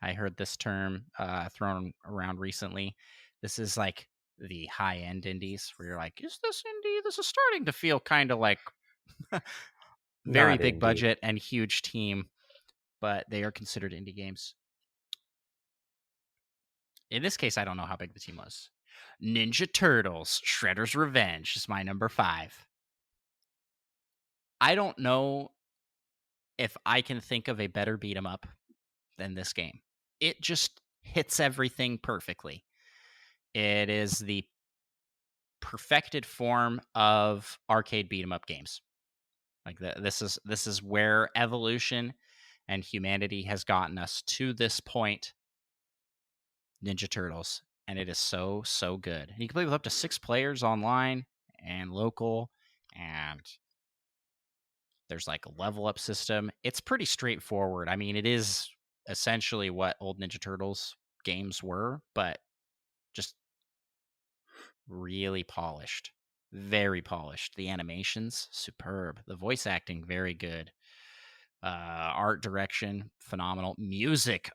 S1: I heard this term thrown around recently. This is like the high-end indies where you're like, is this indie? This is starting to feel kind of like very big budget and huge team, but they are considered indie games. In this case, I don't know how big the team was. Ninja Turtles, Shredder's Revenge is my number 5. I don't know if I can think of a better beat 'em up than this game. It just hits everything perfectly. It is the perfected form of arcade beat 'em up games. Like this is where evolution and humanity has gotten us to this point. Ninja Turtles, and it is so good. And you can play with up to 6 players online and local, and there's like a level up system. It's pretty straightforward. I mean, it is essentially what old Ninja Turtles games were, but just really polished. Very polished. The animations, superb. The voice acting, very good. Art direction, phenomenal. Music,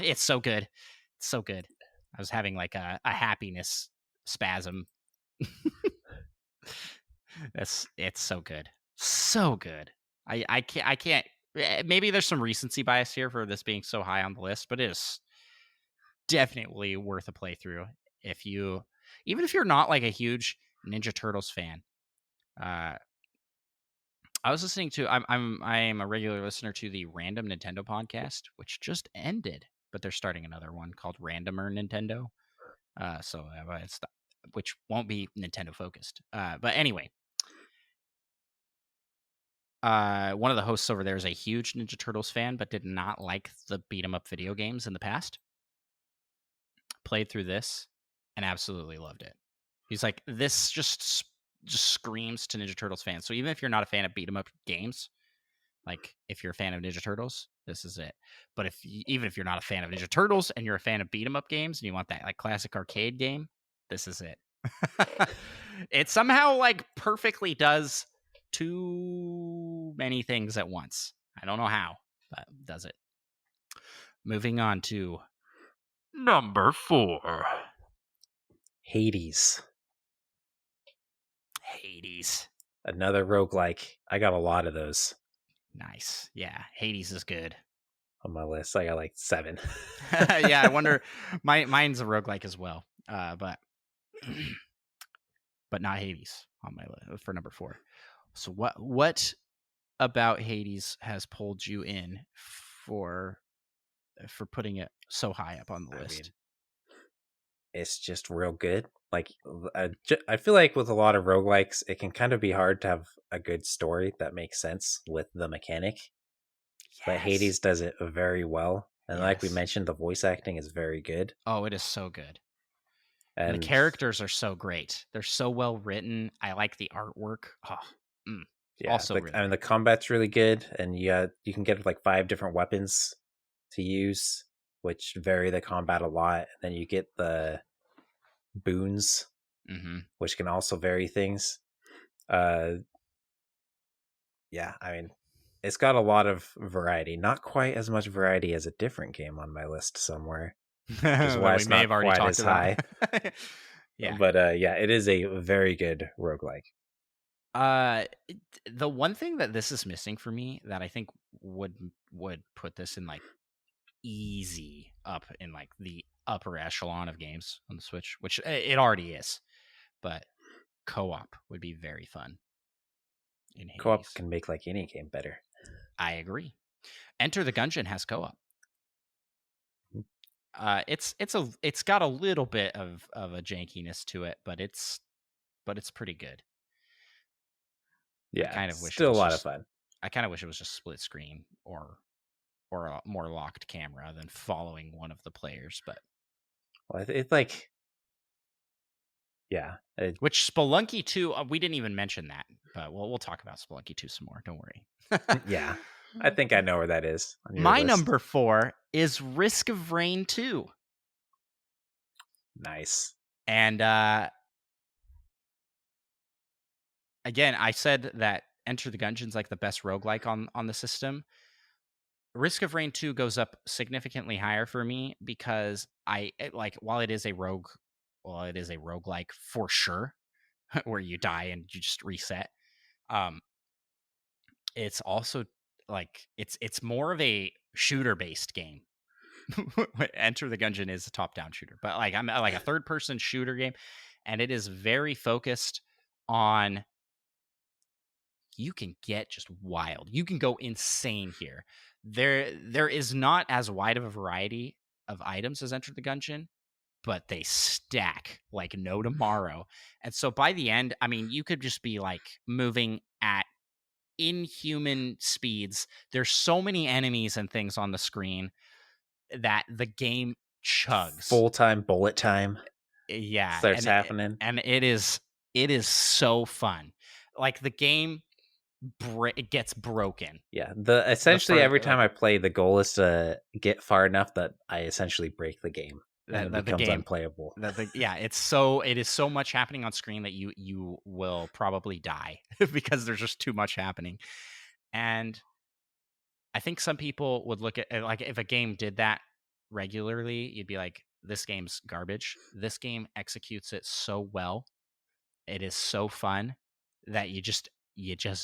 S1: it's so good. It's so good. I was having like a happiness spasm. It's so good. So good. I can't maybe there's some recency bias here for this being so high on the list, but it is definitely worth a playthrough even if you're not like a huge Ninja Turtles fan. I was listening to I'm a regular listener to the Random Nintendo podcast, which just ended, but they're starting another one called Randomer Nintendo. Which won't be Nintendo focused. But anyway, one of the hosts over there is a huge Ninja Turtles fan, but did not like the beat 'em up video games in the past. Played through this and absolutely loved it. He's like, this just screams to Ninja Turtles fans. So even if you're not a fan of beat 'em up games, like if you're a fan of Ninja Turtles, this is it. But even if you're not a fan of Ninja Turtles and you're a fan of beat 'em up games and you want that like classic arcade game, this is it. It somehow like perfectly does too many things at once. I don't know how, but does it. Moving on to number 4.
S2: Hades.
S1: Another
S2: roguelike. I got a lot of those.
S1: Nice. Yeah, Hades is good.
S2: On my list, I got like 7.
S1: Yeah, I wonder. Mine's a roguelike as well, but not Hades on my list for number 4. So what about Hades has pulled you in for putting it so high up on the list?
S2: I mean, it's just real good. Like I feel like with a lot of roguelikes, it can kind of be hard to have a good story that makes sense with the mechanic. Yes. But Hades does it very well. And like we mentioned, the voice acting is very good.
S1: Oh, it is so good. And the
S2: And
S1: characters are so great. They're so well written. I like the artwork.
S2: yeah,
S1: Also really
S2: I mean, the
S1: great.
S2: combat's really good, and you can get like 5 different weapons to use, which vary the combat a lot. And then you get the boons,
S1: Mm-hmm.
S2: which can also vary things. Uh, yeah, I mean, it's got a lot of variety. Not quite as much variety as a different game on my list somewhere, which is
S1: That
S2: why
S1: we
S2: it's
S1: may
S2: not
S1: have already
S2: quite
S1: talked
S2: as
S1: about.
S2: high.
S1: Yeah.
S2: But yeah, it is a very good roguelike.
S1: The one thing that this is missing for me that I think would put this in like easy up in like the upper echelon of games on the Switch, which it already is, but co-op would be very fun in
S2: Co-op
S1: Hades.
S2: can make like any game better.
S1: I agree. Enter the Gungeon has co-op. It's got a little bit of a jankiness to it, but it's pretty good. I
S2: Yeah,
S1: kind
S2: it's
S1: of wish it
S2: still a
S1: was
S2: lot of
S1: just
S2: fun.
S1: I kind of wish it was just split screen or a more locked camera than following one of the players, but
S2: Well, it's like, yeah,
S1: which Spelunky 2, we didn't even mention that, but we'll talk about Spelunky 2 some more. Don't worry.
S2: yeah. I think I know where that is on your
S1: My
S2: list.
S1: number 4 is Risk of Rain 2.
S2: Nice.
S1: And again, I said that Enter the Gungeon's like the best roguelike on the system. Risk of Rain 2 goes up significantly higher for me because while it is a roguelike for sure, where you die and you just reset. It's also like it's more of a shooter based game. Enter the Gungeon is a top down shooter, but like I'm like a third person shooter game, and it is very focused on you can get just wild. You can go insane here. There is not as wide of a variety of items as Enter the Gungeon, but they stack like no tomorrow. And so by the end, I mean, you could just be like moving at inhuman speeds. There's so many enemies and things on the screen that the game chugs.
S2: Full-time bullet time
S1: Yeah,
S2: starts happening.
S1: and it is so fun. Like the game it gets broken.
S2: Yeah, essentially every time
S1: Like
S2: I play, the goal is to get far enough that I essentially break the game and it
S1: the
S2: becomes
S1: game
S2: unplayable.
S1: yeah, it is so much happening on screen that you will probably die because there's just too much happening. And I think some people would look at like if a game did that regularly, you'd be like, this game's garbage. This game executes it so well. It is so fun that you just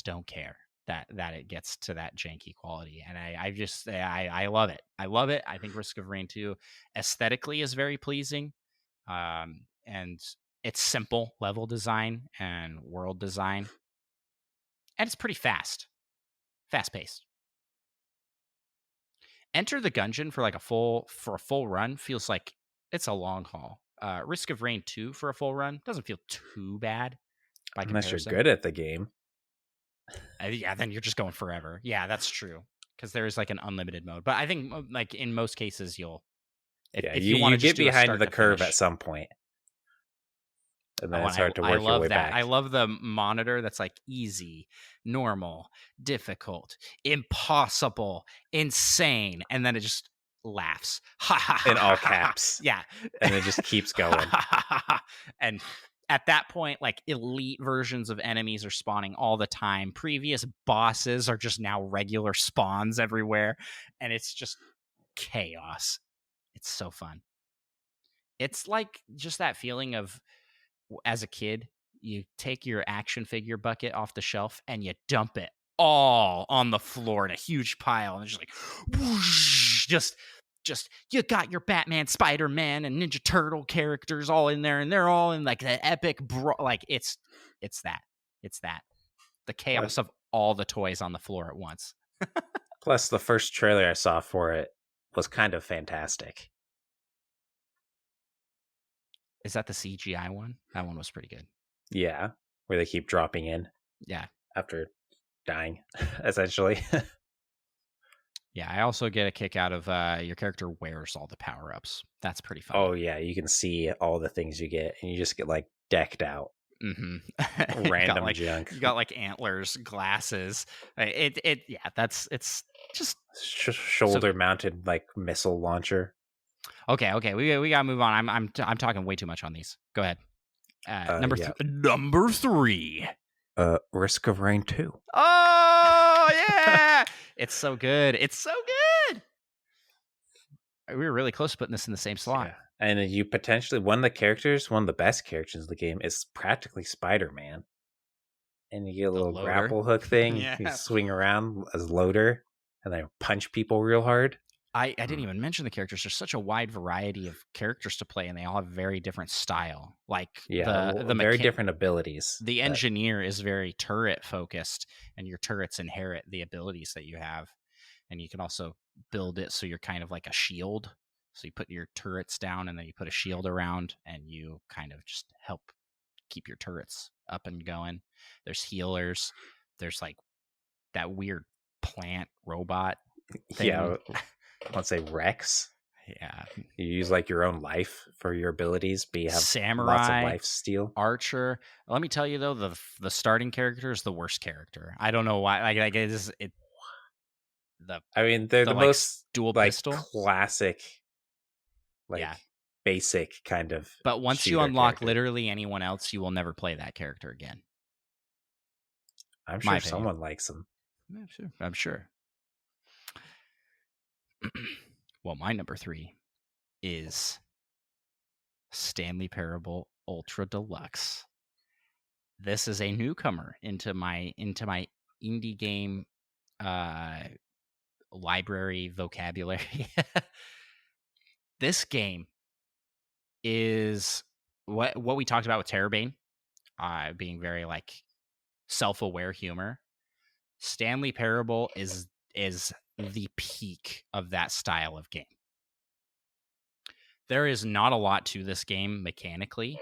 S1: don't care that it gets to that janky quality. And I love it. I love it. I think Risk of Rain 2 aesthetically is very pleasing. And it's simple level design and world design. And it's pretty fast paced. Enter the Gungeon for like a full run feels like it's a long haul. Risk of Rain 2 for a full run doesn't feel too bad by
S2: Unless you're
S1: comparison.
S2: good at the game.
S1: Yeah, then you're just going forever. Yeah, that's true. Because there is like an unlimited mode. But I think like in most cases if you want to
S2: get
S1: just do
S2: behind
S1: a
S2: the curve
S1: finish,
S2: at some point. And then it's hard to
S1: I
S2: work your
S1: love
S2: way
S1: that.
S2: back.
S1: I love the monitor that's like easy, normal, difficult, impossible, insane, and then it just laughs.
S2: In all caps.
S1: Yeah.
S2: And it just keeps going.
S1: And at that point, like elite versions of enemies are spawning all the time. Previous bosses are just now regular spawns everywhere. And it's just chaos. It's so fun. It's like just that feeling of as a kid, you take your action figure bucket off the shelf and you dump it all on the floor in a huge pile, and it's just like whoosh, just you got your Batman, Spider-Man, and Ninja Turtle characters all in there, and they're all in like the epic like it's that the chaos of all the toys on the floor at once.
S2: Plus, the first trailer I saw for it was kind of fantastic.
S1: Is that the CGI one? That one was pretty good.
S2: Yeah, where they keep dropping in.
S1: Yeah.
S2: After dying, essentially.
S1: Yeah, I also get a kick out of your character wears all the power-ups. That's pretty funny.
S2: Oh yeah, you can see all the things you get, and you just get like decked out, random junk,
S1: you got like antlers, glasses. Yeah, it's just
S2: shoulder mounted like missile launcher.
S1: Okay, we gotta move on. I'm talking way too much on these. Go ahead. Number three.
S2: Risk of Rain 2.
S1: Oh yeah, it's so good. It's so good. We were really close to putting this in the same slot.
S2: Yeah. And you potentially one of the best characters in the game is practically Spider-Man. And you get a little grapple hook thing.
S1: Yeah.
S2: You swing around as loader and then punch people real hard.
S1: I didn't even mention the characters. There's such a wide variety of characters to play, and they all have very different style. Like the
S2: very different abilities.
S1: The engineer is very turret focused, and your turrets inherit the abilities that you have. And you can also build it so you're kind of like a shield. So you put your turrets down, and then you put a shield around, and you kind of just help keep your turrets up and going. There's healers. There's like that weird plant robot thing.
S2: Yeah. Let's say Rex.
S1: Yeah.
S2: You use like your own life for your abilities, but you have
S1: Samurai,
S2: lots of life steal.
S1: Archer. Let me tell you though, the starting character is the worst character. I don't know why. Like it is it.
S2: They're the
S1: like,
S2: most
S1: dual
S2: like
S1: pistol
S2: classic, like basic kind of.
S1: But once you unlock
S2: character.
S1: literally anyone else, you will never play that character again.
S2: I'm sure someone likes them.
S1: Yeah, sure. I'm sure. Well, my number 3 is Stanley Parable Ultra Deluxe. This is a newcomer into my indie game library vocabulary. This game is what we talked about with Terrorbane, being very like self-aware humor. Stanley Parable is the peak of that style of game. There is not a lot to this game mechanically.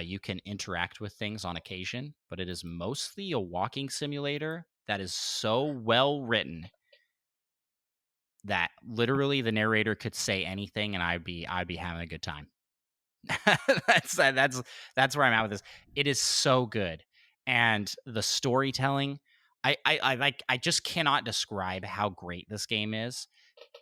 S1: You can interact with things on occasion, but it is mostly a walking simulator that is so well written that literally the narrator could say anything and I'd be having a good time. that's where I'm at with this. It is so good. And the storytelling, I just cannot describe how great this game is.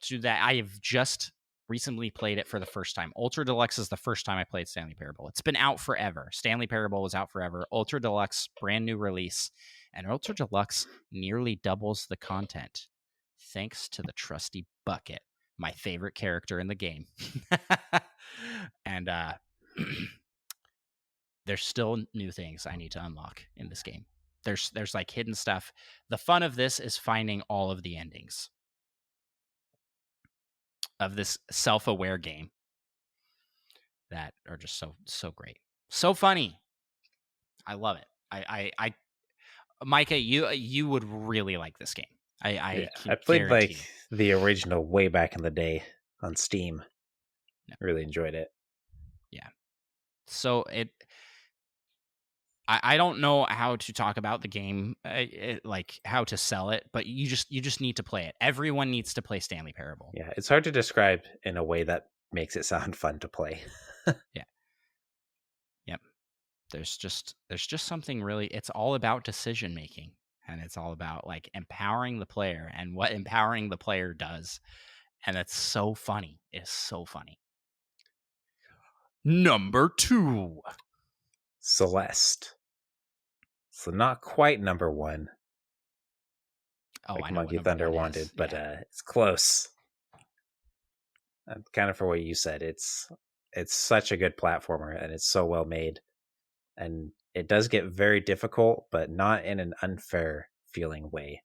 S1: To that, I have just recently played it for the first time. Ultra Deluxe is the first time I played Stanley Parable. It's been out forever. Stanley Parable was out forever. Ultra Deluxe, brand new release. And Ultra Deluxe nearly doubles the content thanks to the trusty Bucket, my favorite character in the game. And there's still new things I need to unlock in this game. There's like hidden stuff. The fun of this is finding all of the endings of this self-aware game that are just so great, so funny. I love it. I Micah, you would really like this game. I
S2: played like the original way back in the day on Steam. Really enjoyed it.
S1: Yeah. So I don't know how to talk about the game, like how to sell it, but you just need to play it. Everyone needs to play Stanley Parable.
S2: Yeah, it's hard to describe in a way that makes it sound fun to play.
S1: Yeah. Yep. There's just something really. It's all about decision making, and it's all about like empowering the player and what empowering the player does, and it's so funny. It's so funny. Number 2,
S2: Celeste. So not quite number 1.
S1: Oh,
S2: like
S1: I know
S2: Monkey
S1: what
S2: Thunder wanted, but it's close. Kind of for what you said, it's such a good platformer and it's so well made, and it does get very difficult, but not in an unfair feeling way.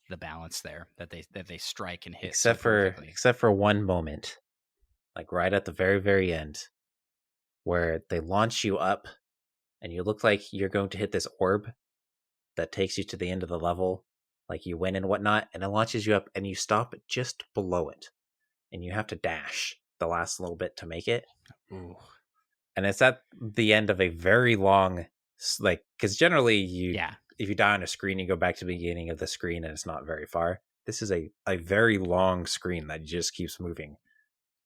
S1: The balance there that they strike and hit,
S2: except for one moment, like right at the very end, where they launch you up and you look like you're going to hit this orb that takes you to the end of the level, like you win and whatnot, and it launches you up and you stop just below it and you have to dash the last little bit to make it.
S1: Ooh.
S2: And it's at the end of a very long, like, because generally you if you die on a screen, you go back to the beginning of the screen and it's not very far. This is a very long screen that just keeps moving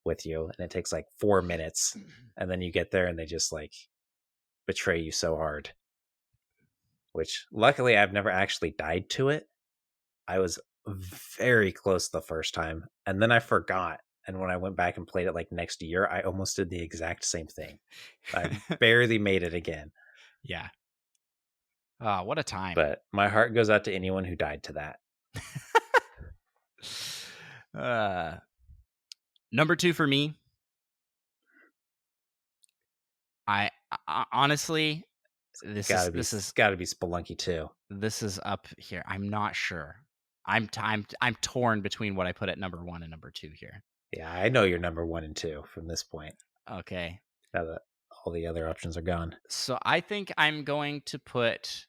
S2: with you, and it takes like 4 minutes, and then you get there and they just like betray you so hard. Which luckily I've never actually died to it. I was very close the first time, and then I forgot. And when I went back and played it like next year, I almost did the exact same thing. I barely made it again.
S1: Yeah. What a time.
S2: But my heart goes out to anyone who died to that.
S1: Number 2 for me. I honestly, this is
S2: got to be Spelunky 2.
S1: This is up here. I'm not sure. I'm torn between what I put at number 1 and number 2 here.
S2: Yeah, I know you're number 1 and 2 from this point.
S1: Okay.
S2: Now that all the other options are gone.
S1: So I think I'm going to put.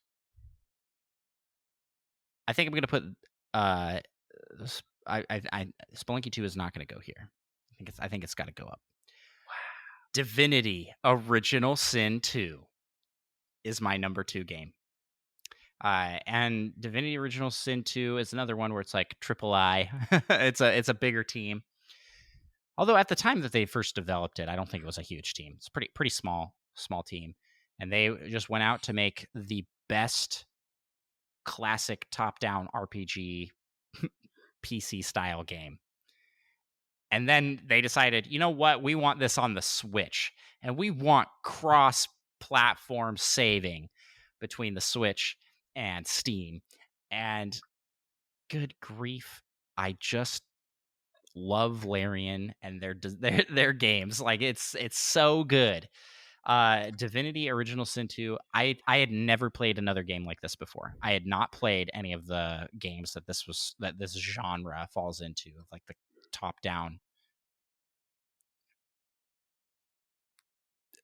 S1: Spelunky 2 is not going to go here. I think it's got to go up. Wow. Divinity Original Sin 2 is my number 2 game. And Divinity Original Sin 2 is another one where it's like triple I. It's a bigger team. Although at the time that they first developed it, I don't think it was a huge team. It's pretty small team. And they just went out to make the best classic top-down RPG PC style game. And then they decided, you know what? We want this on the Switch. And we want cross-platform saving between the Switch and Steam. And good grief, I just love Larian and their games. Like it's so good. Divinity Original Sin 2, I had never played another game like this before. I had not played any of the games that this genre falls into, like the top down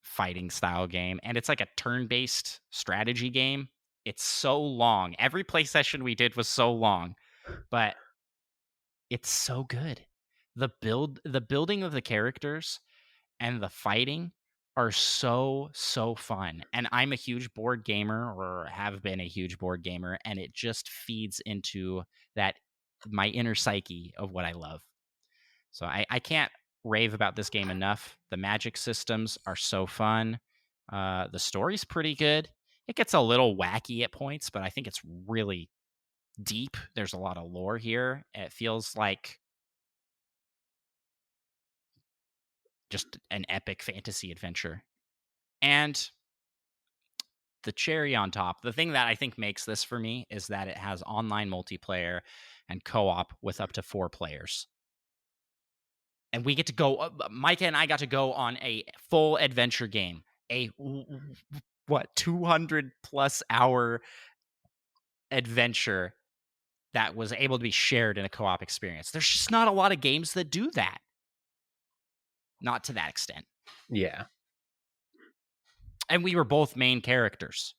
S1: fighting style game. And it's like a turn-based strategy game. It's so long. Every play session we did was so long, but it's so good. The building of the characters and the fighting are so fun. And I'm a huge board gamer, or have been a huge board gamer, and it just feeds into that, my inner psyche of what I love. So I can't rave about this game enough. The magic systems are so fun. The story's pretty good. It gets a little wacky at points, but I think it's really deep. There's a lot of lore here. It feels like just an epic fantasy adventure. And the cherry on top, the thing that I think makes this for me, is that it has online multiplayer and co-op with up to 4 players. And we get to go, Micah and I got to go on a full adventure game, a 200 plus hour adventure that was able to be shared in a co-op experience. There's just not a lot of games that do that. Not to that extent.
S2: Yeah.
S1: And we were both main characters.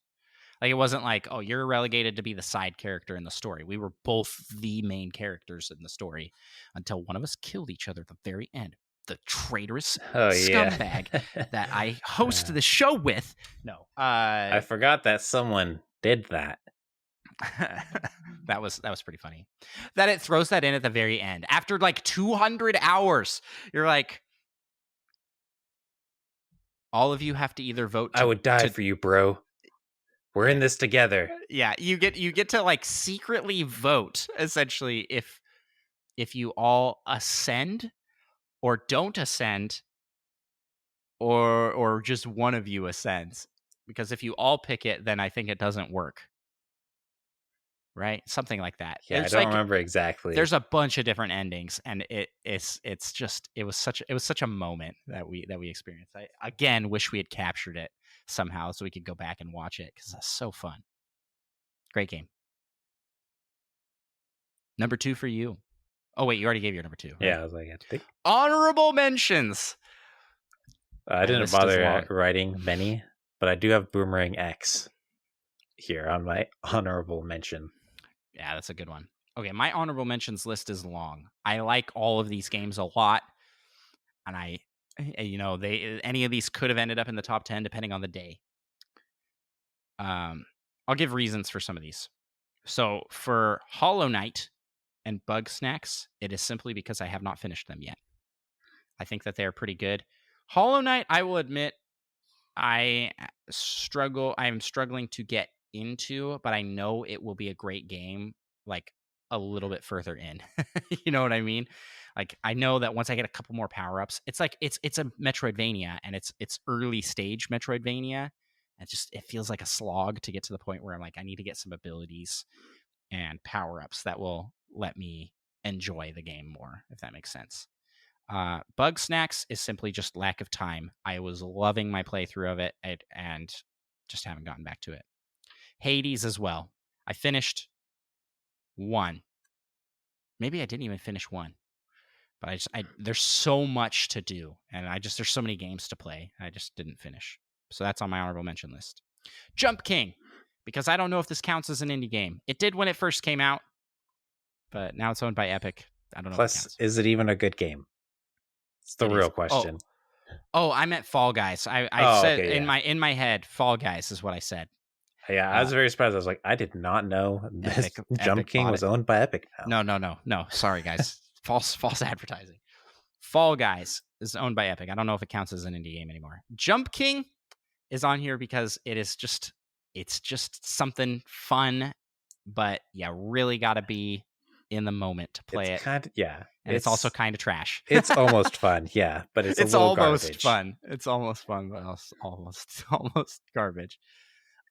S1: Like, it wasn't like, oh, you're relegated to be the side character in the story. We were both the main characters in the story until one of us killed each other at the very end. The traitorous scumbag that I host the show with. No.
S2: I forgot that someone did that.
S1: That was pretty funny. That it throws that in at the very end. After like 200 hours, you're like, all of you have to either vote.
S2: I would die for you, bro. We're in this together.
S1: Yeah, you get to like secretly vote, essentially, if you all ascend or don't ascend, or just one of you ascends. Because if you all pick it, then I think it doesn't work. Right? Something like that.
S2: Yeah, I don't remember exactly.
S1: There's a bunch of different endings, and it was such a moment that we experienced. I again wish we had captured it somehow so we could go back and watch it, because that's so fun. Great game. Number 2 for you. Oh wait, you already gave your number 2. Right?
S2: Yeah, I was like, I think
S1: honorable mentions.
S2: I didn't bother writing many, but I do have Boomerang X here on my honorable mention.
S1: Yeah, that's a good one. Okay, my honorable mentions list is long. I like all of these games a lot, and any of these could have ended up in the top 10 depending on the day. I'll give reasons for some of these. So for Hollow Knight and Bug Snacks, it is simply because I have not finished them yet. I think that they are pretty good. Hollow Knight, I will admit, I'm struggling to get into, but I know it will be a great game, like a little bit further in. You know what I mean? Like I know that once I get a couple more power-ups, it's like it's a Metroidvania, and it's early stage Metroidvania. It feels like a slog to get to the point where I'm like, I need to get some abilities and power-ups that will let me enjoy the game more, if that makes sense. Bug Snacks is simply just lack of time. I was loving my playthrough of it and just haven't gotten back to it. Hades as well. I finished one. Maybe I didn't even finish one, but there's so much to do, and there's so many games to play. I just didn't finish. So that's on my honorable mention list. Jump King, because I don't know if this counts as an indie game. It did when it first came out, but now it's owned by Epic. I don't know.
S2: Plus,
S1: if it counts.
S2: is it even a good game? It's the real question.
S1: Oh, I meant Fall Guys. I said okay, in my head, Fall Guys is what I said.
S2: Yeah, I was very surprised. I was like, I did not know this Jump King was owned by Epic now.
S1: No. Sorry, guys. false advertising. Fall Guys is owned by Epic. I don't know if it counts as an indie game anymore. Jump King is on here because it's just something fun, but you really got to be in the moment to play it. And it's also kind of trash.
S2: It's almost fun, yeah, but it's
S1: almost
S2: garbage.
S1: Fun. It's almost fun, but almost garbage.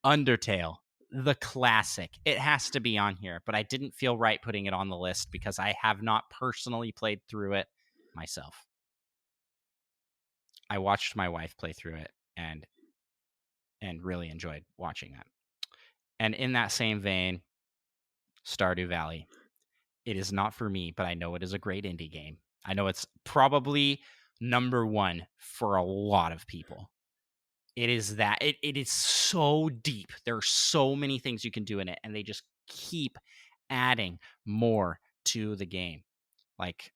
S1: Undertale, the classic. It has to be on here, but I didn't feel right putting it on the list because I have not personally played through it myself. I watched my wife play through it and really enjoyed watching that. And in that same vein, Stardew Valley. It is not for me, but I know it is a great indie game. I know it's probably number one for a lot of people. It is that. It is so deep. There are so many things you can do in it, and they just keep adding more to the game. Like,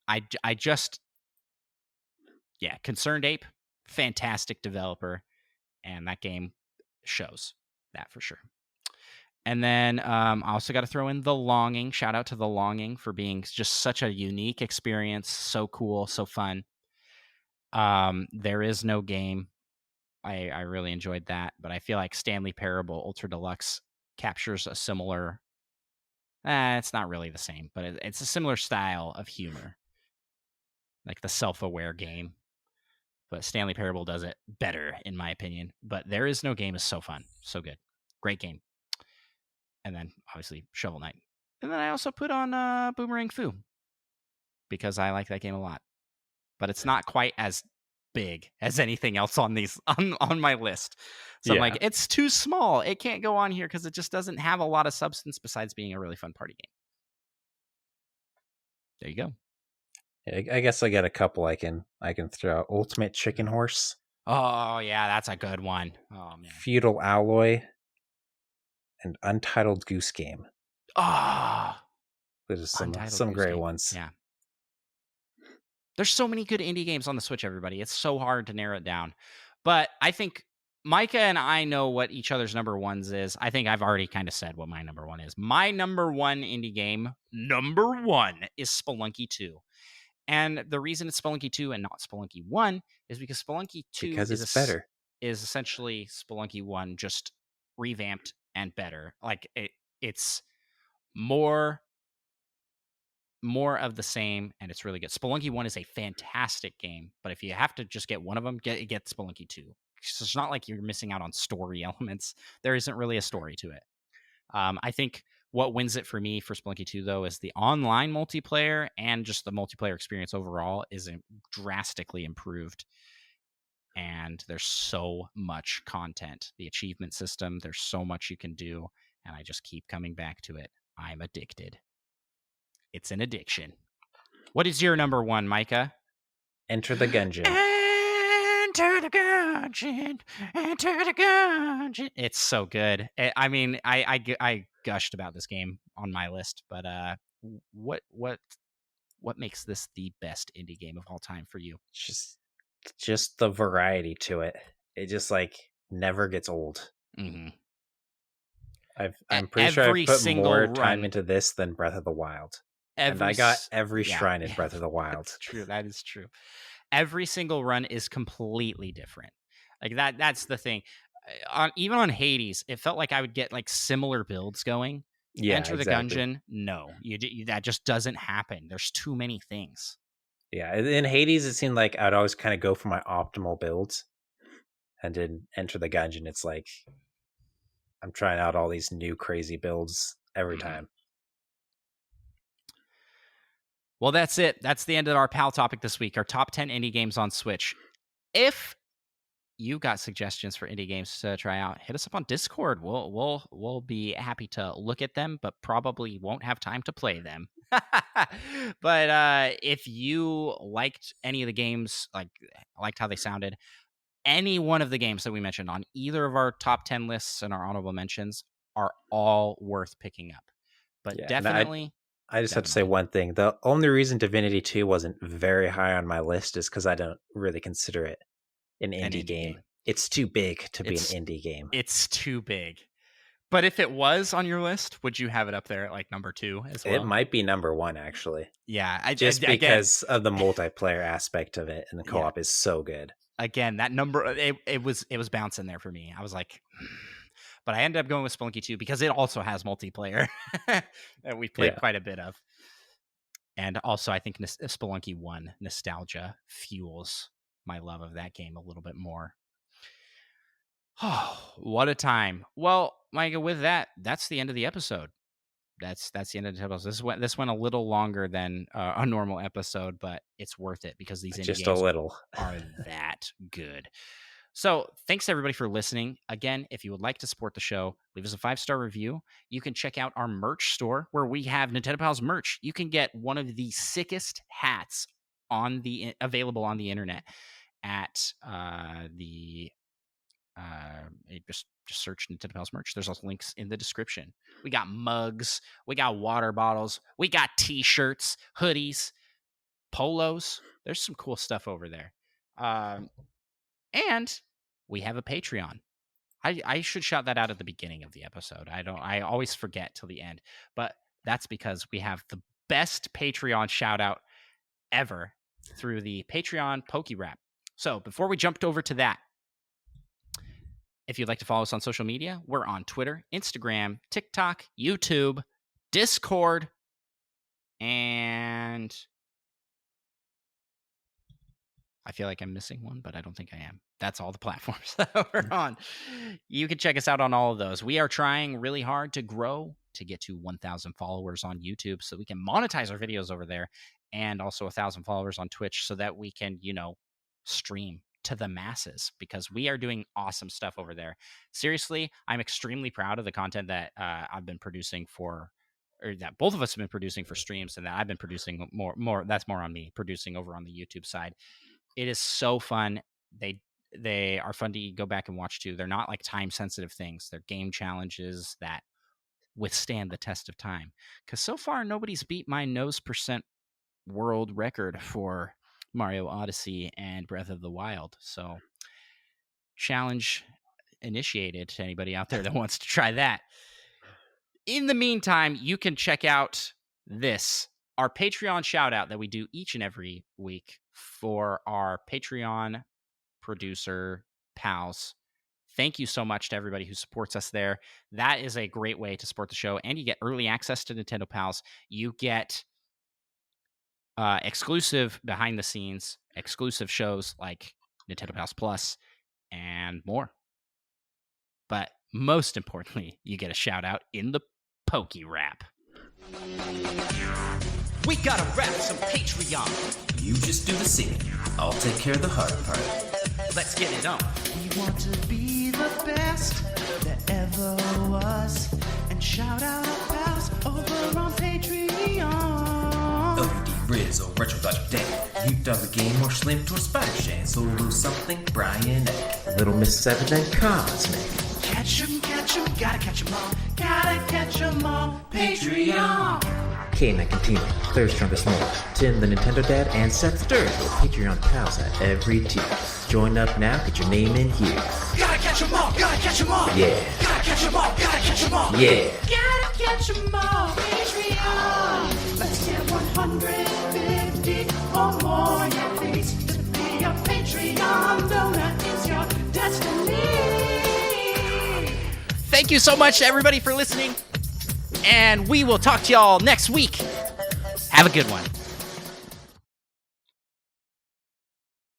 S1: Concerned Ape, fantastic developer, and that game shows that for sure. And then I also got to throw in The Longing. Shout out to The Longing for being just such a unique experience. So cool, so fun. There Is No Game. I really enjoyed that, but I feel like Stanley Parable Ultra Deluxe captures a similar... it's not really the same, but it's a similar style of humor. Like the self-aware game. But Stanley Parable does it better, in my opinion. But There Is No Game is so fun. So good. Great game. And then, obviously, Shovel Knight. And then I also put on Boomerang Fu. Because I like that game a lot. But it's not quite as big as anything else on my list. So I'm like, it's too small. It can't go on here because it just doesn't have a lot of substance besides being a really fun party game. There you go.
S2: I guess I got a couple I can throw out. Ultimate Chicken Horse.
S1: Oh, yeah, that's a good one. Oh, man.
S2: Feudal Alloy. And Untitled Goose Game. There's some great ones.
S1: Yeah. There's so many good indie games on the Switch, everybody. It's so hard to narrow it down. But I think Micah and I know what each other's number ones is. I think I've already kind of said what my number one is. My number one indie game, number one, is Spelunky 2. And the reason it's Spelunky 2 and not Spelunky 1 is because Spelunky 2
S2: better.
S1: Is essentially Spelunky 1 just revamped and better. Like it's more of the same, and it's really good. Spelunky 1 is a fantastic game, but if you have to just get one of them, get Spelunky 2. It's not like you're missing out on story elements. There isn't really a story to it. I think what wins it for me for Spelunky 2, though, is the online multiplayer, and just the multiplayer experience overall is drastically improved. And there's so much content. The achievement system, there's so much you can do, and I just keep coming back to it. I'm addicted. It's an addiction. What is your number one, Micah?
S2: Enter the Gungeon.
S1: Enter the Gungeon. Enter the Gungeon. It's so good. I mean, I gushed about this game on my list, but what makes this the best indie game of all time for you?
S2: Just the variety to it. It just like never gets old.
S1: Mm-hmm.
S2: I'm pretty sure I've put more
S1: run,
S2: time into this than Breath of the Wild. And I got every shrine in Breath of the Wild.
S1: That's true. That is true. Every single run is completely different. Like that's the thing. Even on Hades, it felt like I would get like similar builds going.
S2: Yeah,
S1: Enter the Gungeon. No, that just doesn't happen. There's too many things.
S2: Yeah, in Hades, it seemed like I'd always kind of go for my optimal builds. And in Enter the Gungeon, it's like I'm trying out all these new crazy builds every time.
S1: Well, that's it. That's the end of our PAL topic this week. Our top 10 indie games on Switch. If you got suggestions for indie games to try out, hit us up on Discord. We'll be happy to look at them, but probably won't have time to play them. But if you liked any of the games, liked how they sounded, any one of the games that we mentioned on either of our top 10 lists and our honorable mentions are all worth picking up. But definitely,
S2: I just have to say one thing. The only reason Divinity 2 wasn't very high on my list is because I don't really consider it an indie game. It's too big to be an indie game.
S1: It's too big. But if it was on your list, would you have it up there at like number 2 as well?
S2: It might be number 1, actually.
S1: Yeah.
S2: Because of the multiplayer aspect of it, and the co-op is so good.
S1: Again, that number, it was bouncing there for me. I was like, but I ended up going with Spelunky 2 because it also has multiplayer that we played quite a bit of. And also, I think Spelunky 1 nostalgia fuels my love of that game a little bit more. Oh, what a time. Well, Micah, with that, that's the end of the episode. That's the end of the episode. This went a little longer than a normal episode, but it's worth it because these indie
S2: just
S1: games
S2: a little
S1: are that good. So thanks everybody for listening. Again, if you would like to support the show, leave us a 5-star review. You can check out our merch store where we have Nintendo Pals merch. You can get one of the sickest hats available on the internet at just search Nintendo Pals merch. There's also links in the description. We got mugs, we got water bottles, we got t-shirts, hoodies, polos. There's some cool stuff over there. And we have a Patreon. I should shout that out at the beginning of the episode. I always forget till the end, but that's because we have the best Patreon shout out ever through the Patreon Poke Rap. So before we jumped over to that, if you'd like to follow us on social media, we're on Twitter, Instagram, TikTok, YouTube, Discord, and I feel like I'm missing one, but I don't think I am. That's all the platforms that we're on. You can check us out on all of those. We are trying really hard to grow to get to 1,000 followers on YouTube so we can monetize our videos over there, and also 1,000 followers on Twitch so that we can, stream to the masses, because we are doing awesome stuff over there. Seriously, I'm extremely proud of the content that I've been producing or that both of us have been producing for streams, and that I've been producing more. That's more on me, producing over on the YouTube side. It is so fun. They are fun to go back and watch too. They're not like time sensitive things. They're game challenges that withstand the test of time. Because so far nobody's beat my nose percent world record for Mario Odyssey and Breath of the Wild. So challenge initiated to anybody out there that wants to try that. In the meantime, you can check out our Patreon shout out that we do each and every week for our Patreon producer pals. Thank you so much to everybody who supports us there. That is a great way to support the show, and you get early access to Nintendo Pals. You get exclusive behind the scenes, exclusive shows like Nintendo Pals Plus and more. But most importantly, you get a shout out in the Poke Rap.
S3: We gotta rap some Patreon. You just do the singing. I'll take care of the hard part.
S1: Let's get it on.
S4: We want to be the best that ever was. And shout out our pals over on Patreon.
S3: OD, Riz, or Retro Dodger Dan. You done the game or Slim to a Spider Shane. Solo something, Brian Egg.
S2: Little Miss Seven and Cosmic.
S4: Catch 'em, gotta catch 'em all. Gotta catch 'em all. Patreon.
S5: K-Mac and Tina, third strongest North, Tim the Nintendo Dad, and Seth Sturge with Patreon pals at every tier. Join up now, get your name in here.
S4: Gotta catch catch 'em all, gotta catch 'em all.
S5: Yeah.
S4: Gotta catch 'em all, gotta catch 'em all.
S5: Yeah.
S4: Gotta catch 'em all, Patreon. Let's get 150 or more, yeah, please. To be a Patreon, though that is your destiny.
S1: Thank you so much, everybody, for listening. And we will talk to y'all next week. Have a good one.